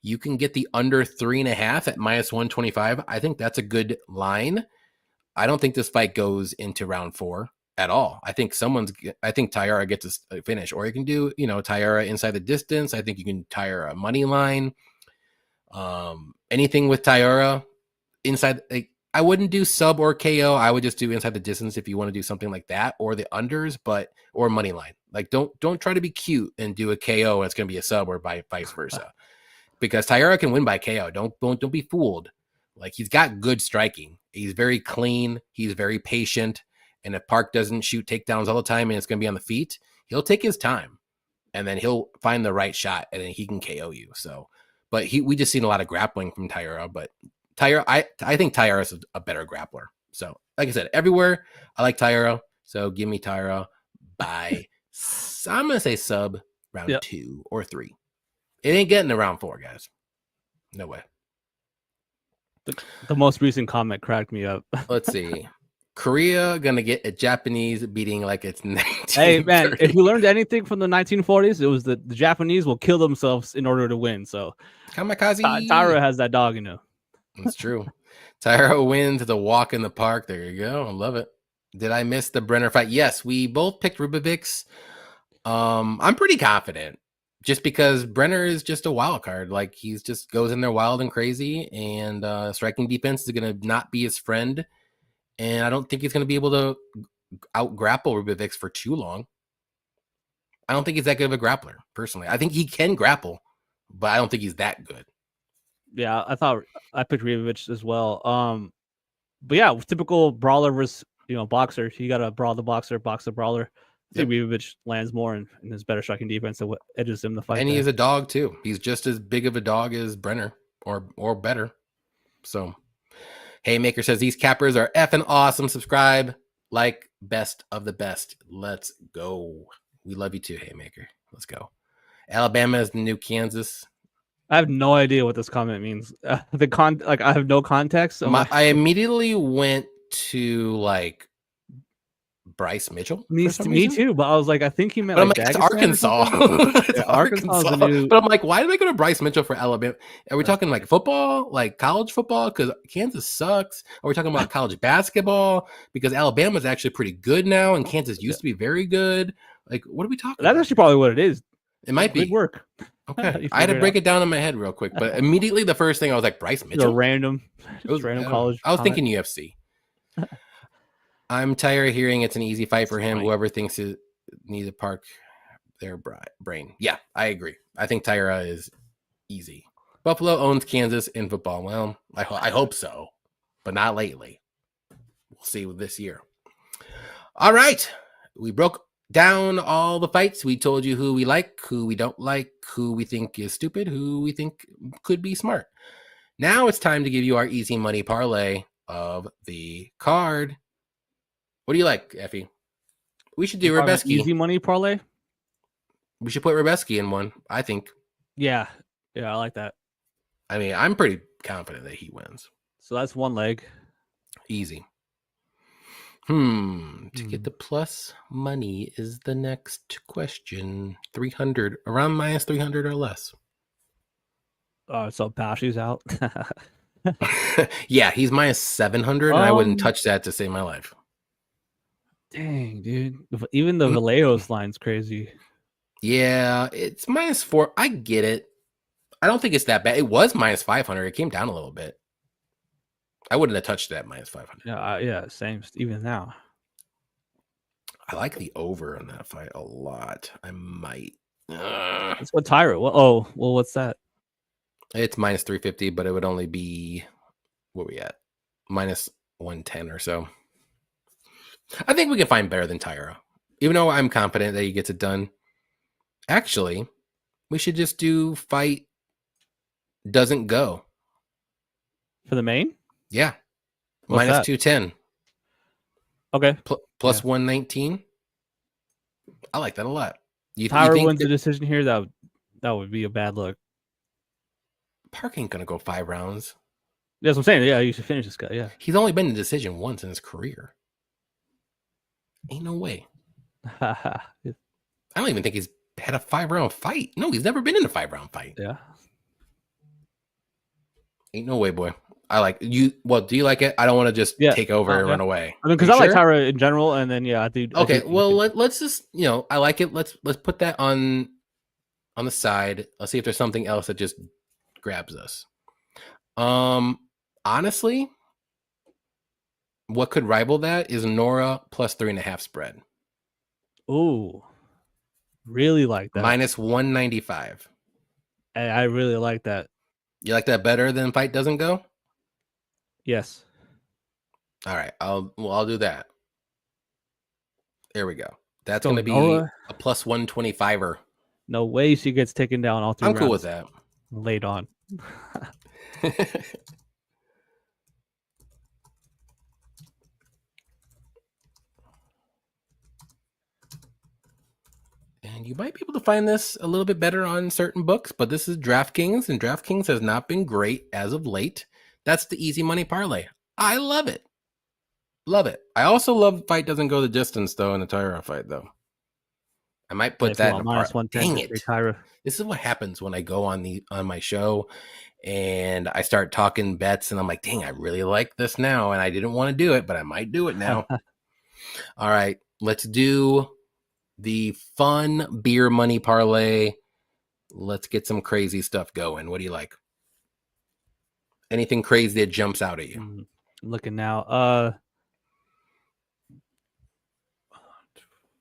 you can get the under 3.5 at minus 125. I think that's a good line. I don't think this fight goes into round 4 at all. I think TAIRA gets a finish, or you can do, TAIRA inside the distance. I think you can TAIRA money line. Anything with TAIRA inside, like, I wouldn't do sub or KO. I would just do inside the distance if you want to do something like that, or the unders, or money line. Like, don't try to be cute and do a KO and it's going to be a sub, or vice versa. Because TAIRA can win by KO. Don't be fooled. Like, he's got good striking. He's very clean. He's very patient. And if Park doesn't shoot takedowns all the time and it's going to be on the feet, he'll take his time, and then he'll find the right shot, and then he can KO you. So, but we just seen a lot of grappling from TAIRA. But TAIRA, I think TAIRA is a better grappler. So, like I said, everywhere I like TAIRA. So give me TAIRA by I'm gonna say sub round 2 or 3. It ain't getting to round 4, guys. No way. The most recent comment cracked me up. Let's see. Korea gonna get a Japanese beating like it's 1930. Hey man, if we learned anything from the 1940s, it was that the Japanese will kill themselves in order to win. So kamikaze. TAIRA has that dog, That's true. TAIRA wins the walk in the park. There you go. I love it. Did I miss the Brenner fight? Yes, we both picked Rubovics. I'm pretty confident, just because Brenner is just a wild card. Like, he's just goes in there wild and crazy, and striking defense is going to not be his friend. And I don't think he's going to be able to out grapple Rubovics for too long. I don't think he's that good of a grappler, personally. I think he can grapple, but I don't think he's that good. Yeah, I thought I picked Rubovic as well. But yeah, typical brawler versus boxer. You got to brawl the boxer, box the brawler. Yep. Bujovic lands more and his better striking defense that edges him the fight. And he is a dog too. He's just as big of a dog as Brenner or better. So Haymaker says these cappers are effing awesome. Subscribe, like, best of the best. Let's go. We love you too, Haymaker. Let's go. Alabama is the new Kansas. I have no idea what this comment means. I have no context. So I immediately went to like Bryce Mitchell. Me too, but I was like, I think he meant like it's Arkansas. It's Arkansas. New... But I'm like, why did I go to Bryce Mitchell for Alabama? Are we talking like football, like college football? Because Kansas sucks. Are we talking about college basketball? Because Alabama's actually pretty good now, and Kansas used to be very good. Like, what are we talking about? That's actually probably what it is. It might be. Good work. Okay. I had to break it down in my head real quick, but immediately the first thing I was like, Bryce Mitchell? Random college. I was thinking UFC. I'm tired of hearing it's an easy fight for him. Whoever thinks it needs to park their brain. Yeah, I agree. I think TAIRA is easy. Buffalo owns Kansas in football. Well, I hope so, but not lately. We'll see this year. All right. We broke down all the fights. We told you who we like, who we don't like, who we think is stupid, who we think could be smart. Now it's time to give you our easy money parlay of the card. What do you like, Effie? We should do Rebeski. Easy money parlay? We should put Rebeski in one, I think. Yeah, I like that. I mean, I'm pretty confident that he wins. So that's one leg. Easy. To get the plus money is the next question. 300, around minus 300 or less. So Bashi's out. Yeah, he's minus 700, and I wouldn't touch that to save my life. Dang, dude. Even the Vallejos line's crazy. Yeah, it's minus 4. I get it. I don't think it's that bad. It was minus 500. It came down a little bit. I wouldn't have touched that minus 500. Yeah, same. Even now. I like the over in that fight a lot. I might. That's what TAIRA. What's that? It's minus 350, but it would only be, what are we at? Minus 110 or so. I think we can find better than TAIRA. Even though I'm confident that he gets it done. Actually, we should just do fight doesn't go. For the main? Yeah. Minus 210. Okay. Plus 119. I like that a lot. TAIRA wins the decision here. That would be a bad look. Park ain't gonna go 5 rounds. That's what I'm saying. Yeah, you should finish this guy. Yeah. He's only been in decision once in his career. Ain't no way. I don't even think he's had a 5-round fight. No, he's never been in a 5-round fight. Yeah. Ain't no way, boy. I like you. Well, do you like it? I don't want to just take over and run away. I mean, because I like TAIRA in general, and then I do. Okay, let's just I like it. Let's put that on the side. Let's see if there's something else that just grabs us. Honestly, what could rival that is Nora plus 3.5 spread. Ooh, really like that. Minus 195. I really like that. You like that better than fight doesn't go? Yes. All right. I'll do that. There we go. That's going to be a plus 125er. No way she gets taken down all 3 rounds. I'm cool with that. Laid on. And you might be able to find this a little bit better on certain books, but this is DraftKings, and DraftKings has not been great as of late. That's the easy money parlay. I love it. Love it. I also love fight doesn't go the distance, though, in the TAIRA fight, though. I might put that in a minus 110. Dang it. This is what happens when I go on my show and I start talking bets, and I'm like, dang, I really like this now, and I didn't want to do it, but I might do it now. All right, let's do the fun beer money parlay. Let's get some crazy stuff going. What do you like? Anything crazy that jumps out at you? I'm looking now.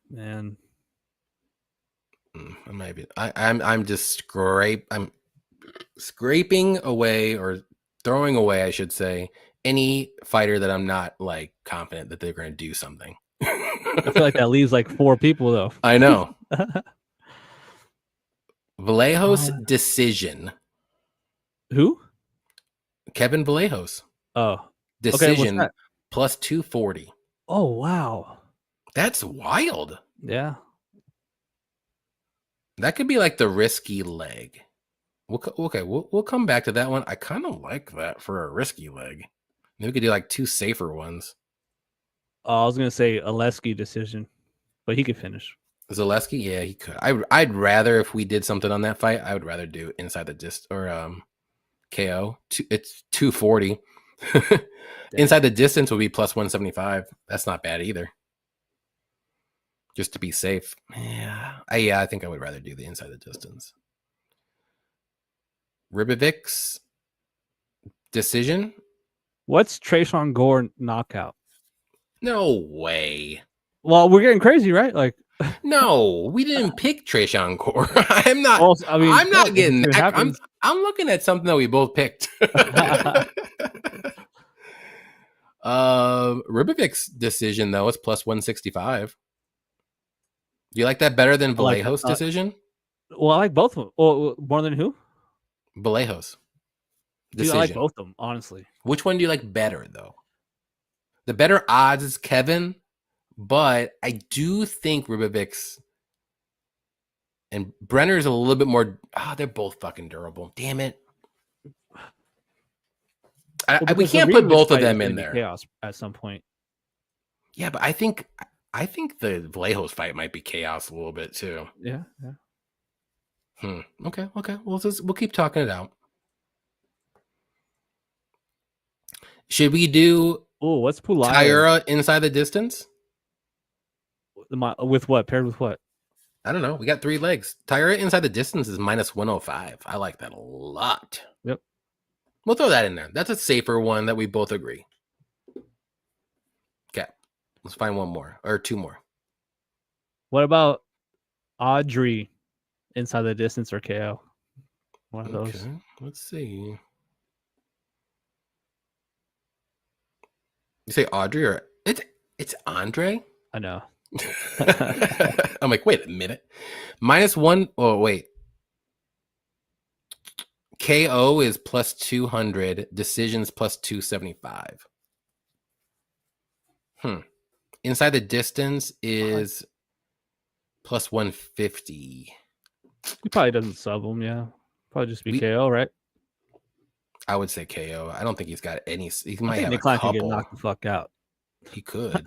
Man. I'm just I'm scraping away, or throwing away, I should say, any fighter that I'm not like confident that they're going to do something. I feel like that leaves like 4 people though. I know. Vallejos decision. Who? Kevin Vallejos Oh, okay. What's decision that? plus 240. Oh wow. That's wild. Yeah. That could be like the risky leg. We'll come back to that one. I kind of like that for a risky leg. Maybe we could do like 2 safer ones. I was gonna say Aleski decision, but he could finish. Zaleski, yeah, he could. I'd rather, if we did something on that fight, I would rather do inside the dist or KO. It's 240. Inside the distance would be plus 175. That's not bad either. Just to be safe. Yeah, I think I would rather do the inside the distance. Ribovic's decision. What's Trayshawn Gore knockout? No way. Well, we're getting crazy, right? Like, No, we didn't pick Trayshawn Gore. I'm not. also, I mean, I'm not getting it that. happens. I'm looking at something that we both picked. Ribovic's decision though is plus 165. Do you like that better than I like that. Vallejos' decision? Well, I like both of them. Well, more than who? Vallejos Dude, decision. I like both of them, honestly. Which one do you like better though? The better odds is Kevin, but I do think Ribovic's and Brenner's a little bit more. They're both fucking durable. Damn it. We can't put both of them in there. Chaos at some point. Yeah, but I think the Vallejos fight might be chaos a little bit too. Yeah. Okay. We'll keep talking it out. Should we do what's Pulaya? TAIRA inside the distance? With what? Paired with what? I don't know. We got 3 legs. TAIRA inside the distance is minus 105. I like that a lot. Yep. We'll throw that in there. That's a safer one that we both agree. Okay. Let's find one more or 2 more. What about Audrey inside the distance or KO? One of those. Let's see. You say Audrey or it's Andre? I know. I'm like, wait a minute. Minus 1. Oh, wait. KO is plus 200. Decisions plus 275. Inside the distance is plus 150. He probably doesn't sub him, yeah. Probably just be KO, right? I would say KO. I don't think he's got any. He might have Nick a couple. Can get knocked the fuck out. He could.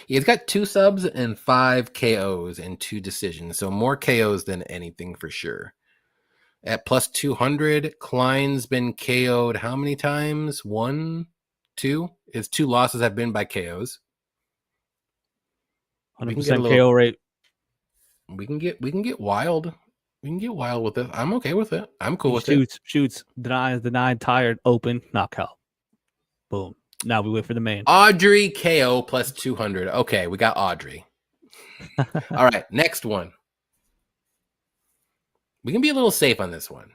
He's got 2 subs and 5 KOs and 2 decisions. So more KOs than anything for sure. At plus 200, Klein's been KO'd how many times? 1, 2? His 2 losses have been by KOs. 100% KO rate. We can get wild. We can get wild with it. I'm okay with it. I'm cool with it. Shoots, denied, tired, open, knockout. Boom. Now we wait for the main. Audrey KO plus 200. Okay, we got Audrey. All right, next one. We can be a little safe on this one.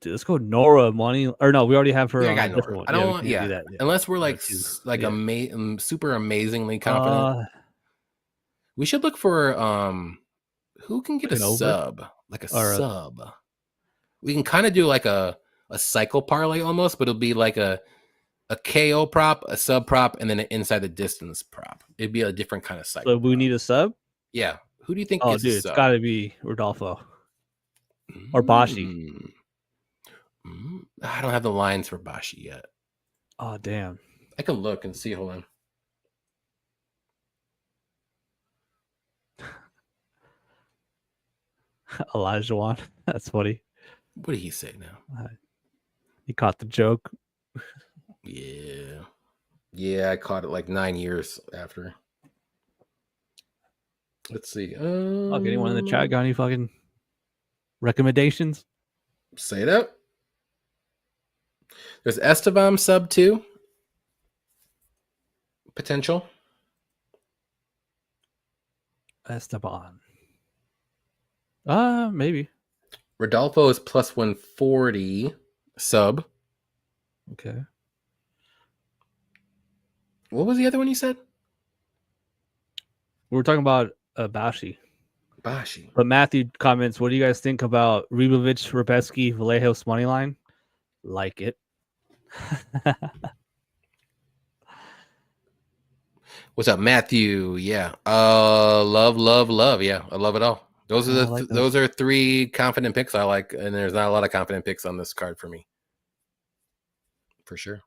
Dude, let's go Nora money. Or no, we already have her. I got Nora. One. I don't want. Yeah, do that. Unless we're like super amazingly confident. We should look for who can get a sub, like a sub. We can kind of do like a cycle parlay almost, but it'll be like a KO prop, a sub prop, and then an inside the distance prop. It'd be a different kind of cycle. So we need a sub? Yeah. Who do you think gets a sub? It's got to be Rodolfo or Bashi. I don't have the lines for Bashi yet. Oh, damn. I can look and see. Hold on. Elijah Wan. That's funny. What did he say now? He caught the joke. Yeah, I caught it like 9 years after. Let's see. Fuck, anyone in the chat got any fucking recommendations? Say it up. There's Estevam sub 2. Potential. Esteban. Maybe. Rodolfo is plus 140 sub. Okay. What was the other one you said? We were talking about Bashi. Bashi. But Matthew comments, what do you guys think about Ribovic, Rebetsky, Vallejos money line? Like it. What's up, Matthew? Yeah. Love. Yeah, I love it all. Those are those are 3 confident picks I like, and there's not a lot of confident picks on this card for me. For sure.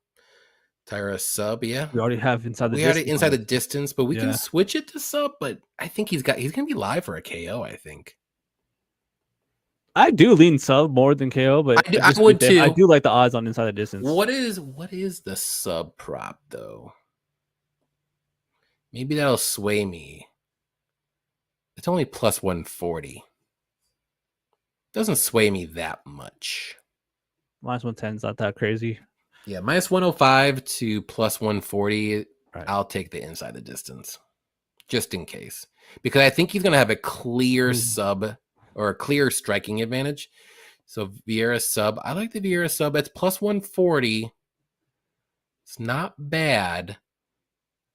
TAIRA sub, yeah. We already have inside the distance. We had it inside the distance, but we can switch it to sub, but I think he's gonna be live for a KO, I think. I do lean sub more than KO, but I would too. I do like the odds on inside the distance. What is the sub prop though? Maybe that'll sway me. It's only plus 140. Doesn't sway me that much. Minus 110 is not that crazy. Yeah, minus 105 to plus 140. Right. I'll take the inside the distance just in case, because I think he's going to have a clear sub or a clear striking advantage. So Vieira sub, I like the Vieira sub. It's plus 140. It's not bad.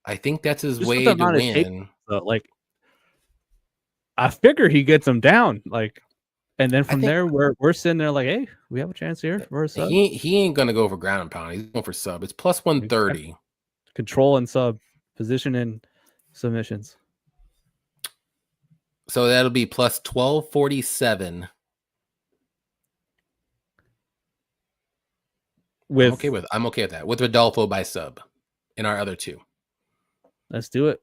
I think that's his way to win. So, like, I figure he gets him down, like, and then from there we're sitting there like, hey, we have a chance here for a sub. He ain't gonna go for ground and pound. He's going for sub. It's plus 130. Control and sub, position and submissions. So that'll be plus 1247. I'm okay with that. With Rodolfo by sub in our other 2. Let's do it.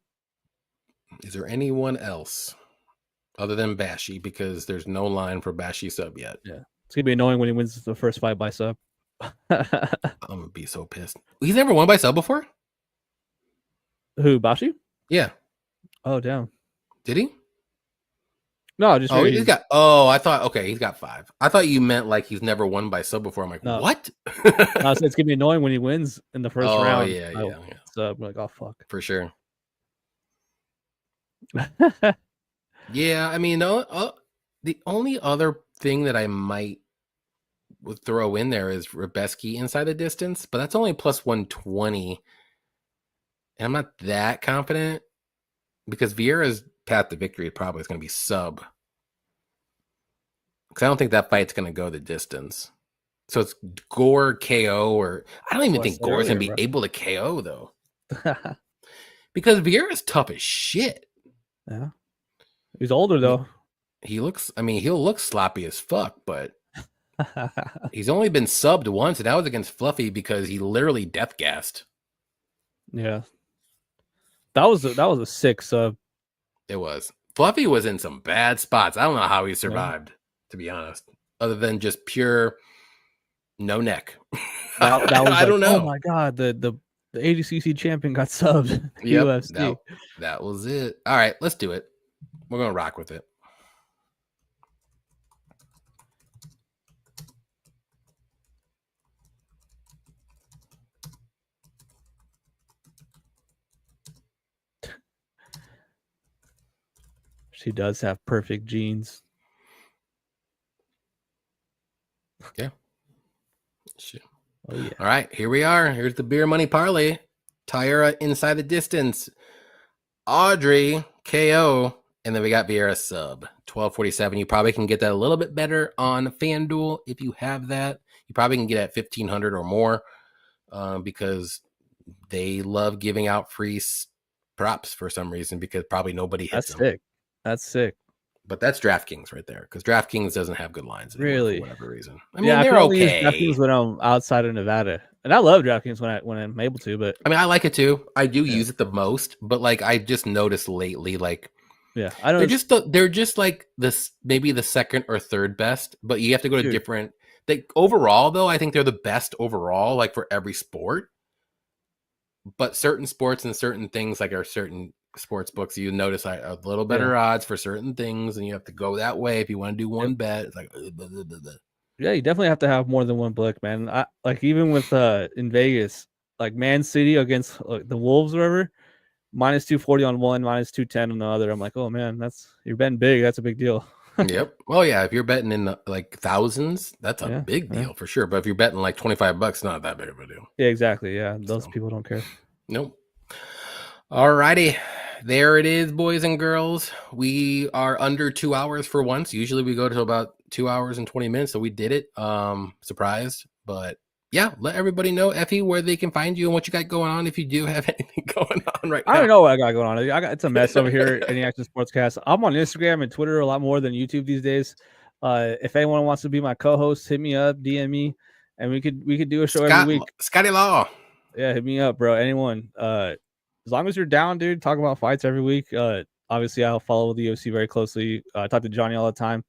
Is there anyone else other than Bashi? Because there's no line for Bashi sub yet. Yeah. It's going to be annoying when he wins the first fight by sub. I'm going to be so pissed. He's never won by sub before? Who, Bashi? Yeah. Oh, damn. Did he? No, just he's got. Oh, I thought. Okay, he's got 5. I thought you meant like he's never won by sub before. I'm like, no. What? No, so it's gonna be annoying when he wins in the first round. Yeah. So I'm like, oh fuck. For sure. Yeah, I mean, the only other thing that I might would throw in there is Rebetsky inside the distance, but that's only plus 120, and I'm not that confident because Vieira's path to victory probably is going to be sub, because I don't think that fight's going to go the distance. So it's Gore KO, or I don't even think Gore's going to be able to KO though, because Vieira's tough as shit. Yeah, he's older though. He looks. I mean, he'll look sloppy as fuck, but he's only been subbed once, and that was against Fluffy because he literally death gassed. Yeah, that was a sick sub. It was. Fluffy was in some bad spots. I don't know how he survived, to be honest, other than just pure no neck. That was I don't know. Oh my god, the ADCC champion got subbed. Yep, UFC. That was it. All right, let's do it. We're gonna rock with it. She does have perfect genes. Yeah. Shit. Oh yeah. All right, here we are. Here's the beer money parlay. TAIRA inside the distance. Audrey KO, and then we got Vieira sub 1247. You probably can get that a little bit better on FanDuel if you have that. You probably can get at 1,500 or more because they love giving out free props for some reason, because probably nobody hits them. Sick. That's sick. But that's DraftKings right there, because DraftKings doesn't have good lines really for whatever reason. I mean, they're okay. DraftKings when I'm outside of Nevada, and I love DraftKings when I'm able to. But I mean, I like it too. I do use it the most, but like I just noticed lately, like I don't. They're just like this, maybe the second or third best, but you have to go to different. Overall, though, I think they're the best overall, like for every sport. But certain sports and certain things, like our certain sports books, you notice a little better odds for certain things, and you have to go that way if you want to do one bet. It's like blah, blah, blah, blah. Yeah, you definitely have to have more than one book, man. I like, even with in Vegas, like Man City against the Wolves or whatever, minus 240 on one, minus 210 on the other. I'm like, oh man, you're betting big. That's a big deal. Yep. Well, yeah, if you're betting in the like thousands, that's a big deal for sure. But if you're betting like $25, not that big of a deal. Yeah, exactly. Yeah, those people don't care. Nope. All righty. there it is, boys and girls. We are under 2 hours for once. Usually we go to about 2 hours and 20 minutes, so we did it. Surprised, but yeah, let everybody know, Effie, where they can find you and what you got going on if you do have anything going on right now. I don't know what I got going on. It's a mess over here. AnyAction SportsCast. I'm on Instagram and Twitter a lot more than YouTube these days. If anyone wants to be my co-host, hit me up, DM me, and we could do a show every week. Scotty Law. Yeah, hit me up, bro. Anyone. As long as you're down, dude, talk about fights every week. Obviously, I'll follow the UFC very closely. I talk to Johnny all the time.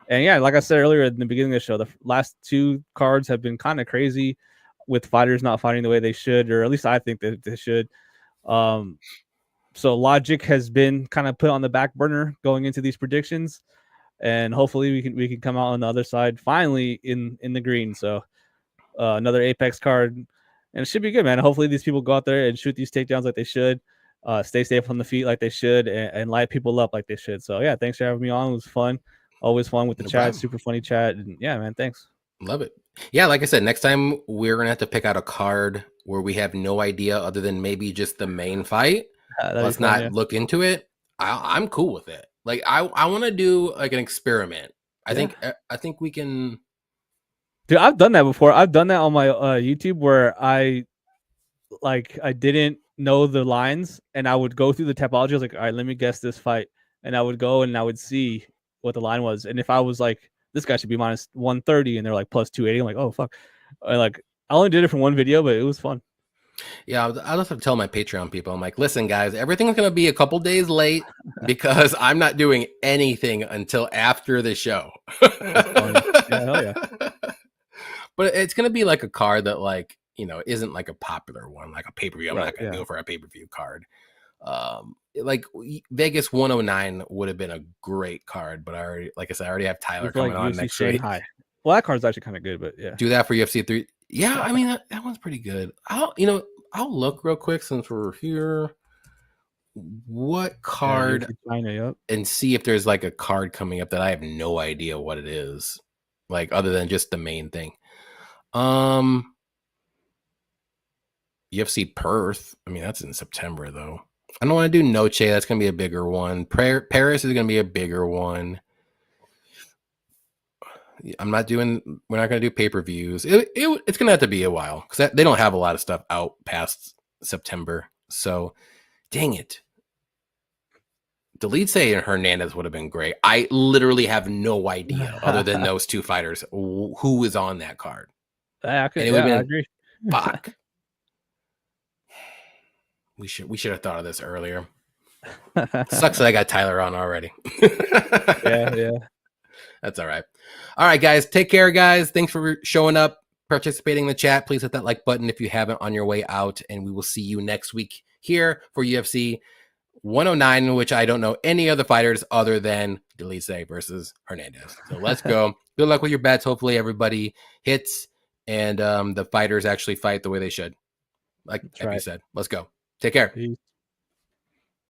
And yeah, like I said earlier in the beginning of the show, the last 2 cards have been kind of crazy with fighters not fighting the way they should, or at least I think that they should. So logic has been kind of put on the back burner going into these predictions, and hopefully we can come out on the other side finally in the green. So another Apex card, and it should be good, man. Hopefully these people go out there and shoot these takedowns like they should, stay safe on the feet like they should, and light people up like they should. So yeah, thanks for having me on. It was fun. Always fun with the chat. Problem. Super funny chat. And yeah, man, thanks. Love it. Yeah, like I said, next time we're gonna have to pick out a card where we have no idea other than maybe just the main fight. Let's not look into it. I'm cool with it. Like I want to do like an experiment. I think we can. Dude, I've done that before. I've done that on my YouTube where I didn't know the lines, and I would go through the topology. I was like, all right, let me guess this fight, and I would go and I would see what the line was, and if I was like, this guy should be minus 130, and they're like plus 280, I'm like, oh fuck. I only did it for one video, but it was fun. Yeah, I'll just have to tell my Patreon people, I'm like, listen, guys, everything's going to be a couple days late because I'm not doing anything until after the show. Hell yeah. But it's going to be like a card that, like, you know, isn't like a popular one, like a pay-per-view. I'm not going to go for a pay-per-view card. Like Vegas 109 would have been a great card, but I already have Tyler coming on next week. Well, that card's actually kind of good, but yeah. Do that for UFC 3. Yeah, I mean that one's pretty good. I'll look real quick since we're here. What card and see if there's like a card coming up that I have no idea what it is, like other than just the main thing. UFC Perth. I mean, that's in September though. I don't want to do Noche. That's gonna be a bigger one. Paris is gonna be a bigger one. We're not going to do pay-per-views. It's going to have to be a while because they don't have a lot of stuff out past September. So, dang it. Delete and Hernandez would have been great. I literally have no idea other than those 2 fighters who is on that card. I agree. Fuck. We should have thought of this earlier. Sucks that I got Tyler on already. Yeah. That's all right. All right, guys. Take care, guys. Thanks for showing up, participating in the chat. Please hit that like button if you haven't on your way out. And we will see you next week here for UFC 109, which I don't know any other fighters other than Delise versus Hernandez. So let's go. Good luck with your bets. Hopefully everybody hits and the fighters actually fight the way they should. Like you said, let's go. Take care. Peace.